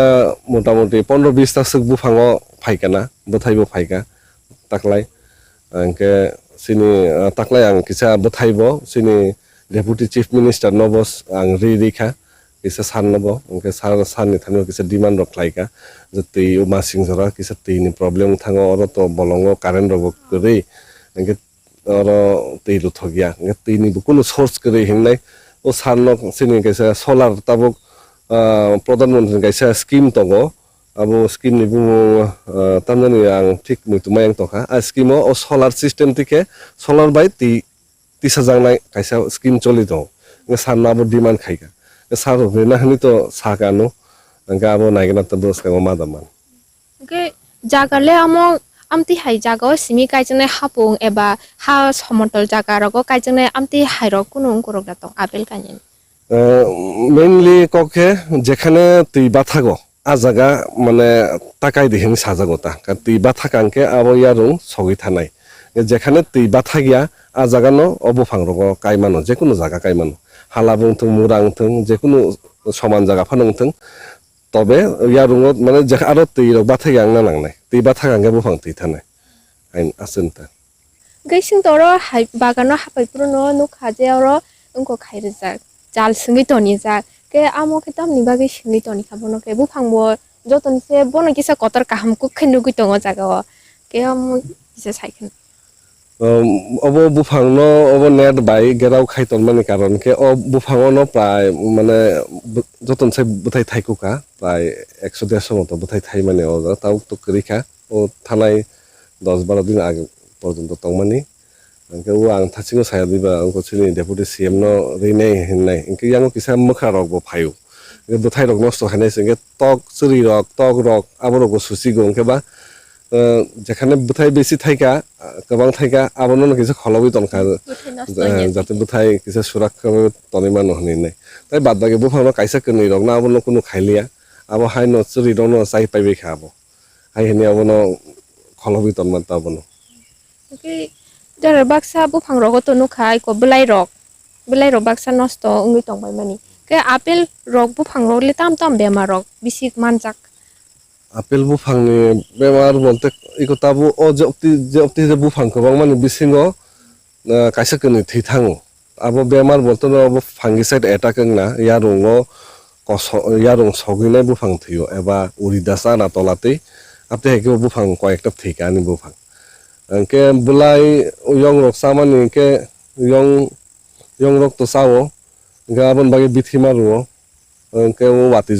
মোটামুটি 15-20 টা সুক বুফাঙো ফাইকানা বথাইবো ফাইকা তাকলাই এনকে সিনি তাকলাই আং কিসা বথাইবো সিনি ডেপুটি চিফ মিনিস্টার নবস আং রিখা kisa san nabo angke san ni thano kisa demand rok laika je tei masing jora kisa tei ni problem thango oro to bolongo current rok kore angke oro tei lu thogya angke tei ni bukuno source kore hingnai o san nok sini kisa solar tabuk pradhan mantri kaisa scheme tongo abo scheme ni bungo tamjani ang thik muitumai ang tokha a scheme o solar system tike solar bai ti tisajangnai kaisa scheme choli dong san abo demand khaika sar rena hani to sakano angka abo naigena to dos ka ma daman ke jagale amo amti hai jaga simi kaijane hapung eba ha somotol jaga rogo kaijane amti hairo kunung kurok datong apel kanyen mainly koke jekhane tui bathago a jaga mane takai dihin sajagota ka tui bathakangke abo yarung sogi thanai jekhane tui bathagia a jaga no obo phangrogo kaimano jekono jaga kaimano halabung thung murang thung jekono soman jaga phanung thung tobe yarungot mane jekha aro tui rok bathagiang na nangnai tui bathagangke bufang tui thanai ain asinta gaising toro hai bagano hapai purono nuk haje oro ungko khairjak jal singi toni jak ke amo kitam ni bagi singi toni khabono ke bufangbo joton se bono kisa kotor kaham ku khenugui tongo jaga ke amo kisa saikhen obo bufang no obo net bai gerau khaiton mani karon ke o bufang no prai mane joton se buthai thaikuka prai 100 moto buthai thai mane o tau to krika o thanai 10-12 din age porjonto tongmani angke u ang thasingo saya diba angko chini deputy CM no reinai hinai angke yango kisa mukha rok bo phayu ke buthai rok nosto hanai senge tok churi rok tok rok abo rok susi go angke ba যেখানে বুথাই বেশি থাইকা গোবাং থাইকা আবনো কিছু খলবি তনকা যাতে বুথাই কিছু সুরক্ষা তনিমা নহনি নাই তাই বাদ বাকি বুফানো কাইসা কনি রক না আবনো কোনো খাইলিয়া আবো হাই ন চুরি দনো চাই পাইবে খাবো হাই হেনি আবনো খলবি তনমান তাবনো কি jar baksa bufang rogo to nukhai ko belai rok baksa nosto ungui tongbai mani ke apel rok bufang rok le tam tam bemar rok bisik manjak apel bufang ni bemar bolte iko tabu o jopti je bufang ko bangmani bisingo kaisa kini thithango abo bemar bolte no abo fungicide attack na yarungo yarung sogile bufang thiyo eba uridasa na tolate apte heke bufang koyekta thikani bufang angke bulai yong rok samani ke yong rok to sawo gabon bagi bithi maruo angke o wati